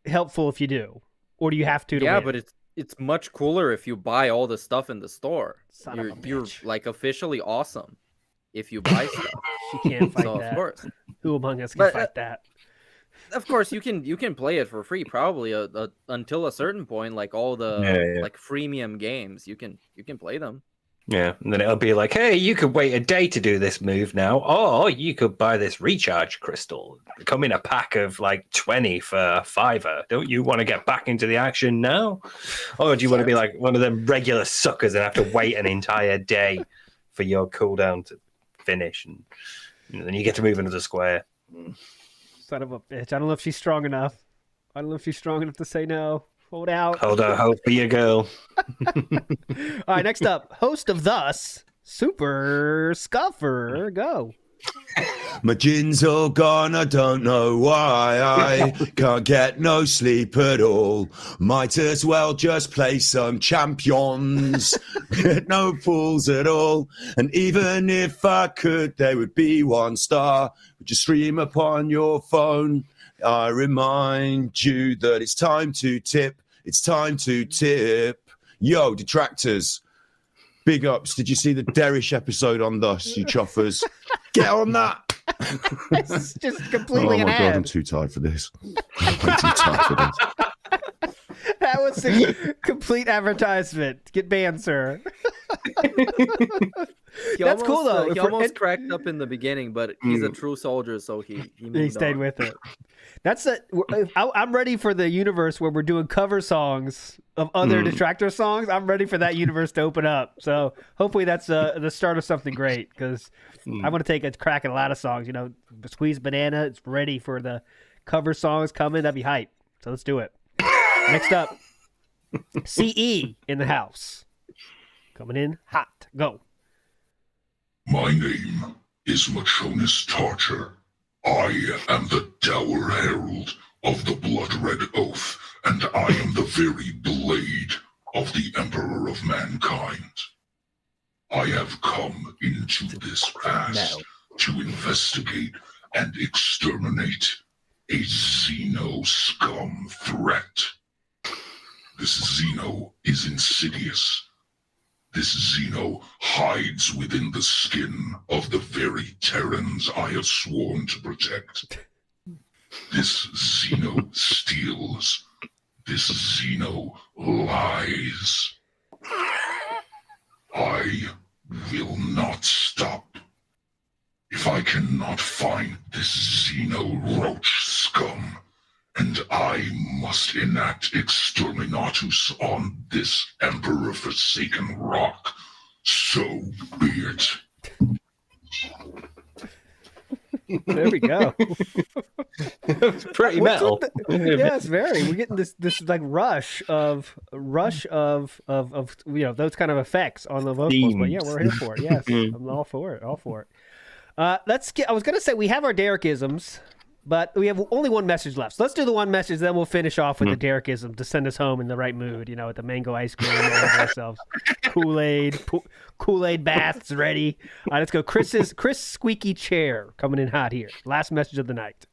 helpful if you do, or do you have to? Yeah, win? but it's much cooler if you buy all the stuff in the store. Son of a You're bitch. like officially awesome if you buy stuff. She can't fight So, that. of course. Who among us can But, fight that? Of course, you can play it for free probably until a certain point. Like all the like freemium games, you can play them. Yeah, and then it'll be like, hey, you could wait a day to do this move now, or you could buy this recharge crystal. Come in a pack of like 20 for $5. Don't you want to get back into the action now? Or do you want to be like one of them regular suckers and have to wait an entire day for your cooldown to finish? And then you get to move another square. Son of a bitch. I don't know if she's strong enough. I don't know if she's strong enough to say no. Hold out. Hold out hope for your girl. All right, next up, host of Thus, Super Scuffer. Go. My gin's all gone, I don't know why. I can't get no sleep at all. Might as well just play some champions. Get no pools at all. And even if I could, there would be 1 star. Would you stream upon your phone? I remind you that it's time to tip. It's time to tip. Yo, detractors. Big ups. Did you see the Derish episode on Thus, you chuffers? Get on that. It's just completely Oh an my ad. god, I'm too tired for this. I'm too tired for this. That was a complete advertisement. Get banned, sir. That's cool, though. He almost cracked up in the beginning, but he's a true soldier, so he moved stayed on. with it. I'm ready for the universe where we're doing cover songs of other detractor songs. I'm ready for that universe to open up. So hopefully that's the start of something great, because I want to take a crack at a lot of songs. You know, Squeeze Banana, it's ready for the cover songs coming. That'd be hype. So let's do it. Next up, CE in the house. Coming in hot. Go. My name is Machonis Tarcher. I am the dour herald of the blood-red oath, and I am the very blade of the Emperor of Mankind. I have come into this past to investigate and exterminate a Xeno scum threat. This Xeno is insidious. This Xeno hides within the skin of the very Terrans I have sworn to protect. This Xeno steals. This Xeno lies. I will not stop. If I cannot find this Xeno roach scum, and I must enact exterminatus on this Emperor-forsaken rock, so be it. There we go. Pretty metal. Yeah, it's very. We're getting this like rush of those kind of effects on the vocals. But yeah, we're here for it. Yes, I'm all for it. All for it. Let's get. I was gonna say we have our Derek-isms, but we have only one message left. So let's do the one message, then we'll finish off with the Derek-ism to send us home in the right mood. With the mango ice cream all over ourselves, Kool-Aid baths ready. All right, let's go. Chris Squeaky Chair coming in hot here. Last message of the night.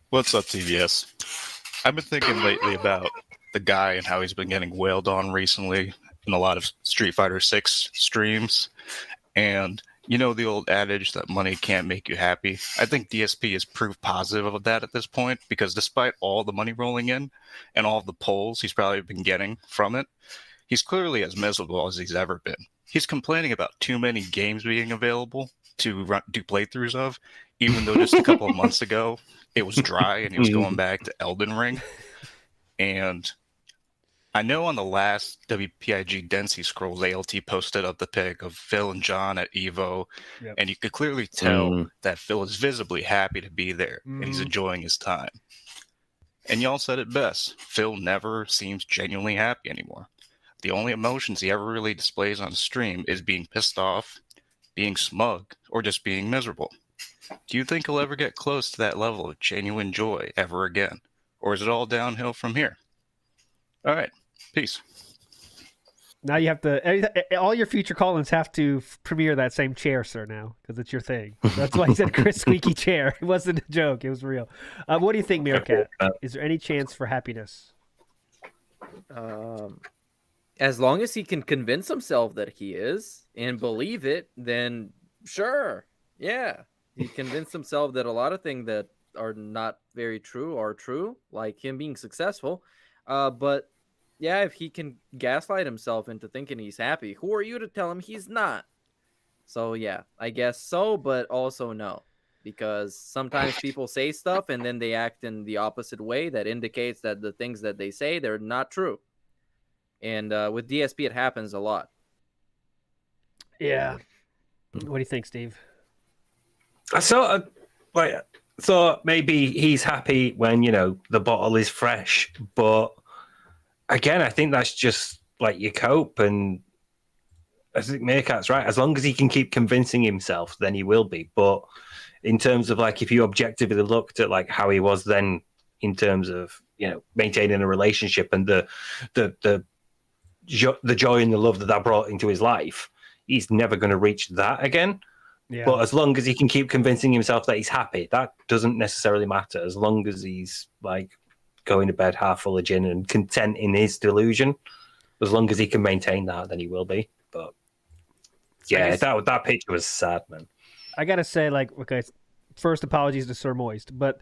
What's up, TBS? I've been thinking lately about the guy and how he's been getting wailed on recently in a lot of Street Fighter 6 streams, and you know the old adage that money can't make you happy? I think DSP is proof positive of that at this point, because despite all the money rolling in and all the polls he's probably been getting from it, he's clearly as miserable as he's ever been. He's complaining about too many games being available to do playthroughs of, even though just a couple of months ago it was dry and he was going back to Elden Ring. And I know on the last WPIG Density Scrolls ALT posted up the pic of Phil and John at EVO, and you could clearly tell that Phil is visibly happy to be there and he's enjoying his time. And y'all said it best, Phil never seems genuinely happy anymore. The only emotions he ever really displays on stream is being pissed off, being smug, or just being miserable. Do you think he'll ever get close to that level of genuine joy ever again? Or is it all downhill from here? All right. Peace. Now you have to, all your future call-ins have to premiere that same chair, sir, now, because it's your thing. That's why he said Chris Squeaky Chair. It wasn't a joke. It was real. What do you think, Meerkat? Is there any chance for happiness? As long as he can convince himself that he is and believe it, then sure. Yeah. He convinced himself that a lot of things that are not very true are true, like him being successful. But yeah, if he can gaslight himself into thinking he's happy, who are you to tell him he's not? So yeah, I guess so, but also no. Because sometimes people say stuff and then they act in the opposite way that indicates that the things that they say, they're not true. And with DSP, it happens a lot. Yeah. What do you think, Steve? I sort of thought maybe he's happy when, the bottle is fresh. But again, I think that's just like you cope. And I think Meerkat's right. As long as he can keep convincing himself, then he will be. But in terms of if you objectively looked at how he was then in terms of, maintaining a relationship and the joy and the love that brought into his life, he's never going to reach that again. Yeah. But as long as he can keep convincing himself that he's happy, that doesn't necessarily matter. As long as he's going to bed half full of gin and content in his delusion, as long as he can maintain that, then he will be. But yeah, that picture was sad, man. I gotta say, okay, first apologies to Sir Moist, but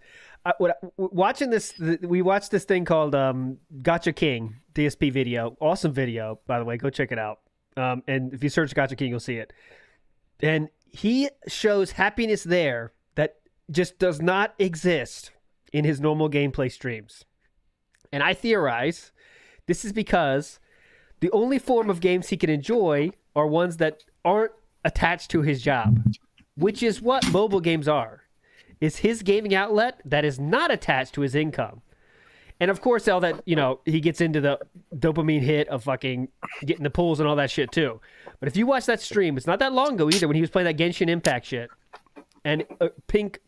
watching this, we watched this thing called Gotcha King DSP video. Awesome video, by the way. Go check it out. And if you search Gotcha King, you'll see it. And he shows happiness there that just does not exist in his normal gameplay streams. And I theorize this is because the only form of games he can enjoy are ones that aren't attached to his job, which is what mobile games are. Is his gaming outlet that is not attached to his income. And of course, all that, he gets into the dopamine hit of fucking getting the pulls and all that shit too. But if you watch that stream, it's not that long ago either when he was playing that Genshin Impact shit. And a pink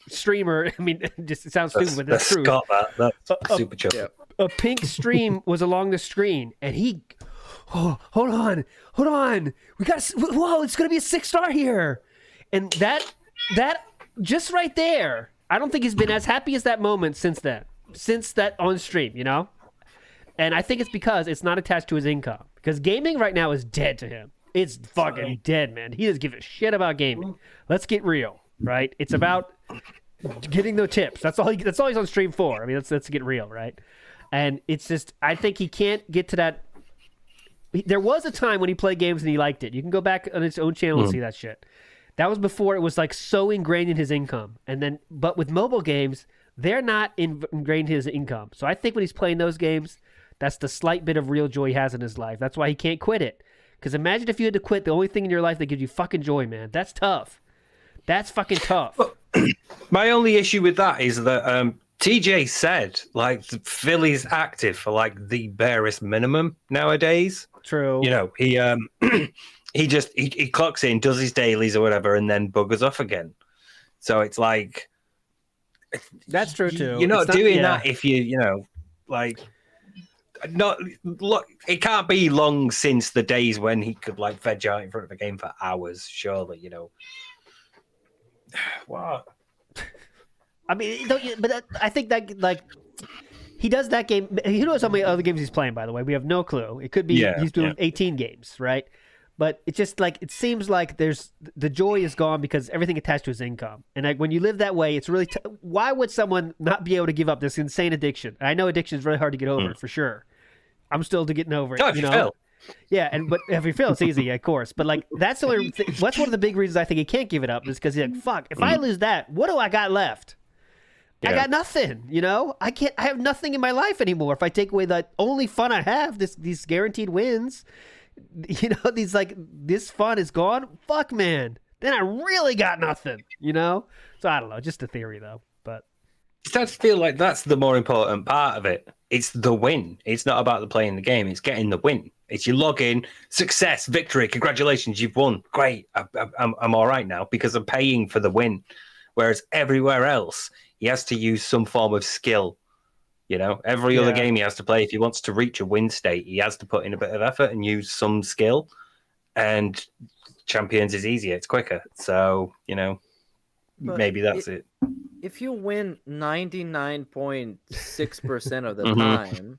streamer, I mean, it sounds stupid, but that's true. That's super chill. A pink stream was along the screen, and he, hold on. We got, whoa, it's going to be a 6-star here. And that just right there I don't think he's been as happy as that moment since then. Since that on stream, you know? And I think it's because it's not attached to his income. Because gaming right now is dead to him. It's fucking dead, man. He doesn't give a shit about gaming. Let's get real, right? It's about getting the tips. That's all he's on stream for. I mean, let's get real, right? And it's just, I think he can't get to that. There was a time when he played games and he liked it. You can go back on his own channel and see that shit. That was before it was like so ingrained in his income. And then, but with mobile games, they're not ingrained in his income. So I think when he's playing those games, that's the slight bit of real joy he has in his life. That's why he can't quit it. Because imagine if you had to quit the only thing in your life that gives you fucking joy, man. That's tough. That's fucking tough. My only issue with that is that TJ said, like, Philly's active for, like, the barest minimum nowadays. True. You know, he he clocks in, does his dailies or whatever, and then buggers off again. So it's like... That's true, too. You're not doing that if you know, like... Not look. It can't be long since the days when he could like veg out in front of a game for hours. Surely, you know. What? I mean, but I think that like he does that game. Who knows how many other games he's playing? By the way, we have no clue. It could be he's doing 18 games, right? But it's just like it seems like there's the joy is gone because everything attached to his income. And like when you live that way, it's really why would someone not be able to give up this insane addiction? And I know addiction is really hard to get over for sure. I'm still getting over it. Oh, if you know? fail. Yeah, but if you fail, it's easy, of course. But like that's the only that's one of the big reasons I think he can't give it up is because he's like, fuck, if I lose that, what do I got left? I got nothing, you know? I have nothing in my life anymore. If I take away the only fun I have, these guaranteed wins, you know, this fun is gone. Fuck, man. Then I really got nothing, you know? So I don't know, just a theory though. But it starts to feel like that's the more important part of it. It's the win. It's not about the playing the game. It's getting the win. It's you log in, success, victory, congratulations, you've won. Great. I'm all right now because I'm paying for the win. Whereas everywhere else, he has to use some form of skill. You know, every other game he has to play, if he wants to reach a win state, he has to put in a bit of effort and use some skill. And Champions is easier. It's quicker. So, you know, maybe that's it. If you win 99.6% of the time,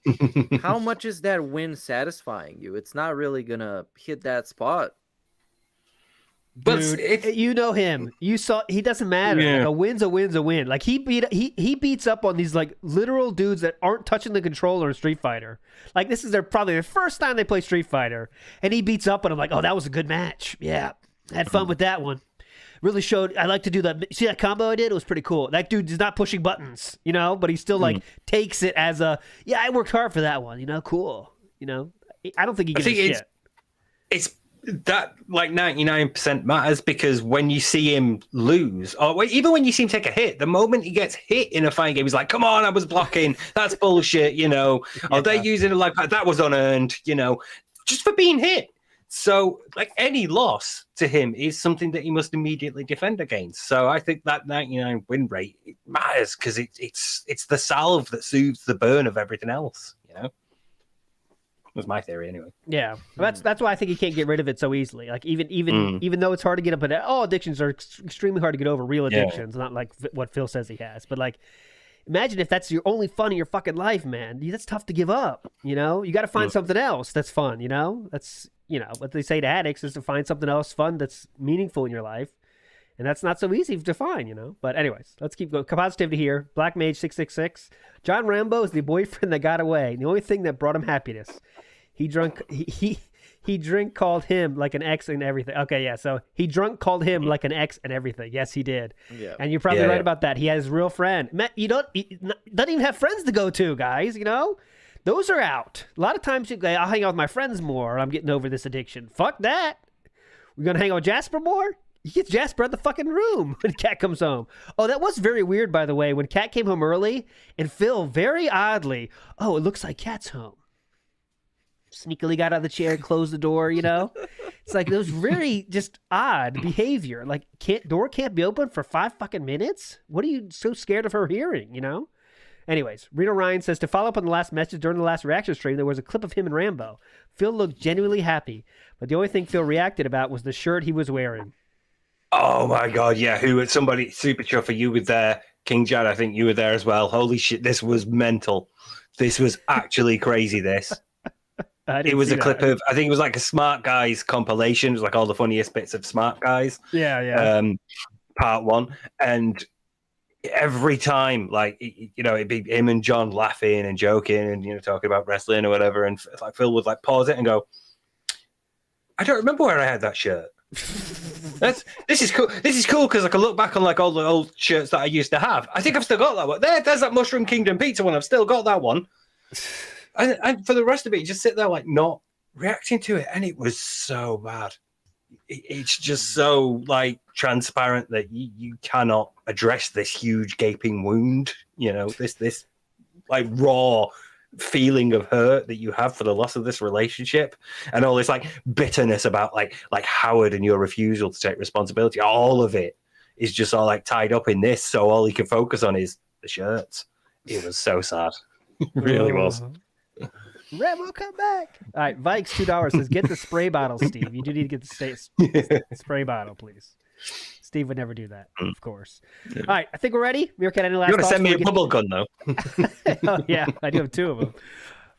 how much is that win satisfying you? It's not really going to hit that spot. Dude, you know him. You saw he doesn't matter. Yeah. Like a win's a win's a win. Like he beats up on these like literal dudes that aren't touching the controller in Street Fighter. Like this is probably their first time they play Street Fighter, and he beats up on them like, oh, that was a good match. Yeah, had fun with that one. Really showed I like to do that. See that combo I did? It was pretty cool. That dude is not pushing buttons, you know, but he still like takes it as a I worked hard for that one, you know, cool. You know, I don't think he gives a shit. It's that like 99% matters because when you see him lose, or even when you see him take a hit, the moment he gets hit in a fighting game, he's like, come on, I was blocking. That's bullshit, you know. Or they're using it like that was unearned, you know, just for being hit. So, like, any loss to him is something that he must immediately defend against. So I think that 99 win rate matters because it's the salve that soothes the burn of everything else, you know? Was my theory anyway. Yeah, that's why I think he can't get rid of it so easily. Like even though it's hard to get up, but all addictions are extremely hard to get over. Real addictions, not like what Phil says he has. But like, imagine if that's your only fun in your fucking life, man. That's tough to give up. You know, you got to find something else that's fun. You know, that's what they say to addicts is to find something else fun that's meaningful in your life, and that's not so easy to find. You know, but anyways, let's keep going. Positivity here. Black Mage 666. John Rambo is the boyfriend that got away. The only thing that brought him happiness. He drunk called him like an ex and everything. Okay, yeah. So he drunk called him like an ex and everything. Yes, he did. Yeah. And you're probably right about that. He has his real friend. Matt, he doesn't even have friends to go to, guys. You know, those are out. A lot of times I'll hang out with my friends more. I'm getting over this addiction. Fuck that. We're gonna hang out with Jasper more. He gets Jasper out the fucking room when Kat comes home. Oh, that was very weird, by the way. When Kat came home early and Phil very oddly, it looks like Kat's home. Sneakily got out of the chair, closed the door, you know? It's like those very just odd behavior. Like, door can't be open for 5 fucking minutes? What are you so scared of her hearing, you know? Anyways, Reno Ryan says, to follow up on the last message during the last reaction stream, there was a clip of him and Rambo. Phil looked genuinely happy, but the only thing Phil reacted about was the shirt he was wearing. Oh my God, yeah. Somebody, Super Chuffer, you were there. King Jad, I think you were there as well. Holy shit, this was mental. This was actually crazy, this. It was a clip of, I think it was like a Smart Guys compilation. It was like all the funniest bits of Smart Guys. Yeah. Part 1. And every time, like, you know, it'd be him and John laughing and joking and, you know, talking about wrestling or whatever. And like Phil would like pause it and go, I don't remember where I had that shirt. This is cool. This is cool because I can look back on like all the old shirts that I used to have. I think I've still got that one. There's that Mushroom Kingdom pizza one. I've still got that one. And for the rest of it, you just sit there like not reacting to it, and it was so bad. It's just so like transparent that you cannot address this huge gaping wound. You know, this like raw feeling of hurt that you have for the loss of this relationship, and all this like bitterness about like Howard and your refusal to take responsibility. All of it is just all like tied up in this. So all he can focus on is the shirts. It was so sad. It really was. Remo, come back. All right, Vikes $2 says, get the spray bottle, Steve. You do need to get the spray bottle, please. Steve would never do that, of course. All right, I think we're ready. Meerkat, any last You want to thoughts send me a before we bubble gun, though? Oh, yeah, I do have 2 of them.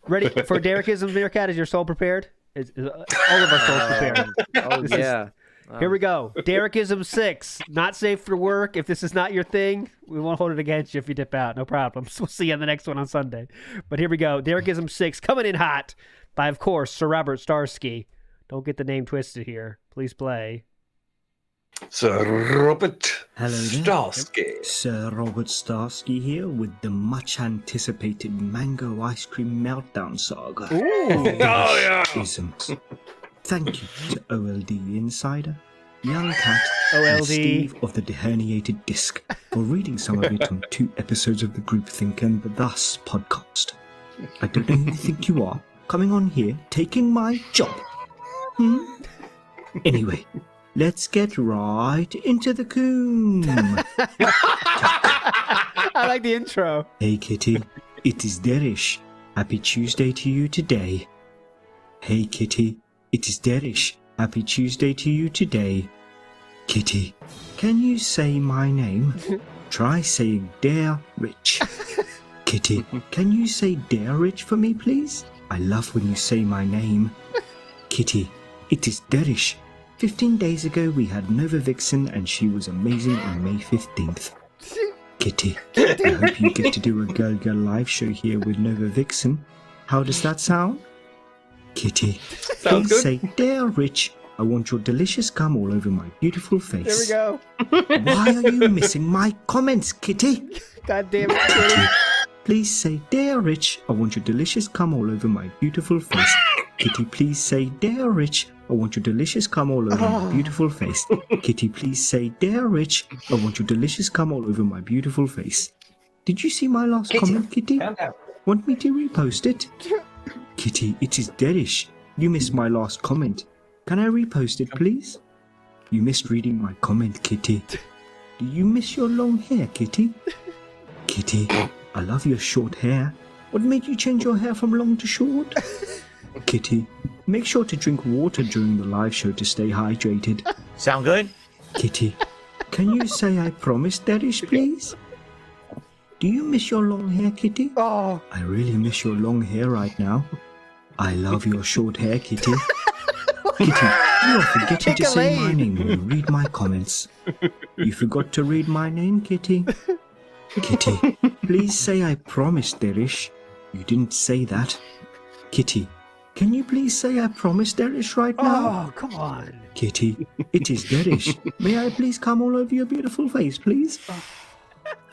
Ready for Derekism, Meerkat? Is your soul prepared? Is all of our souls prepared? Yeah. Here we go. Derekism 6. Not safe for work. If this is not your thing, we won't hold it against you if you dip out. No problem. We'll see you on the next one on Sunday. But here we go. Derekism 6 coming in hot by, of course, Sir Robert Starsky. Don't get the name twisted here. Please play. Sir Robert Starsky. Sir Robert Starsky here with the much anticipated mango ice cream meltdown saga. Isms. Thank you to OLD Insider, Young Cat, and Steve of the Deherniated Disc for reading some of it on 2 episodes of the Groupthink and the Thus podcast. I don't know who you think you are, coming on here, taking my job. Anyway, let's get right into the coom. I like the intro. Hey Kitty, it is Derish. Happy Tuesday to you today. Hey Kitty, it is Derish. Happy Tuesday to you today. Kitty, can you say my name? Try saying Dare Rich. Kitty, can you say Dare Rich for me, please? I love when you say my name. Kitty, it is Derish. 15 days ago we had Nova Vixen and she was amazing on May 15th. Kitty, I hope you get to do a Girl Girl live show here with Nova Vixen. How does that sound? Kitty, please say, Dare Rich, I want your delicious cum all over my beautiful face. There we go. Why are you missing my comments, Kitty? God damn it, Kitty. Please say, Dare Rich, I want your delicious cum all over my beautiful face. Kitty, please say, Dare Rich, I want your delicious cum all over my beautiful face. Kitty, please say, Dare Rich, I want your delicious cum all over my beautiful face. Did you see my last comment, Kitty? Want me to repost it? Kitty, it is Derish. You missed my last comment. Can I repost it, please? You missed reading my comment, Kitty. Do you miss your long hair, Kitty? Kitty, I love your short hair. What made you change your hair from long to short? Kitty, make sure to drink water during the live show to stay hydrated. Sound good? Kitty, can you say I promise, Derish, please? Do you miss your long hair, Kitty? Oh. I really miss your long hair right now. I love your short hair, Kitty. Kitty, you are forgetting to say my name when you read my comments. You forgot to read my name, Kitty. Kitty, please say I promise, Derish. You didn't say that. Kitty, can you please say I promise, Derish, right now? Oh, come on. Kitty, it is Derish. May I please come all over your beautiful face, please?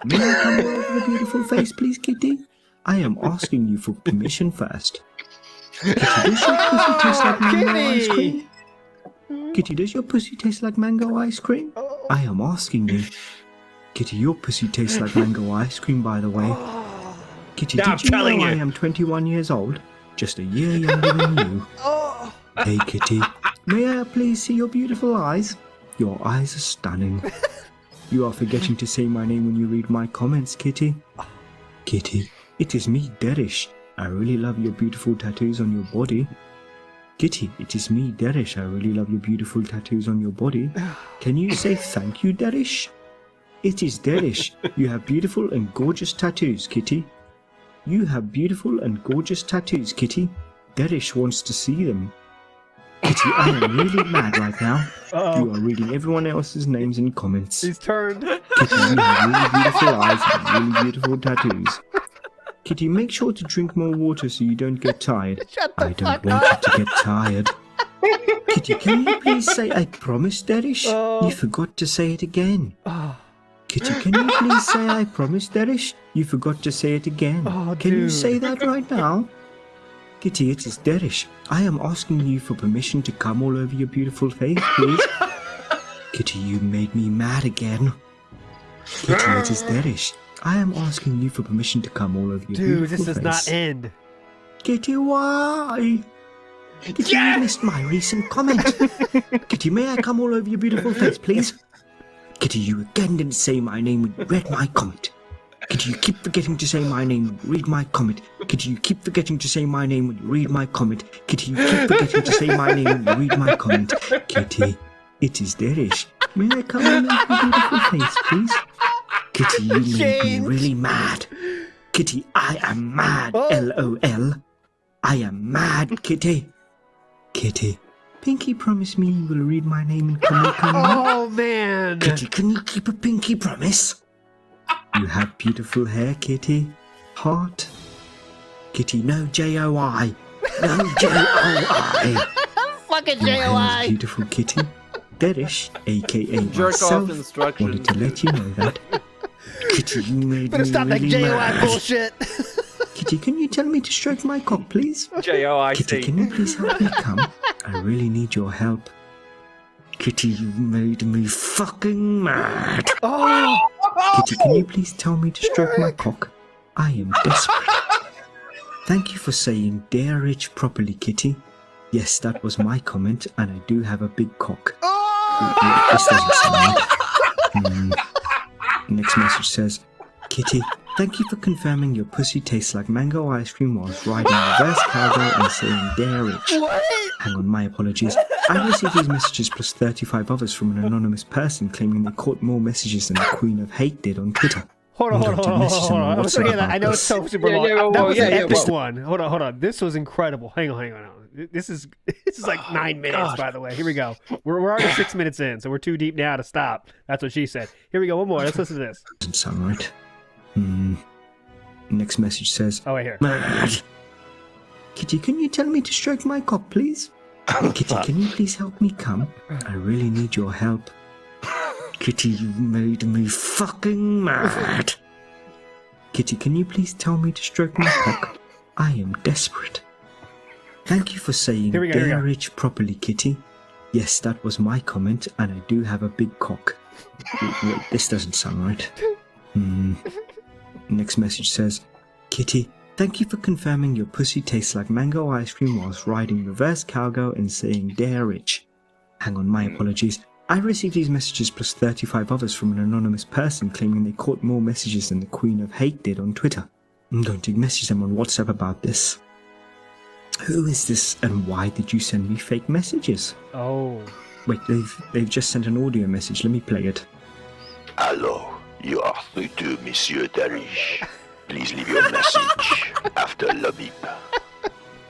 May I come all over your beautiful face, please, Kitty? I am asking you for permission first. Kitty, does your pussy taste like mango ice cream? Kitty, does your pussy taste like mango ice cream? I am asking you. Kitty, your pussy tastes like mango ice cream, by the way. Kitty, did you know I am 21 years old? Just a year younger than you. Hey, Kitty, may I please see your beautiful eyes? Your eyes are stunning. You are forgetting to say my name when you read my comments, Kitty. Kitty, it is me, Derish. I really love your beautiful tattoos on your body. Kitty, it is me, Derish. I really love your beautiful tattoos on your body. Can you say thank you, Derish? it is Derish. You have beautiful and gorgeous tattoos, Kitty. You have beautiful and gorgeous tattoos, Kitty. Derish wants to see them. Kitty, I am really mad right now. You are reading everyone else's names in comments. He's turned. Kitty, you have really beautiful eyes and really beautiful tattoos. Kitty, make sure to drink more water so you don't get tired. I don't want you to get tired. Kitty, can you please say I promise, Derish? You forgot to say it again. Kitty, can you please say I promise, Derish? You forgot to say it again. Can you say that right now? Kitty, it is Derish. I am asking you for permission to come all over your beautiful face, please. Kitty, you made me mad again. Kitty, it is Derish. I am asking you for permission to come all over your beautiful face. Dude, this does not end. Kitty, why? Kitty, you missed my recent comment. Kitty, may I come all over your beautiful face, please? Kitty, you again didn't say my name when you read my comment. Kitty, you keep forgetting to say my name when you read my comment. Kitty, you keep forgetting to say my name when you read my comment. Kitty, you keep forgetting to say my name when you read my comment. Kitty, it is Derish. May I come all over your beautiful face, please? Kitty, you made me really mad. Kitty, I am mad. LOL. I am mad, Kitty. Kitty, Pinky, promise me you will read my name in comment. Oh, man. Kitty, can you keep a pinky promise? You have beautiful hair, Kitty. Heart. Kitty, no J-O-I. No J-O-I. Fucking Your hair J-O-I. is beautiful, Kitty. Derish, a.k.a. Jerk off myself, instructions. wanted to let you know that. Kitty, you made Better me stop that really J-O-I mad. bullshit. Kitty, can you tell me to stroke my cock, please? J-O-I-C. Kitty, can you please help me come? I really need your help. Kitty, you made me fucking mad. Kitty, can you please tell me to stroke my cock? I am desperate. Thank you for saying "Dear Rich" properly, Kitty. Yes, that was my comment, and I do have a big cock. This doesn't sound right. Next message says, Kitty, thank you for confirming your pussy tastes like mango ice cream whilst riding reverse cowgirl and saying "Dare Rich." Hang on, my apologies. I received these messages plus 35 others from an anonymous person claiming they caught more messages than the Queen of Hate did on Twitter. Hold on. I was looking at that. I know it's so super long. That was an epic one. Hold on. This was incredible. Hang on. This is like 9 minutes, by the way. Here we go. We're already 6 minutes in, so we're too deep now to stop. That's what she said. Here we go. One more. Let's listen to this. Doesn't sound right. Next message says, Oh, wait, here. Mad. Kitty, can you tell me to stroke my cock, please? Kitty, can you please help me come? I really need your help. Kitty, you made me fucking mad. Kitty, can you please tell me to stroke my cock? I am desperate. Thank you for saying "Dare Rich" properly, Kitty. Yes, that was my comment, and I do have a big cock. Wait, this doesn't sound right. Next message says, Kitty, thank you for confirming your pussy tastes like mango ice cream whilst riding reverse cowgirl and saying "Dare Rich." Hang on, my apologies. I received these messages plus 35 others from an anonymous person claiming they caught more messages than the Queen of Hate did on Twitter. I'm going to message them on WhatsApp about this. Who is this and why did you send me fake messages? Oh. Wait, they've just sent an audio message. Let me play it. Hello, you are through to Monsieur Derish. Please leave your message after le beep.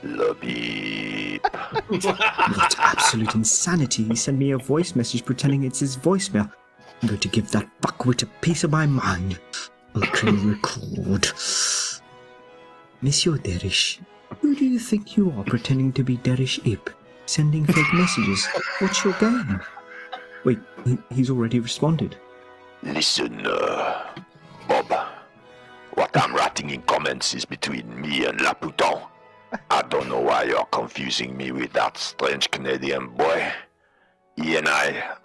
Le beep. What absolute insanity. He sent me a voice message pretending it's his voicemail. I'm going to give that fuckwit a piece of my mind. Okay, record. Monsieur Derish, who do you think you are pretending to be Derish Ip? Sending fake messages? What's your game? Wait, he's already responded. Listen, Bob. What I'm writing in comments is between me and Laputon. I don't know why you're confusing me with that strange Canadian boy. He and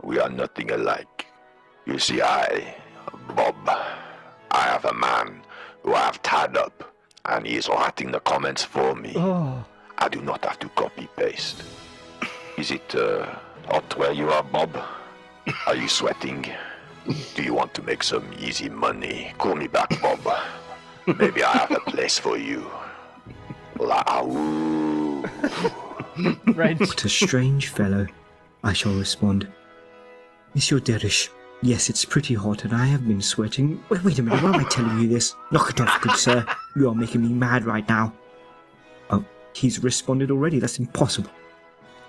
we are nothing alike. You see, Bob, I have a man who I have tied up, and he is writing the comments for me. Oh. I do not have to copy-paste. Is it hot where you are, Bob? Are you sweating? Do you want to make some easy money? Call me back, Bob. Maybe I have a place for you. What a strange fellow. I shall respond. Monsieur Derish, Yes, it's pretty hot and I have been sweating. Wait a minute, why am I telling you this? Knock it off, good sir. You are making me mad right now. Oh, he's responded already. That's impossible.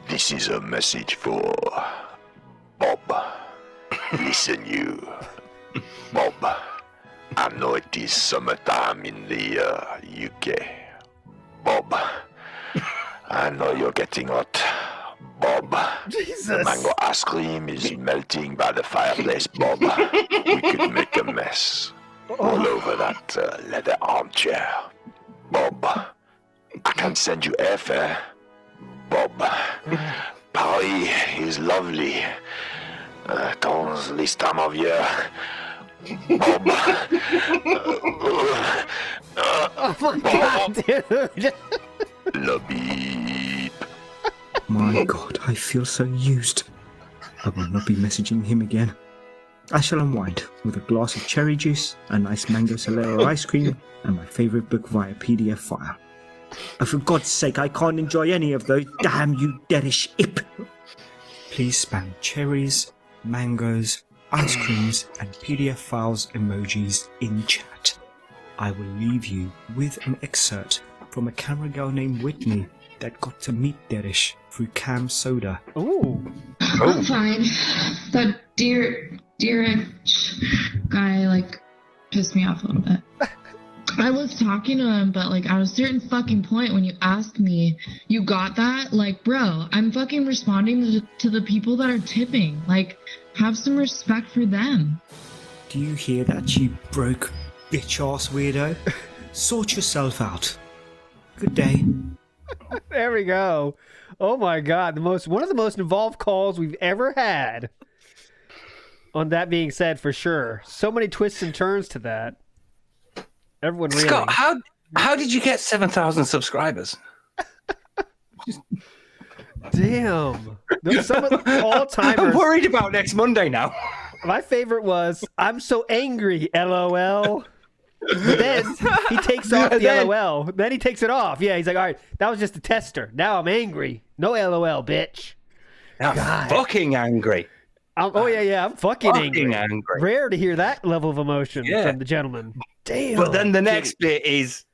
This is a message for Bob. Listen, you. Bob, I know it is summertime in the UK. Bob, I know you're getting hot. Bob, the mango ice cream is melting by the fireplace, Bob. We could make a mess all over that leather armchair. Bob, I can send you airfare. Bob, Paris is lovely. Dans this time of year. Bob. Oh my god, dude. Le beep. My God, I feel so used. I will not be messaging him again. I shall unwind with a glass of cherry juice, a nice mango Solero ice cream, and my favourite book via PDF file. Oh, for God's sake, I can't enjoy any of those. Damn you, deadish ip! Please spam cherries, mangoes, ice creams, and PDF files emojis in chat. I will leave you with an excerpt from a camera girl named Whitney that got to meet Derish through Cam Soda. Ooh. I'm fine. That Derek guy, pissed me off a little bit. I was talking to him, but, at a certain fucking point when you asked me, you got that? Bro, I'm fucking responding to the people that are tipping. Have some respect for them. Do you hear that, you broke bitch-ass weirdo? Sort yourself out. Good day. There we go. Oh my god, one of the most involved calls we've ever had. On that being said, for sure. So many twists and turns to that. Everyone really. Scott, how did you get 7,000 subscribers? Damn. Those some of the all-timers. I'm worried about next Monday now. My favorite was, I'm so angry, LOL. But then he takes off the LOL. Then he takes it off. Yeah, he's like, all right, that was just a tester. Now I'm angry. No LOL, bitch. I'm fucking angry. I'm fucking angry. Rare to hear that level of emotion from the gentleman. Damn. But then the next bit is,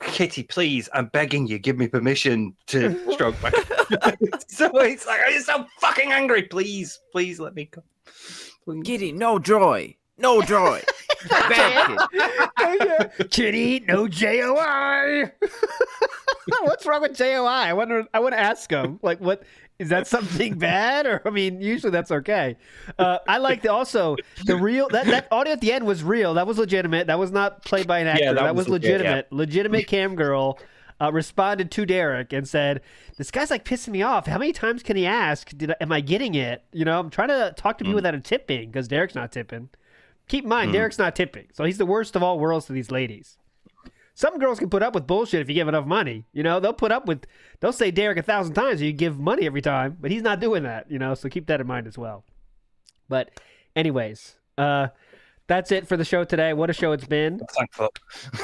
Kitty, please, I'm begging you, give me permission to stroke my... So it's like, I'm so fucking angry. Please let me go. Please. Kitty, no joy. No joy. Bad kid. Kitty, no JOI. What's wrong with JOI? I want to ask him. What is that something bad? Or usually that's okay. I like the real that audio at the end was real. That was legitimate. That was not played by an actor. Yeah, that was legitimate. Yeah. Legitimate cam girl responded to Derek and said, "This guy's pissing me off. How many times can he ask? Am I getting it? I'm trying to talk to people that are tipping because Derek's not tipping." Keep in mind, Derek's not tipping, so he's the worst of all worlds to these ladies. Some girls can put up with bullshit if you give enough money. They'll say Derek 1,000 times and you give money every time, but he's not doing that, so keep that in mind as well. But anyways, that's it for the show today. What a show it's been. Thank fuck.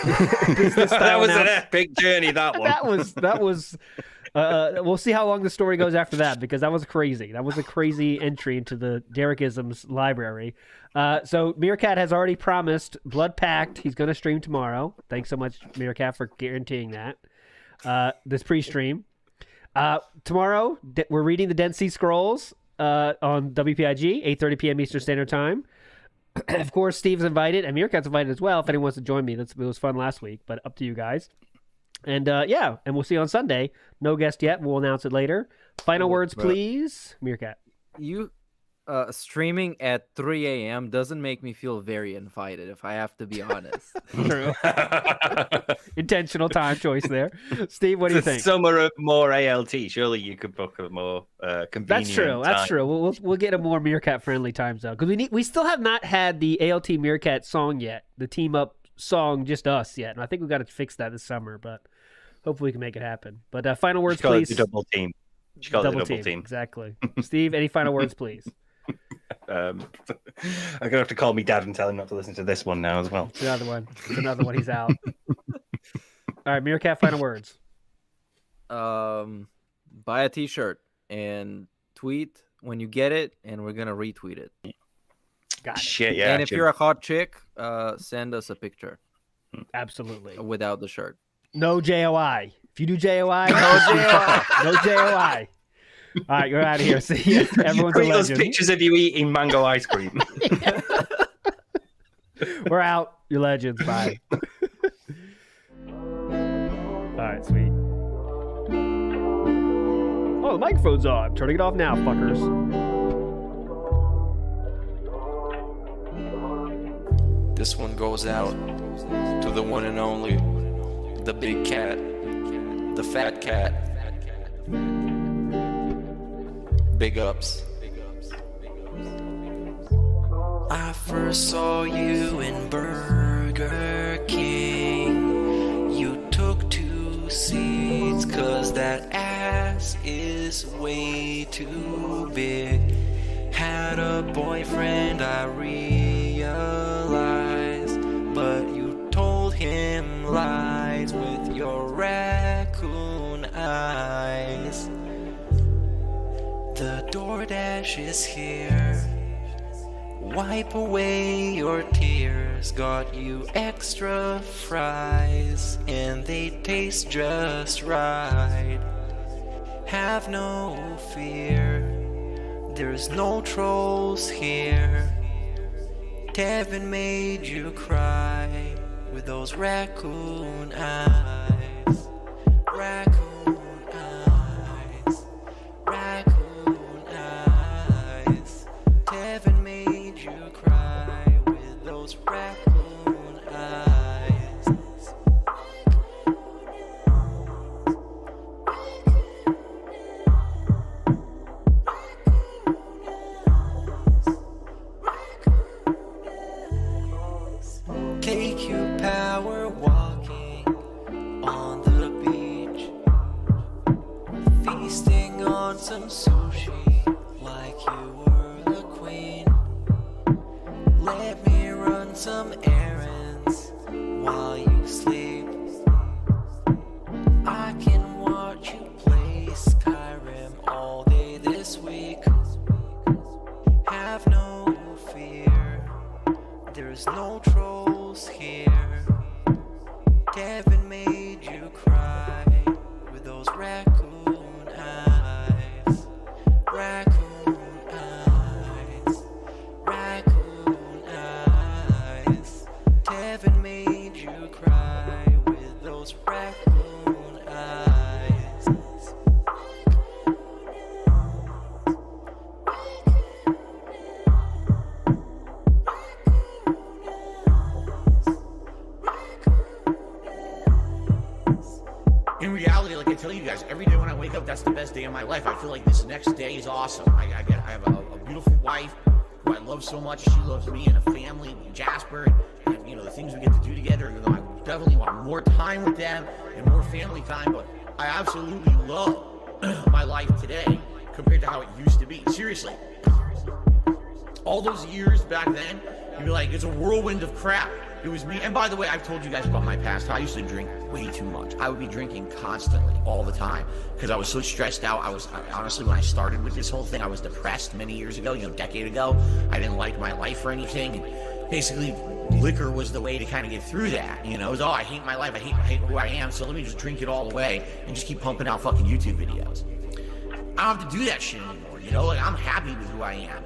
That was an epic journey, that one. that was we'll see how long the story goes after that, because that was crazy. That was a crazy entry into the Derekisms library. So Meerkat has already promised Blood Pact. He's going to stream tomorrow. Thanks so much, Meerkat, for guaranteeing that. This pre-stream. Tomorrow, we're reading the Dead Sea Scrolls on WPIG, 8:30 p.m. Eastern Standard Time. Of course, Steve's invited, and Meerkat's invited as well if anyone wants to join me. It was fun last week, but up to you guys. And and we'll see you on Sunday. No guest yet. We'll announce it later. Final words, please. Meerkat. You streaming at 3 a.m. doesn't make me feel very invited, if I have to be honest. True. Intentional time choice there. Steve, what do you think? Summer more ALT. Surely you could book a more convenient That's true. That's time. true. We'll get a more Meerkat friendly time zone, because we still have not had the ALT Meerkat song yet. The team up song, just us yet. And I think we've got to fix that this summer, but hopefully we can make it happen. But final words, please. Double team. Double team. Exactly. Steve, any final words, please? I'm gonna have to call me dad and tell him not to listen to this one now as well. It's another one. He's out. All right, Meerkat, final words. Buy a t-shirt and tweet when you get it, and we're gonna retweet it. Got it. Shit, yeah. And if you're a hot chick, send us a picture. Absolutely. Without the shirt. No JOI. If you do JOI, no JOI. No JOI. All right, you're out of here. See you. Everyone's a Tweet those legend. pictures of you eating mango ice cream. We're out. You're legends. Bye. All right, sweet. Oh, the microphone's on. Turning it off now, fuckers. This one goes out to the one and only, the big cat, the fat cat. Big ups. I first saw you in Burger King. You took 2 seats 'cause that ass is way too big. Had a boyfriend, I realized, but you told him lies with your raccoon eyes. The DoorDash is here. Wipe away your tears. Got you extra fries, and they taste just right. Have no fear, there's no trolls here. Kevin made you cry with those raccoon eyes. Raccoon eyes. Raccoon eyes. Kevin made you cry with those raccoon eyes. KQ power walking on the beach, feasting on some sushi like you were the queen. Let me run some errands while you sleep. I can watch you play Skyrim all day this week. Have no fear, there's no trolls here. Kevin made you cry with those raccoon eyes. Raccoon eyes. Raccoon eyes. Kevin made you cry with those raccoon eyes. In reality, like I tell you guys, every day when I wake up, that's the best day of my life. I feel like this next day is awesome. I have a beautiful wife who I love so much. She loves me and a family, Jasper, and you know the things we get to do together. You know, I definitely want more time with them and more family time. But I absolutely love my life today compared to how it used to be. Seriously, all those years back then, you'd be like, it's a whirlwind of crap. It was me. And by the way, I've told you guys about my past. I used to drink way too much. I would be drinking constantly, all the time, because I was so stressed out. Honestly, when I started with this whole thing, I was depressed many years ago, a decade ago. I didn't like my life or anything. And basically, liquor was the way to kind of get through that. It was, I hate my life. I hate who I am. So let me just drink it all away and just keep pumping out fucking YouTube videos. I don't have to do that shit anymore. Like, I'm happy with who I am.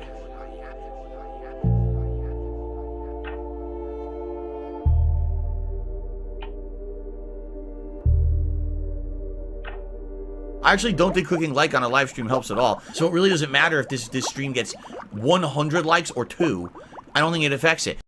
I actually don't think clicking like on a live stream helps at all. So it really doesn't matter if this stream gets 100 likes or 2. I don't think it affects it.